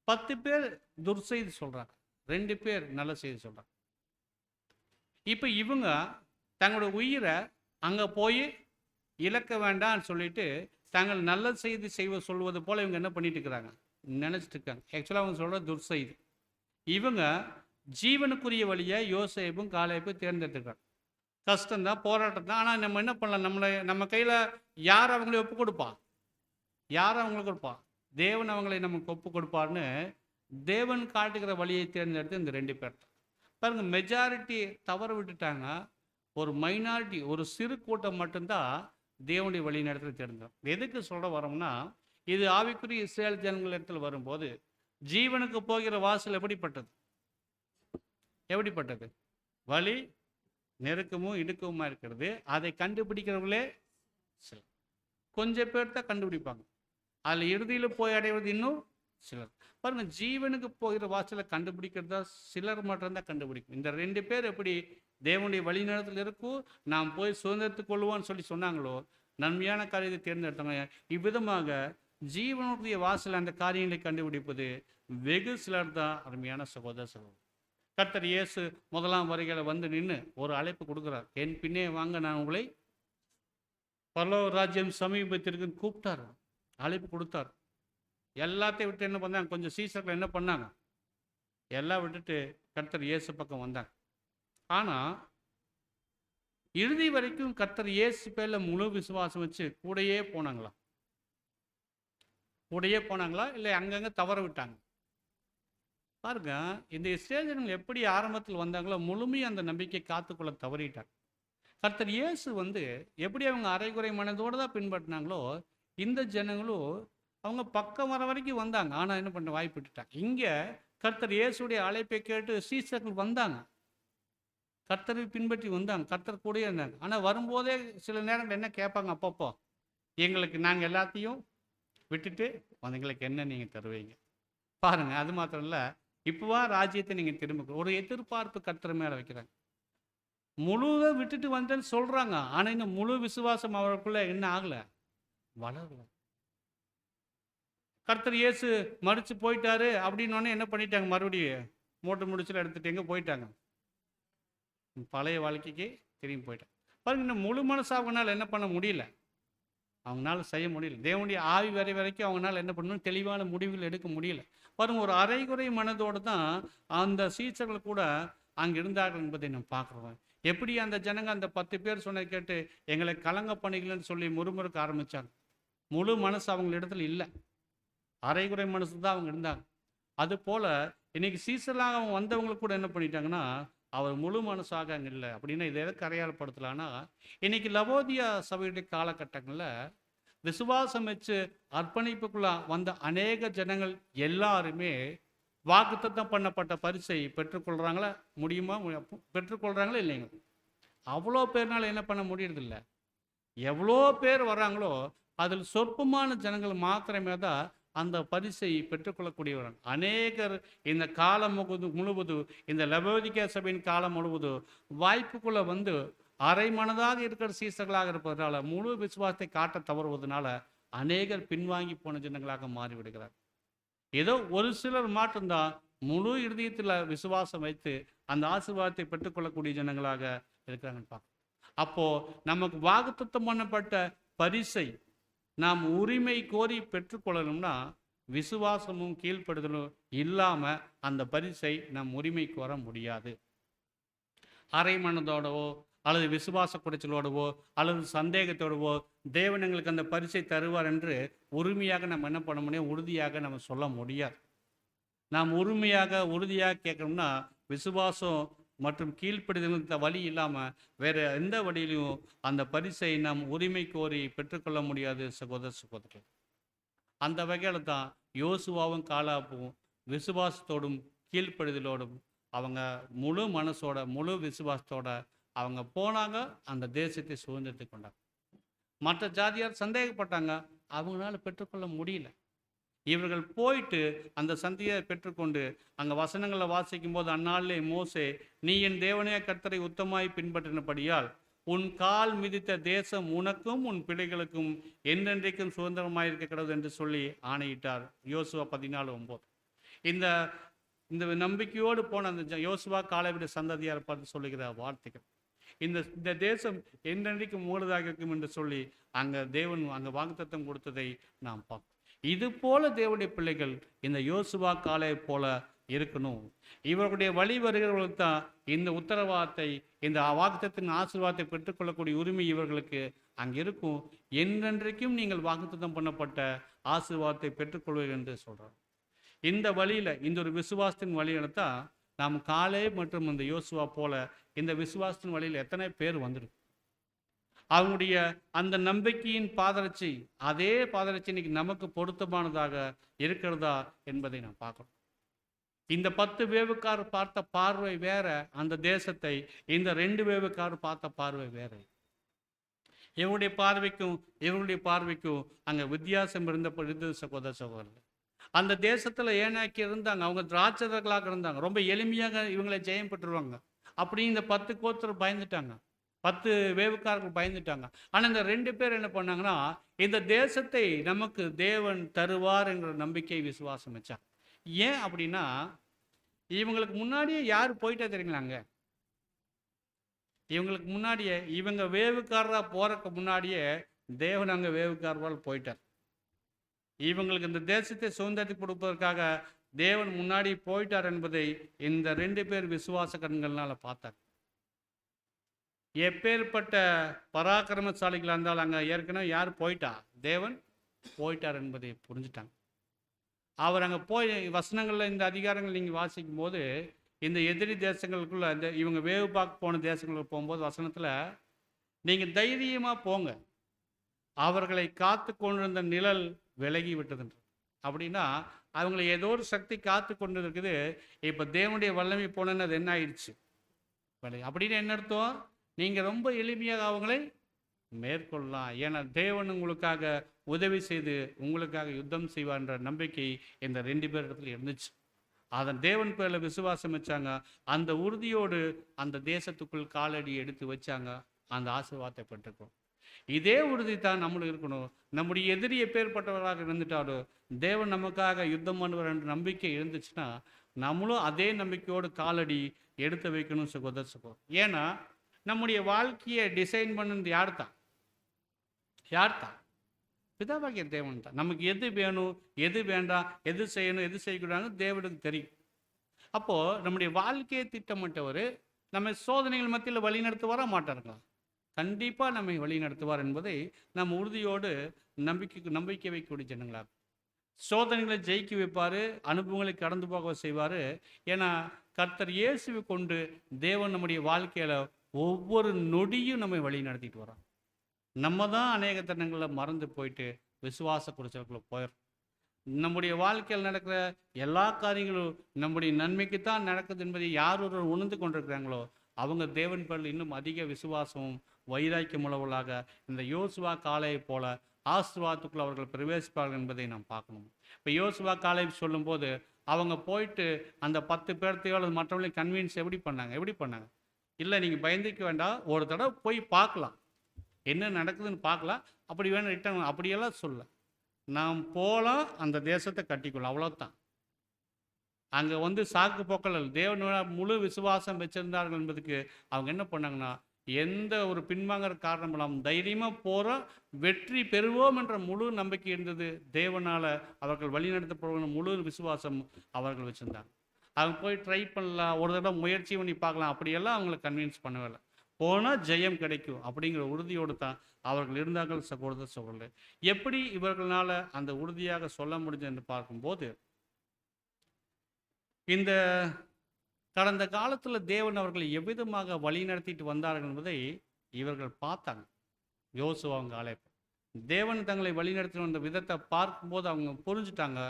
S1: 10 பேர் துர்செய்தி சொல்றாங்க, 2 பேர் நல்ல செய்தி சொல்றாங்க. இப்போ இவங்க தங்களோட உயிரை அங்கே போய் இழக்க வேண்டாம்னு சொல்லிட்டு தாங்கள் நல்ல செய்தி சொல்வது போல இவங்க என்ன பண்ணிட்டு இருக்கிறாங்க, நினைச்சிட்டு இருக்காங்க. ஆக்சுவலாக அவங்க சொல்ற துர்செய்தி. இவங்க ஜீவனுக்குரிய வழியை யோசேப்பும் காலேபும் தேர்ந்தெடுத்துக்கிறாங்க. கஷ்டம்தான், போராட்டம் தான். ஆனால் நம்ம என்ன பண்ணலாம், நம்ம கையில் யார் அவங்களை ஒப்பு கொடுப்பா? யார் அவங்களுக்கு கொடுப்பா? தேவன் அவங்களை நமக்கு ஒப்பு கொடுப்பார்னு தேவன் காட்டுகிற வழியை தேர்ந்தெடுத்து இந்த 2 பேர் பாருங்க. மெஜாரிட்டி தவற விட்டுட்டாங்க. ஒரு மைனாரிட்டி, ஒரு சிறு கூட்டம் மட்டும்தான் தேவனுடைய வழி நடத்த தேர்ந்தோம். எதுக்கு சொல்ல வரோம்னா, இது ஆவிக்குரிய இஸ்ரேல் ஜனங்கள் இடத்துல வரும்போது ஜீவனுக்கு போகிற வாசல் எப்படிப்பட்டது? எப்படிப்பட்டது? வழி நெருக்கமும் இடுக்கவுமா இருக்கிறது. அதை கண்டுபிடிக்கிறவங்களே சிலர். கொஞ்சம் பேர் தான் கண்டுபிடிப்பாங்க. அதில் இறுதியில் போய் அடைவது இன்னும் சிலர். பாருங்க, ஜீவனுக்கு போகிற வாசலை கண்டுபிடிக்கிறதா சிலர் மட்டும்தான் கண்டுபிடிக்கும். இந்த 2 பேர் எப்படி தேவனுடைய வழிநடத்தில் இருக்கும், நாம் போய் சுதந்திரத்துக் கொள்வோம்னு சொல்லி சொன்னாங்களோ, நன்மையான காரியத்தை தேர்ந்தெடுத்தாங்க. இவ்விதமாக ஜீவனுடைய வாசல் அந்த காரியங்களை கண்டுபிடிப்பது வெகு சிலர் தான். அருமையான சகோதர சகோதரர், கர்த்தர் இயேசு முதலாம் வருகையில வந்து நின்று ஒரு அழைப்பு கொடுக்குறார். என் பின்னே வாங்க, நான் உங்களை பரலோக ராஜ்யம் சமீபத்திற்குன்னு கூப்பிட்டார், அழைப்பு கொடுத்தார். எல்லாத்தையும் விட்டு என்ன பண்ணாங்க, கொஞ்சம் சீசர்கள் என்ன பண்ணாங்க, எல்லாம் விட்டுட்டு கர்த்தர் இயேசு பக்கம் வந்தாங்க. ஆனால் இறுதி வரைக்கும் கர்த்தர் இயேசு பேர்ல முழு விசுவாசம் வச்சு கூடையே போனாங்களா? கூடையே போனாங்களா இல்லை அங்கங்கே தவற விட்டாங்க? பாருங்க, இந்த இஸ்ரேல் ஜனங்கள் எப்படி ஆரம்பத்தில் வந்தாங்களோ முழுமையாக அந்த நம்பிக்கை காத்துக்கொள்ள தவறிட்டாங்க. கர்த்தர் இயேசு வந்து எப்படி அவங்க அரைகுறை மனதோடு தான் பின்பற்றினாங்களோ, இந்த ஜனங்களும் அவங்க பக்கம் வர வரைக்கும் வந்தாங்க. ஆனால் என்ன பண்ண வாய்ப்பு விட்டுட்டாங்க. இங்கே கர்த்தர் இயேசுடைய அழைப்பை கேட்டு சீசர்கள் வந்தாங்க, கர்த்தரை பின்பற்றி வந்தாங்க, கர்த்தர் கூடயே இருந்தாங்க. ஆனால் வரும்போதே சில நேரங்கள் என்ன கேட்பாங்க, அப்பப்போ எங்களுக்கு நாங்கள் எல்லாத்தையும் விட்டுட்டு எங்களுக்கு என்ன நீங்கள் தருவீங்க? பாருங்க, அது மாத்திரம் இல்லை, இப்போவா ராஜ்யத்தை நீங்கள் திரும்ப ஒரு எதிர்பார்ப்பு கர்த்தர் மேலே வைக்கிறாங்க. முழுதை விட்டுட்டு வந்தேன்னு சொல்றாங்க. ஆனால் இன்னும் முழு விசுவாசம் அவருக்குள்ள என்ன ஆகலை, வளரல. கர்த்தர் இயேசு மறிச்சு போயிட்டாரு அப்படின்னோடனே என்ன பண்ணிட்டாங்க, மறுபடியும் மூட்டை முடிச்சுல எடுத்துட்டு எங்கே போயிட்டாங்க, பழைய வாழ்க்கைக்கு திரும்பி போயிட்டாங்க. பாருங்க, இன்னும் முழு மனசு அவங்களால என்ன பண்ண முடியல, அவங்களால செய்ய முடியல. தேவனுடைய ஆவி வரை வரைக்கும் அவங்களால என்ன பண்ணணும், தெளிவான முடிவுகள் எடுக்க முடியல. பாருங்க, ஒரு அரைகுறை மனதோடு தான் அந்த சீசர்கள் கூட அங்கே இருந்தார்கள் என்பதை நம்ம பார்க்குறோம். எப்படி அந்த ஜனங்க அந்த 10 பேர் சொன்னதை கேட்டு எங்களை கலங்க பண்ணிக்கலன்னு சொல்லி முறுமுறுக்க ஆரம்பித்தாங்க. முழு மனசு அவங்க இடத்துல இல்லை, அரைகுறை மனசு தான் அவங்க இருந்தாங்க. அது போல் இன்னைக்கு சீசர்களாக அவங்க வந்தவங்களுக்கு கூட என்ன பண்ணிட்டாங்கன்னா, அவர் முழு மனசாக அங்கே இல்லை. அப்படின்னா இதை எதுக்கு அடையாளப்படுத்தலான்னா, இன்னைக்கு லவோதியா சபையுடைய காலகட்டங்களில் விசுவாசம் வச்சு அர்ப்பணிப்புக்குள்ள வந்த அநேக ஜனங்கள் எல்லாருமே வாக்குத்தத்தம் பண்ணப்பட்ட பரிசை பெற்றுக்கொள்கிறாங்களா, முடியுமா, பெற்றுக்கொள்கிறாங்களா இல்லைங்க? அவ்வளோ பேர்னால என்ன பண்ண முடியறதில்ல. எவ்வளோ பேர் வர்றாங்களோ அதில் சொற்பமான ஜனங்கள் மாத்திரமே தான் அந்த பரிசை பெற்றுக்கொள்ளக்கூடியவர்கள். அநேகர் இந்த காலம் முழுவதும், இந்த லவோதிக்கா சபையின் காலம் முழுவதும் வாய்ப்புக்குள்ளே வந்து அரை மனதாக இருக்கிற சீசர்களாக இருப்பதனால, முழு விசுவாசத்தை காட்ட தவறுவதனால அநேகர் பின்வாங்கி போன ஜனங்களாக மாறிவிடுகிறார். ஏதோ ஒரு சிலர் மட்டும்தான் முழு இருதயத்தில் விசுவாசம் வைத்து அந்த ஆசீர்வாதத்தை பெற்றுக்கொள்ளக்கூடிய ஜனங்களாக இருக்கிறாங்கன்னு பார்க்கணும். அப்போ நமக்கு வாக்குத்தத்தம் பண்ணப்பட்ட பரிசை நாம் உரிமை கோரி பெற்றுக்கொள்ளணும்னா விசுவாசமும் கீழ்ப்படுதலும் இல்லாமல் அந்த பரிசை நாம் உரிமை கோர முடியாது. அரை மனதோடவோ அல்லது விசுவாச குறைச்சலோடவோ அல்லது சந்தேகத்தோடவோ தேவன் எங்களுக்கு அந்த பரிசை தருவார் என்று உரிமையாக நம்ம என்ன பண்ண முடியும், உறுதியாக நம்ம சொல்ல முடியாது. நாம் உறுதியாக கேட்கணும்னா விசுவாசம் மற்றும் கீழ்ப்படுதலுக்கு வழி இல்லாமல் வேறு எந்த வழியிலையும் அந்த பரிசை நாம் உரிமை கோரி பெற்றுக்கொள்ள முடியாது சகோதரர்கள். அந்த வகையில் தான் யோசுவாவும் காலாப்பும் விசுவாசத்தோடும் கீழ்ப்படுதலோடும் அவங்க முழு மனசோட முழு விசுவாசத்தோட அவங்க போனாங்க, அந்த தேசத்தை சுதந்திரத்தை கொண்டாங்க. மற்ற ஜாதியார் சந்தேகப்பட்டாங்க, அவங்களால பெற்றுக்கொள்ள முடியல. இவர்கள் போயிட்டு அந்த சந்தியை பெற்றுக்கொண்டு அங்கே வசனங்களை வாசிக்கும் போது, அந்நாளிலே மோசே, நீ என் தேவனே கர்த்தரை உத்தமாய் பின்பற்றினபடியால் உன் கால் மிதித்த தேசம் உனக்கும் உன் பிள்ளைகளுக்கும் என்றென்றைக்கும் சுதந்திரமாயிருக்க கிடவது என்று சொல்லி ஆணையிட்டார். யோசுவா 14:9. இந்த நம்பிக்கையோடு போன அந்த யோசுவா காலேபுடைய சந்ததியார் பார்த்து சொல்லுகிற வார்த்தைகள், இந்த தேசம் என்றென்றைக்கும் மூலதாக இருக்கும் என்று சொல்லி அங்கே தேவன் அங்கே வாக்குத்தத்தம் கொடுத்ததை நாம் பார்ப்போம். இது போல தேவனுடைய பிள்ளைகள் இந்த யோசுவா காலை போல இருக்கணும். இவர்களுடைய வழி வருகிறவர்களுக்கு தான் இந்த உத்தரவாதத்தை, இந்த வாக்குத்தத்தின் ஆசீர்வாதத்தை பெற்றுக்கொள்ளக்கூடிய உரிமை இவர்களுக்கு அங்கே இருக்கும். என்றென்றைக்கும் நீங்கள் வாக்குத்தத்தம் பண்ணப்பட்ட ஆசீர்வாதத்தை பெற்றுக்கொள்வீர்கள் என்று சொல்கிறார். இந்த வழியில், இந்த ஒரு விசுவாசத்தின் வழியில தான் நாம் காலே மற்றும் இந்த யோசுவா போல இந்த விசுவாசத்தின் வழியில் எத்தனை பேர் வந்துருக்கு. அவங்களுடைய அந்த நம்பிக்கையின் பாதரட்சி, அதே பாதரட்சி இன்னைக்கு நமக்கு பொருத்தமானதாக இருக்கிறதா என்பதை நாம் பார்க்கணும். இந்த 10 வேவுக்காரர் பார்த்த பார்வை வேற, அந்த தேசத்தை இந்த 2 வேவுக்காரர் பார்த்த பார்வை வேற. இவருடைய பார்வைக்கும் அங்கே வித்தியாசம் இருந்தது சகோதர சகோதரர்கள். அந்த தேசத்தில் ஏனாக்கி இருந்தாங்க, அவங்க திராட்சதர்களாக இருந்தாங்க, ரொம்ப எளிமையாக இவங்களை ஜெயம் பெற்றுருவாங்க. அப்படி இந்த 10 கோத்திரம் பயந்துட்டாங்க, 10 வேவுக்காரர்கள் பயந்துட்டாங்க. ஆனால் இந்த 2 பேர் என்ன பண்ணாங்கன்னா, இந்த தேசத்தை நமக்கு தேவன் தருவார் என்கிற நம்பிக்கை விசுவாசம் வச்சாங்க. ஏன் அப்படின்னா, இவங்களுக்கு முன்னாடியே யார் போயிட்டா தெரியுங்களாங்க. இவங்களுக்கு முன்னாடியே, இவங்க வேவுக்காரராக போறதுக்கு முன்னாடியே தேவன் அங்கே வேவுக்காரரால் போயிட்டார். இவங்களுக்கு இந்த தேசத்தை சுதந்திரத்துக்கு கொடுப்பதற்காக தேவன் முன்னாடி போயிட்டார் என்பதை இந்த 2 பேர் விசுவாச கண்கள்னால பார்த்தார். எப்பேற்பட்ட பராக்கிரமசாலிகளாக இருந்தாலும் அங்கே ஏற்கனவே யார் போயிட்டா, தேவன் போயிட்டார் என்பதை புரிஞ்சுட்டாங்க. அவர் அங்கே போய் வசனங்களில் இந்த அதிகாரங்கள் நீங்கள் வாசிக்கும் போது, இந்த எதிரி தேசங்களுக்குள்ள இந்த இவங்க வேவு பார்க்க போன தேசங்களுக்கு போகும்போது வசனத்தில், நீங்கள் தைரியமாக போங்க, அவர்களை காத்து கொண்டிருந்த நிழல் விலகி விட்டதுன்ற. அப்படின்னா அவங்களை ஏதோ ஒரு சக்தி காத்து கொண்டு இருக்குது. இப்போ தேவனுடைய வல்லமை போனது அது என்ன ஆயிடுச்சு அப்படின்னு என்ன அர்த்தம்? நீங்கள் ரொம்ப எளிமையாக அவங்களை மேற்கொள்ளலாம். ஏன்னா தேவன் உங்களுக்காக உதவி செய்து உங்களுக்காக யுத்தம் செய்வார்ன்ற நம்பிக்கை இந்த 2 பேர் இடத்துல இருந்துச்சு. அதன் தேவன் பேரில் விசுவாசம் வச்சாங்க. அந்த உறுதியோடு அந்த தேசத்துக்குள் காலடி எடுத்து வச்சாங்க. அந்த ஆசீர்வாதத்தை பெற்றுக்கணும். இதே உறுதி தான் நம்மளும் இருக்கணும். நம்முடைய எதிரி எப்பேற்பட்டவராக இருந்துட்டாரோ, தேவன் நமக்காக யுத்தம் பண்ணுவார் என்ற நம்பிக்கை இருந்துச்சுன்னா, நம்மளும் அதே நம்பிக்கையோடு காலடி எடுத்து வைக்கணும் சகோதர. ஏன்னா நம்முடைய வாழ்க்கையை டிசைன் பண்ணது யார் தான்? பிதாவாகிய தேவன் தான். நமக்கு எது வேணும், எது வேண்டாம், எது செய்யணும், எது செய்யக்கூடாதுன்னு தேவனுக்கு தெரியும். அப்போது நம்முடைய வாழ்க்கையை திட்டமிட்டவர் நம்ம சோதனைகள் மத்தியில் வழி நடத்துவாரா மாட்டாருங்களா? கண்டிப்பாக நம்மை வழி நடத்துவார் என்பதை நம்ம உறுதியோடு நம்பிக்கை வைக்கக்கூடிய ஜனங்களாக. சோதனைகளை ஜெயிக்க வைப்பார், அனுபவங்களை கடந்து போக செய்வார். ஏன்னா கர்த்தர் இயேசுவை கொண்டு தேவன் நம்முடைய வாழ்க்கையில் ஒவ்வொரு நொடியும் நம்மை வழி நடத்திட்டு வரோம். நம்ம தான் அநேக தருணங்களில் மறந்து போயிட்டு விசுவாச குறைச்சலுக்குள்ள போயிடும். நம்முடைய வாழ்க்கையில் நடக்கிற எல்லா காரியங்களும் நம்முடைய நன்மைக்கு தான் நடக்குது என்பதை யார் ஒருவர் உணர்ந்து கொண்டிருக்கிறாங்களோ, அவங்க தேவன் பேரில் இன்னும் அதிக விசுவாசமும் வைராக்கியம் உள்ளவர்களாக இந்த யோசுவா காலையை போல ஆசீர்வாதத்துக்குள்ள அவர்கள் பிரவேசிப்பார்கள் என்பதை நாம் பார்க்கணும். இப்போ யோசுவா காலை சொல்லும்போது அவங்க போயிட்டு அந்த 10 பேர்த்தையோடு மற்றவங்களையும் கன்வின்ஸ் எப்படி பண்ணாங்க? இல்லை, நீங்கள் பயந்துக்க வேண்டாம், ஒரு தடவை போய் பார்க்கலாம், என்ன நடக்குதுன்னு பார்க்கலாம், அப்படி வேணும் ரிட்டர்ன் அப்படியெல்லாம் சொல்ல, நாம் போகலாம், அந்த தேசத்தை கட்டிக்கொள்ளலாம், அவ்வளோதான். அங்கே சாக்கு போக்கள் தேவனோட முழு விசுவாசம் வச்சிருந்தார்கள் என்பதுக்கு அவங்க என்ன பண்ணாங்கன்னா, எந்த ஒரு பின்வாங்கிற காரணம் இல்லாமல் தைரியமாக போகிறோம், வெற்றி பெறுவோம் என்ற முழு நம்பிக்கை இருந்தது. தேவனால் அவர்கள் வழிநடத்தப்படுவோம் முழு விசுவாசம் அவர்கள் வச்சுருந்தாங்க. அவங்க போய் ட்ரை பண்ணலாம், ஒரு தடவை முயற்சி பண்ணி பார்க்கலாம், அப்படியெல்லாம் அவங்கள கன்வின்ஸ் பண்ணவே. போனால் ஜெயம் கிடைக்கும் அப்படிங்கிற உறுதியோடு தான் அவர்கள் இருந்தார்கள் சகோதரர். எப்படி இவர்களால் அந்த உறுதியாக சொல்ல முடிஞ்சது என்று பார்க்கும்போது, இந்த கடந்த காலத்தில் தேவன் அவர்களை எவ்விதமாக வழி நடத்திட்டு வந்தார்கள் என்பதை இவர்கள் பார்த்தாங்க. யோசுவாங்க அழைப்பு தேவன் தங்களை வழி நடத்தி வந்த விதத்தை பார்க்கும்போது அவங்க புரிஞ்சுட்டாங்க,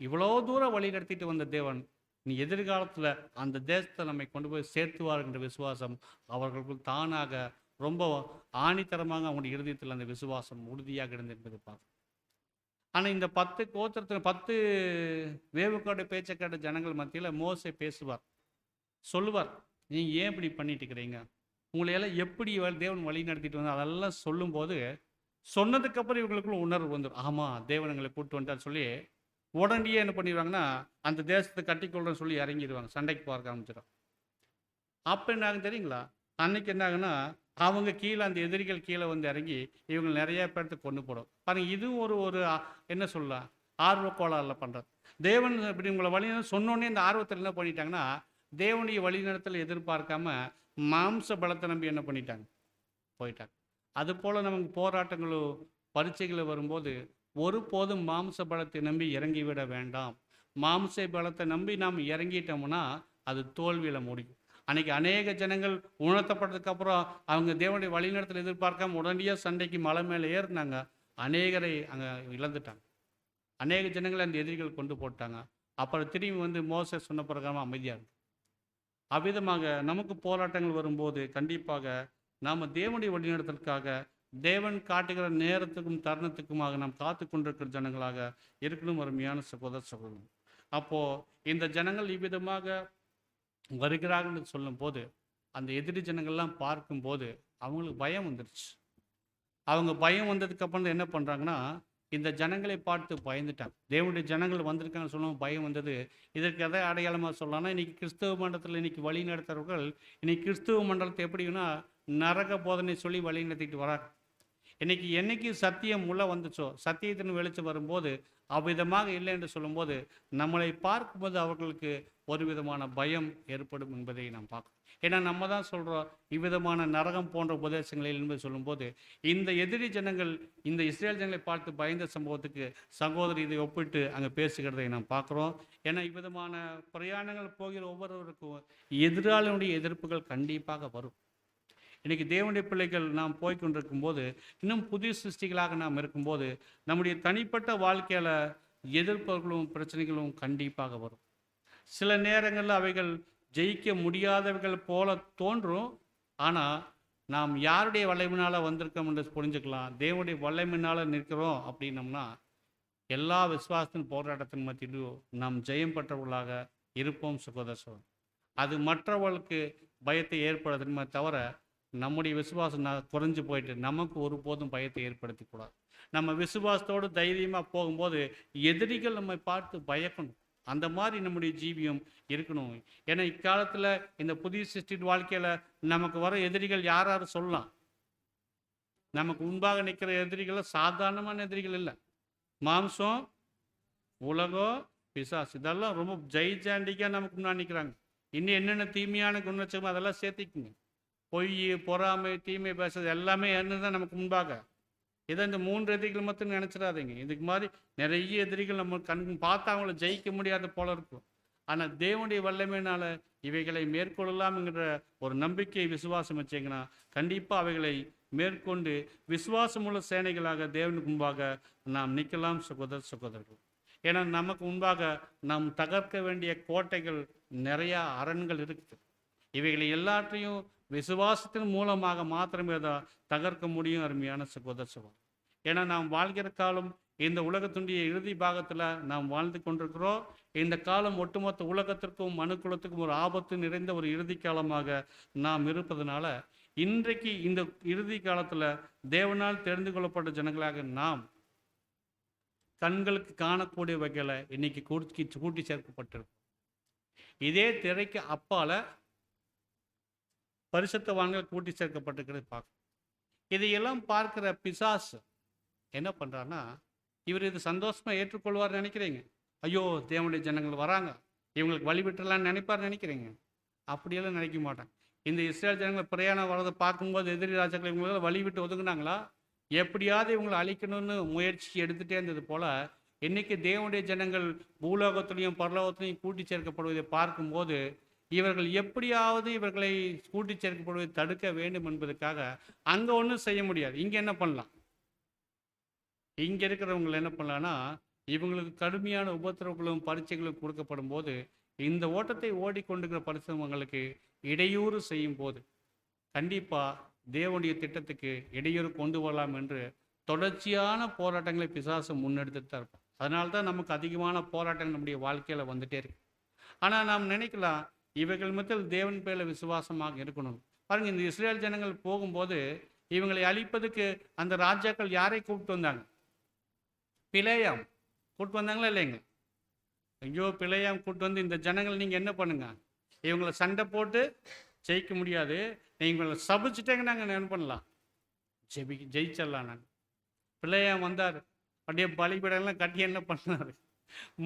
S1: இவ்வளோ தூரம் வழி நடத்திட்டு வந்த தேவன் நீ எதிர்காலத்தில் அந்த தேசத்தை நம்மை கொண்டு போய் சேர்த்துவார் என்ற விசுவாசம் அவர்களுக்கு தானாக ரொம்ப ஆணித்தரமாக அவங்களுடைய இருதயத்தில் அந்த விசுவாசம் உறுதியாக இருந்தது என்பதை பார்க்கும். ஆனால் இந்த 10 கோத்திரத்தில் 10 வேவுக்காடு பேச்சை கேட்ட ஜனங்கள் மத்தியில் மோசே பேசுவார், சொல்லுவார், நீங்கள் ஏன் இப்படி பண்ணிட்டு இருக்கிறீங்க, உங்களையெல்லாம் எப்படி தேவன் வழி நடத்திட்டு வந்தால் அதெல்லாம் சொல்லும்போது, சொன்னதுக்கப்புறம் இவங்களுக்குள்ள உணர்வு வந்துடும், ஆமாம் தேவன் எங்களை கூப்பிட்டு வந்துட்டார் சொல்லி உடனடியே என்ன பண்ணிடுவாங்கன்னா அந்த தேசத்தை கட்டிக்கொள்றன்னு சொல்லி இறங்கிடுவாங்க, சண்டைக்கு போக ஆரம்பிச்சிடும். அப்போ என்ன ஆகும் தெரியுங்களா? அன்னைக்கு என்ன ஆகுன்னா அவங்க கீழே, அந்த எதிரிகள் கீழே வந்து இறங்கி இவங்க நிறைய பேர்த்து கொண்டு போடும் பாருங்க. இதுவும் ஒரு என்ன சொல்லலாம், ஆர்வ கோளாறுல பண்ணுறது. தேவன் இப்படி உங்களை வழிநடத்த சொன்னோடனே இந்த ஆர்வத்தில் என்ன பண்ணிட்டாங்கன்னா, தேவனுடைய வழிநடத்தலை எதிர்பார்க்காம மாம்ச பலத்தை நம்பி என்ன பண்ணிட்டாங்க, போயிட்டாங்க. அதுபோல் நமக்கு போராட்டங்களோ பரீட்சைகளோ வரும்போது ஒருபோதும் மாம்ச பலத்தை நம்பி இறங்கிவிட வேண்டாம். மாம்ச பலத்தை நம்பி நாம் இறங்கிட்டோம்னா அது தோல்வியில் முடியும். அன்னைக்கு அநேக ஜனங்கள் உணர்த்தப்பட்டதுக்கு அப்புறம் அவங்க தேவனுடைய வழிநடத்தல் எதிர்பார்க்காம உடனடியாக சண்டைக்கு மலை மேலே ஏறினாங்க. அநேகரை அங்கே இழந்துட்டாங்க. அநேக ஜனங்களை அந்த எதிரிகள் கொண்டு போட்டாங்க. அப்புறம் திரும்பி வந்து மோசே சொன்ன பிரகாரம் அமைதியாக இருக்கு. அவ்விதமாக நமக்கு போராட்டங்கள் வரும்போது கண்டிப்பாக நாம் தேவனுடைய வழிநடத்தலுக்காக தேவன் காட்டுகிற நேரத்துக்கும் தருணத்துக்குமாக நாம் காத்து கொண்டிருக்கிற ஜனங்களாக இருக்கணும். அருமையான சகோதர சகோதரன், அப்போது இந்த ஜனங்கள் இவ்விதமாக வருகிறார்கள் சொல்லும் போது அந்த எதிரி ஜனங்கள்லாம் பார்க்கும்போது அவங்களுக்கு பயம் வந்துடுச்சு. அவங்க பயம் வந்ததுக்கு அப்புறம் என்ன பண்ணுறாங்கன்னா, இந்த ஜனங்களை பார்த்து பயந்துட்டாங்க. தேவனுடைய ஜனங்கள் வந்திருக்காங்கன்னு சொல்லுவோம், பயம் வந்தது. இதற்கு எதை அடையாளமாக சொல்லலாம்னா, இன்றைக்கி கிறிஸ்தவ மண்டலத்தில் இன்றைக்கி வழி நடத்துகிறவர்கள் இன்றைக்கி கிறிஸ்தவ மண்டலத்தை எப்படின்னா நரக போதனை சொல்லி வழி நடத்திட்டு வராங்க. என்னைக்கு சத்தியம் உள்ள வந்துச்சோ, சத்தியத்தின் வெளிச்சம் வரும்போது அவ்விதமாக இல்லை என்று சொல்லும்போது நம்மளை பார்க்கும்போது அவர்களுக்கு ஒரு விதமான பயம் ஏற்படும் என்பதை நாம் பார்க்கணும். ஏன்னா நம்ம தான் சொல்கிறோம் இவ்விதமான நரகம் போன்ற உபதேசங்களில் என்பது சொல்லும்போது இந்த எதிரி ஜனங்கள் இந்த இஸ்ரேல் ஜனங்களை பார்த்து பயந்த சம்பவத்துக்கு சகோதரி இதை ஒப்பிட்டு அங்கே பேசுகிறதை நாம் பார்க்குறோம். ஏன்னா இவ்விதமான பிரயாணங்கள் போகிற ஒவ்வொருவருக்கும் எதிராளியுடைய எதிர்ப்புகள் கண்டிப்பாக வரும். இன்றைக்கி தேவனுடைய பிள்ளைகள் நாம் போய்கொண்டிருக்கும் போது இன்னும் புதிய சிருஷ்டிகளாக நாம் இருக்கும்போது நம்முடைய தனிப்பட்ட வாழ்க்கையில் எதிர்ப்புகளும் பிரச்சனைகளும் கண்டிப்பாக வரும். சில நேரங்களில் அவைகள் ஜெயிக்க முடியாதவைகள் போல தோன்றும். ஆனால் நாம் யாருடைய வல்லமையினால் வந்திருக்கோம் என்று புரிஞ்சுக்கலாம். தேவனுடைய வல்லமையினால் நிற்கிறோம் அப்படின்னம்னா எல்லா விசுவாசத்தின் போராட்டத்தின் மத்தியிலும் நாம் ஜெயம் பெற்றவர்களாக இருப்போம் சகோதர. அது மற்றவர்களுக்கு பயத்தை ஏற்படுத்துமே தவிர நம்முடைய விசுவாசம் குறைஞ்சு போயிட்டு நமக்கு ஒருபோதும் பயத்தை ஏற்படுத்திக்கூடாது. நம்ம விசுவாசத்தோடு தைரியமாக போகும்போது எதிரிகள் நம்மை பார்த்து பயக்கணும். அந்த மாதிரி நம்முடைய ஜீவியம் இருக்கணும். ஏன்னா இக்காலத்தில் இந்த புதிய சிருஷ்டி வாழ்க்கையில் நமக்கு வர எதிரிகள் யார் யார் சொல்லலாம். நமக்கு முன்பாக நிற்கிற எதிரிகள் சாதாரணமான எதிரிகள் இல்லை. மாம்சம், உலகம், பிசாசு, இதெல்லாம் ரொம்ப ஜெய்ஜாண்டிக்காக நமக்கு முன்னாடி நிற்கிறாங்க. இன்னும் என்னென்ன தீமையான குணச்சமோ அதெல்லாம் சேர்த்திக்குங்க. பொய், பொறாமை, தீமை பேசுறது எல்லாமே என்ன தான் நமக்கு முன்பாக. இதை இந்த 3 எதிரிகள் மட்டும் நினச்சிடாதீங்க. இதுக்கு மாதிரி நிறைய எதிரிகள் நம்ம கண் பார்த்தா அவங்கள ஜெயிக்க முடியாத போல இருக்கும். ஆனால் தேவனுடைய வல்லமையினால் இவைகளை மேற்கொள்ளலாம்ங்கிற ஒரு நம்பிக்கை விசுவாசம் வச்சிங்கன்னா கண்டிப்பாக அவைகளை மேற்கொண்டு விசுவாசமுள்ள சேனைகளாக தேவனுக்கு முன்பாக நாம் நிற்கலாம் சகோதரர்கள். ஏன்னா நமக்கு முன்பாக நாம் தகர்க்க வேண்டிய கோட்டைகள் நிறையா அரண்கள் இருக்குது. இவைகளை எல்லாற்றையும் விசுவாசத்தின் மூலமாக மாத்திரமே தான் தகர்க்க முடியும். அருமையான சகோதர. ஏன்னா நாம் வாழ்கிற காலம் இந்த உலகத்துடைய இறுதி பாகத்தில் நாம் வாழ்ந்து கொண்டிருக்கிறோம். இந்த காலம் ஒட்டுமொத்த உலகத்திற்கும் மனுக்குலத்துக்கும் ஒரு ஆபத்து நிறைந்த ஒரு இறுதி காலமாக நாம் இருப்பதனால இன்றைக்கு இந்த இறுதி காலத்தில் தேவனால் தெரிந்து கொள்ளப்பட்ட ஜனங்களாக நாம் கண்களுக்கு காணக்கூடிய வகையில் இன்னைக்கு கூட்டி சேர்க்கப்பட்டிருக்கும். இதே திரைக்கு அப்பால பரிசுத்தவான்கள் கூட்டி சேர்க்கப்பட்டிருக்கிறது பார்க்கணும். இதையெல்லாம் பார்க்கிற பிசாசு என்ன பண்ணுறான்னா, இவர் இது சந்தோஷமாக ஏற்றுக்கொள்வார்னு நினைக்கிறீங்க. ஐயோ தேவனுடைய ஜனங்கள் வராங்க, இவங்களுக்கு வழி விட்டுலான்னு நினைப்பார் நினைக்கிறீங்க. அப்படியெல்லாம் நினைக்க மாட்டாங்க. இந்த இஸ்ரேல் ஜனங்களை பிரயாணம் வரதை பார்க்கும்போது எதிரி ராஜாக்கள் இவங்களால வழி விட்டு ஒதுங்கினாங்களா, எப்படியாவது இவங்களை அழிக்கணும்னு முயற்சி எடுத்துகிட்டே இருந்தது போல் இன்றைக்கி தேவனுடைய ஜனங்கள் பூலோகத்திலையும் பரலோகத்திலையும் கூட்டி சேர்க்கப்படுவதை பார்க்கும்போது இவர்கள் எப்படியாவது இவர்களை கூட்டி சேர்க்கப்படுவதை தடுக்க வேண்டும் என்பதற்காக அங்கே ஒன்றும் செய்ய முடியாது. இங்கே என்ன பண்ணலாம், இங்கே இருக்கிறவங்களை என்ன பண்ணலான்னா இவங்களுக்கு கடுமையான உபத்திரவங்களும் பரீட்சைகளும் கொடுக்கப்படும் போது இந்த ஓட்டத்தை ஓடிக்கொண்டிருக்கிற பரிசுத்தவான்களுக்கு இடையூறு செய்யும் போது கண்டிப்பாக தேவனுடைய திட்டத்துக்கு இடையூறு கொண்டு வரலாம் என்று தொடர்ச்சியான போராட்டங்களை பிசாசு முன்னெடுத்துட்டு தான் இருப்போம். அதனால தான் நமக்கு அதிகமான போராட்டங்கள் நம்முடைய வாழ்க்கையில் வந்துட்டே இருக்கு. ஆனால் நாம் நினைக்கலாம் இவைகள் மத்தியில் தேவன் பேரில் விசுவாசமாக இருக்கணும். பாருங்க, இந்த இஸ்ரேல் ஜனங்கள் போகும்போது இவங்களை அழிப்பதுக்கு அந்த ராஜாக்கள் யாரை கூப்பிட்டு வந்தாங்க? பிலேயாம் கூப்பிட்டு வந்தாங்களா இல்லைங்க? ஐயோ பிலேயாம் கூப்பிட்டு வந்து இந்த ஜனங்கள் நீங்கள் என்ன பண்ணுங்க, இவங்களை சண்டை போட்டு ஜெயிக்க முடியாது, நீங்களை சபிச்சுட்டேங்க, நாங்கள் என்ன பண்ணலாம், ஜெயிச்சிடலாம். நாங்கள் பிள்ளையாம் வந்தார், அப்படியே பலிபீடம்லாம் கட்டி என்ன பண்ணார்,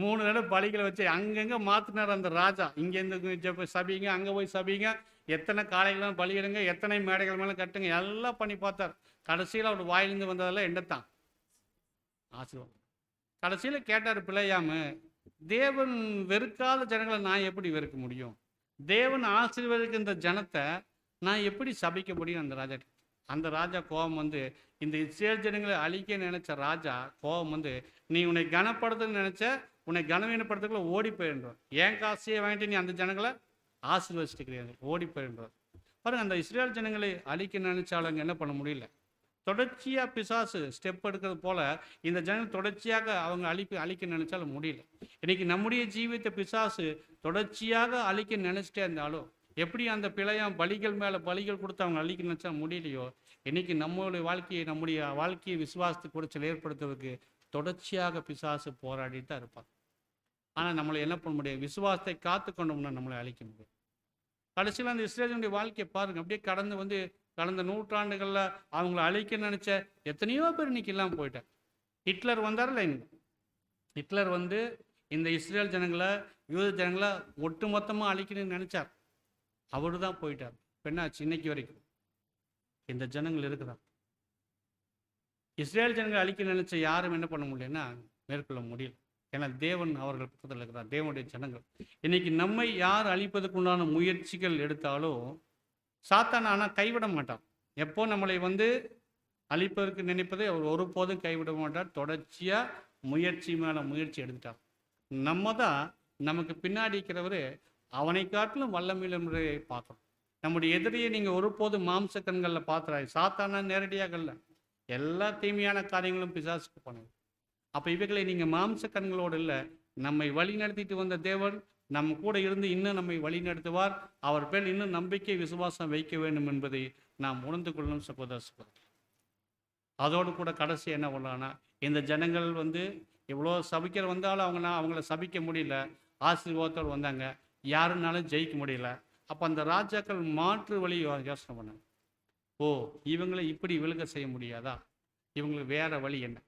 S1: 3 தடவை பலிகளை வச்சு அங்கங்கே மாற்றினார் அந்த ராஜா. இங்கேருந்து சபிங்க, அங்கே போய் சபிங்க, எத்தனை காளைகள்லாம் பலியிடுங்க, எத்தனை மேடைகள் மேலே கட்டுங்க, எல்லாம் பண்ணி பார்த்தார். கடைசியில் அவர் வாயிலிருந்து வந்ததெல்லாம் என்னத்தான்? ஆசீர்வாதம். கடைசியில் கேட்டார் பிழையாம, தேவன் வெறுக்காத ஜனங்களை நான் எப்படி வெறுக்க முடியும்? தேவன் ஆசீர்வதிக்கிற இந்த ஜனத்தை நான் எப்படி சபிக்க முடியும்? அந்த ராஜா கோபம் வந்து, இந்த இஸ்ரேல் ஜனங்களை அழிக்க நினைச்ச ராஜா கோபம் வந்து, நீ உன்னை கனப்படுத்துன்னு நினைச்ச, உன்னை கனவீனப்படுத்துக்குள்ள ஓடி போயிடுறார். ஏன் காசையை வாங்கிட்டு நீ அந்த ஜனங்களை ஆசீர்வதிச்சுட்டு கிடையாது, ஓடி போயிடுறார். பாருங்க, அந்த இஸ்ரேல் ஜனங்களை அழிக்க நினைச்சாலும் என்ன பண்ண முடியல. தொடர்ச்சியாக பிசாசு ஸ்டெப் எடுக்கிறது போல இந்த ஜனங்கள் தொடர்ச்சியாக அவங்க அழிக்க நினைச்சாலும் முடியல. இன்னைக்கு நம்முடைய ஜீவித்த பிசாசு தொடர்ச்சியாக அழிக்க நினைச்சிட்டே இருந்தாலும், எப்படி அந்த பிழையாம் பலிகள் மேலே பலிகள் கொடுத்து அவங்க அழிக்க நினைச்சா முடியலையோ, இன்னைக்கு நம்முடைய வாழ்க்கையை விசுவாசத்துக்கு குறைச்சல் ஏற்படுத்துவதற்கு தொடர்ச்சியாக பிசாசு போராடிட்டு தான் இருப்பாங்க. ஆனால் நம்மளை என்ன பண்ண முடியாது? விசுவாசத்தை காத்து கொண்டோம்னா நம்மளை அழிக்க முடியும். கடைசியில் அந்த இஸ்ரேலுடைய வாழ்க்கையை பாருங்க, அப்படியே கடந்த நூற்றாண்டுகளில் அவங்கள அழிக்க நினைச்ச எத்தனையோ பேர் இன்னைக்கு இல்லாமல் போயிட்டார். ஹிட்லர் வந்தார்ல, ஹிட்லர் வந்து இந்த இஸ்ரேல் ஜனங்களை, யூத ஜனங்களை ஒட்டுமொத்தமாக அழிக்கணும்னு நினைச்சார். அவரு தான் போயிட்டார். பெண்ணாச்சு இன்னைக்கு வரைக்கும் இந்த ஜனங்கள் இருக்கிறார். இஸ்ரேல் ஜனங்களை அழிக்க நினைச்ச யாரும் என்ன பண்ண முடியலன்னா மேற்கொள்ள முடியல. ஏன்னா தேவன் அவர்கள் பக்கத்தில் இருக்கிறார், தேவனுடைய ஜனங்கள். இன்னைக்கு நம்மை யார் அழிப்பதற்கு உண்டான முயற்சிகள் எடுத்தாலும் சாத்தான் ஆனால் கைவிட மாட்டான். எப்போ நம்மளை வந்து அழிப்பதற்கு நினைப்பதை அவர் ஒருபோதும் கைவிட மாட்டார். தொடர்ச்சியாக முயற்சி மேலே முயற்சி எடுத்துட்டார். நம்ம தான் நமக்கு பின்னாடி இருக்கிறவர் அவனை காட்டிலும் வல்லமையுள்ள முறையை பார்க்கணும். நம்முடைய எதிரியை நீங்கள் ஒருபோதும் மாம்ச கண்களில் பார்த்துறாரு. சாத்தானா நேரடியாக இல்லை, எல்லா தீமையான காரியங்களும் பிசாசுக்கு பண்ணுது. அப்போ இவைகளை நீங்கள் மாம்ச கண்களோடு இல்லை, நம்மை வழி நடத்திட்டு வந்த தேவன் நம்ம கூட இருந்து இன்னும் நம்மை வழி நடத்துவார். அவர் பேர் இன்னும் நம்பிக்கை விசுவாசம் வைக்க வேண்டும் என்பதை நாம் உணர்ந்து கொள்ளணும் சகோதர. அதோடு கூட கடைசி என்ன பண்ணலான்னா, இந்த ஜனங்கள் வந்து எவ்வளோ சபிக்கிற வந்தாலும் அவங்கள சபிக்க முடியல, ஆசீர்வாதத்தோடு வந்தாங்க, யாருன்னாலும் ஜெயிக்க முடியல. அப்போ அந்த ராஜாக்கள் மாற்று வழி யோசனை பண்ணாங்க. ஓ, இவங்களை இப்படி விழுக செய்ய முடியாதா? இவங்களுக்கு வேற வழி என்ன?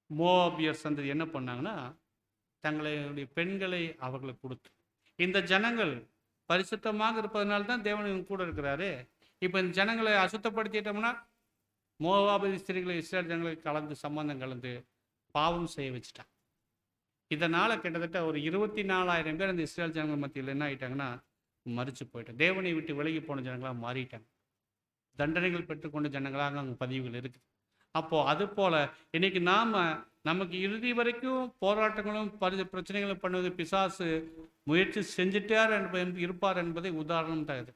S1: மோவாபியர் சந்ததி என்ன பண்ணாங்கன்னா, தங்களுடைய பெண்களை அவர்களுக்கு கொடுத்து, இந்த ஜனங்கள் பரிசுத்தமாக இருப்பதனால தான் தேவன் கூட இருக்கிறாரு. இப்போ இந்த ஜனங்களை அசுத்தப்படுத்திட்டோம்னா மோவாபிய ஸ்திரீகளை இஸ்ரேல் ஜனங்களை சம்பந்தம் கலந்து பாவம் செய்ய வச்சுட்டான். இதனால் கிட்டத்தட்ட ஒரு 24,000 பேர் அந்த இஸ்ரேல் ஜனங்கள் மத்தியில் என்ன ஆகிட்டாங்கன்னா மறித்து போயிட்டாங்க. தேவனை விட்டு விலகி போன ஜனங்களாக மாறிட்டாங்க. தண்டனைகள் பெற்றுக்கொண்ட ஜனங்களாக அங்கே பதிவுகள் இருக்குது. அப்போது அது போல் இன்னைக்கு நமக்கு இறுதி வரைக்கும் போராட்டங்களும் பிரச்சனைகளும் பண்ணுவது பிசாசு முயற்சி செஞ்சுட்டார் இருப்பார் என்பதை உதாரணம் தான் இது.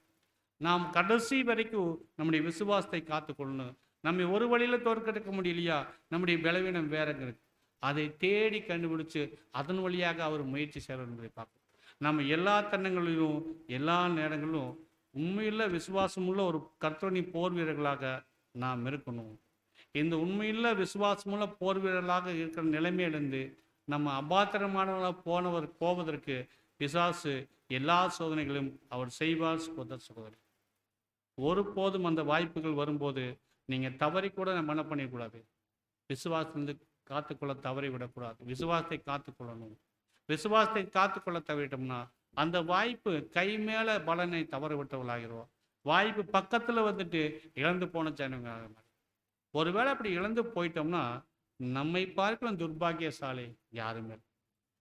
S1: நாம் கடைசி வரைக்கும் நம்முடைய விசுவாசத்தை காத்துக்கொள்ளணும். நம்ம ஒரு வழியில் தோற்கடிக்க முடியலையா, நம்முடைய பலவீனம் வேறங்க இருக்கு, அதை தேடி கண்டுபிடிச்சு அதன் வழியாக அவர் முயற்சி செய்வார் என்பதை பார்க்கணும். நம்ம எல்லா தருணங்களிலும் எல்லா நேரங்களிலும் உண்மையுள்ள விசுவாசமுள்ள ஒரு கர்த்தரின் போர் வீரர்களாக நாம் இருக்கணும். இந்த உண்மையுள்ள விசுவாசமுள்ள போர் வீரர்களாக இருக்கிற நிலைமையிலிருந்து நம்ம அபாத்திரமானவர்களாக போவதற்கு பிசாசு எல்லா சோதனைகளையும் அவர் செய்வார். சகோதரி, ஒருபோதும் அந்த வாய்ப்புகள் வரும்போது நீங்கள் தவறி கூட நம்ம என்ன பண்ணிடக்கூடாது, விசுவாசத்திலிருந்து காத்துக்கொள்ள தவறி விடக்கூடாது. விசுவாசத்தை காத்துக்கொள்ளணும். விசுவாசத்தை காத்துக்கொள்ள தவறிட்டோம்னா அந்த வாய்ப்பு கை மேலே பலனை தவற விட்டவர்களாகிறோம். வாய்ப்பு பக்கத்தில் வந்துட்டு இழந்து போன ஜனங்க. ஒருவேளை அப்படி இழந்து போயிட்டோம்னா நம்மை பார்க்கலாம் துர்பாகியசாலி யாருமே.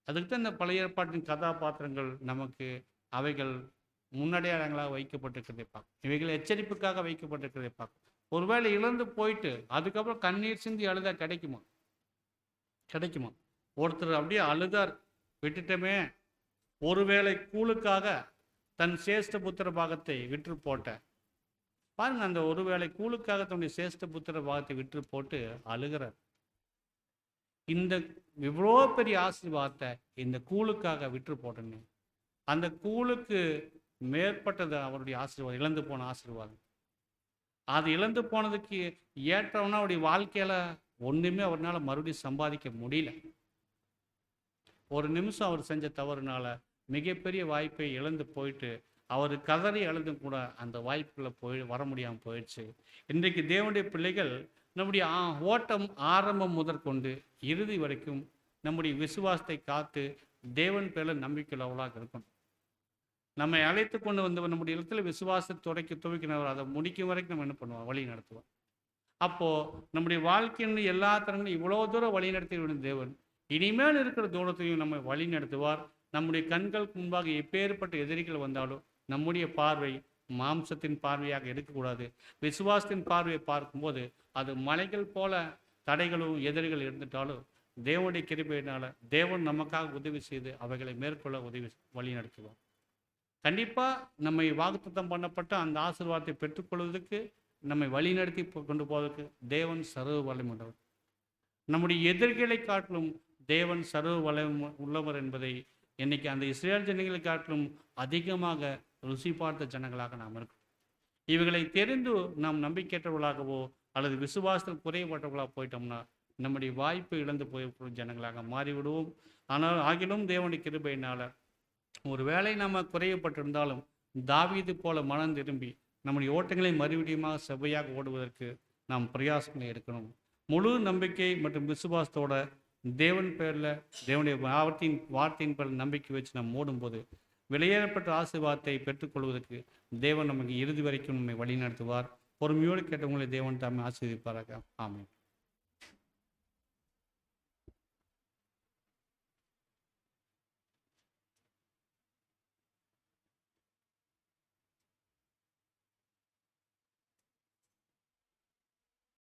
S1: அதுக்கு தான் இந்த பழைய ஏற்பாட்டின் கதாபாத்திரங்கள் நமக்கு அவைகள் முன்னடையாளங்களாக வைக்கப்பட்டிருக்கிறதை பார்க்கும். இவைகள் எச்சரிப்புக்காக வைக்கப்பட்டிருக்கிறதை பார்க்கும். ஒருவேளை இழந்து போயிட்டு அதுக்கப்புறம் கண்ணீர் சிந்தி அழுதா கிடைக்குமா? ஒருத்தர் அப்படியே அழுதார், விட்டுட்டமே, ஒருவேளை கூழுக்காக தன் சேஷ்ட புத்திர பாகத்தை விற்று போட்ட பாருங்க. அந்த ஒருவேளை கூழுக்காக தன்னுடைய சேஷ்ட புத்திர பாகத்தை விற்று போட்டு அழுகிறார். இந்த இவ்வளோ பெரிய ஆசீர்வாதத்தை இந்த கூழுக்காக விற்று போட்டேன்னு, அந்த கூழுக்கு மேற்பட்டது அவருடைய ஆசீர்வாதம், இழந்து போன ஆசீர்வாதம். அது இழந்து போனதுக்கு ஏற்றவனா அவருடைய வாழ்க்கையில ஒன்றுமே அவரால் மறுபடியும் சம்பாதிக்க முடியல. ஒரு நிமிஷம் அவர் செஞ்ச தவறுனால மிகப்பெரிய வாய்ப்பை இழந்து போயிட்டு அவர் கதறி எழுதும் கூட அந்த வாய்ப்புகளை வர முடியாமல் போயிடுச்சு. இன்றைக்கு தேவனுடைய பிள்ளைகள் நம்முடைய ஓட்டம் ஆரம்பம் முதற்கொண்டு இறுதி வரைக்கும் நம்முடைய விசுவாசத்தை காத்து தேவன் பேரில் நம்பிக்கையுள்ளவர்களாக இருக்கணும். நம்மை அழைத்து கொண்டு வந்து நம்முடைய இடத்துல விசுவாசத்தை துவைக்கினவர் அதை முடிக்கும் வரைக்கும் நம்ம என்ன பண்ணுவோம், வழி நடத்துவோம். அப்போது நம்முடைய வாழ்க்கையின் எல்லா தரங்களும் இவ்வளோ தூரம் வழி நடத்தி விடும் தேவன் இனிமேல் இருக்கிற தூரத்தையும் நம்ம வழி நடத்துவார். நம்முடைய கண்களுக்கு முன்பாக எப்பேற்பட்ட எதிரிகள் வந்தாலும் நம்முடைய பார்வை மாம்சத்தின் பார்வையாக இருக்கக்கூடாது. விசுவாசத்தின் பார்வையை பார்க்கும்போது அது மலைகள் போல தடைகளும் எதிரிகள் இருந்துட்டாலும் தேவனுடைய கிருபையினால தேவன் நமக்காக உதவி செய்து அவைகளை மேற்கொள்ள வழி நடத்துவார். கண்டிப்பாக நம்மை வாக்குத்தத்தம் பண்ணப்பட்ட அந்த ஆசீர்வாதத்தை பெற்றுக்கொள்வதற்கு நம்மை வழி நடத்தி கொண்டு போவதற்கு தேவன் சர்வ வல்லமையுள்ளவர். நம்முடைய எதிர்களை காட்டிலும் தேவன் சர்வ வல்லமை உள்ளவர் என்பதை இன்னைக்கு அந்த இஸ்ரேல் ஜனங்களை காட்டிலும் அதிகமாக ருசி பார்த்த ஜனங்களாக நாம் இருக்கோம். இவைகளை தெரிந்து நாம் நம்பிக்கையற்றவர்களாகவோ அல்லது விசுவாசத்தில் குறைபட்டவர்களாக போயிட்டோம்னா நம்முடைய வாய்ப்பு இழந்து போய் ஜனங்களாக மாறிவிடுவோம். ஆனால் ஆகிலும் தேவனுடைய கிருபையினால் ஒருவேளை நம்ம குறையப்பட்டிருந்தாலும் தாவீது போல மனம் திரும்பி நம்முடைய ஓட்டங்களை மறுபடியுமாக செவ்வையாக ஓடுவதற்கு நாம் பிரயாசங்களை எடுக்கணும். முழு நம்பிக்கை மற்றும் விசுவாசத்தோட தேவன் பேரில் தேவனுடைய வார்த்தையின் பேரில் நம்பிக்கை வச்சு நம்ம ஓடும்போது வெளியேறப்பட்ட ஆசீர்வாதத்தை பெற்றுக்கொள்வதற்கு தேவன் நமக்கு இறுதி வரைக்கும் நம்மை வழி நடத்துவார். பொறுமையோடு கேட்டவங்களை தேவன் தாமே ஆசீர்வதிப்பாராக. ஆமென்.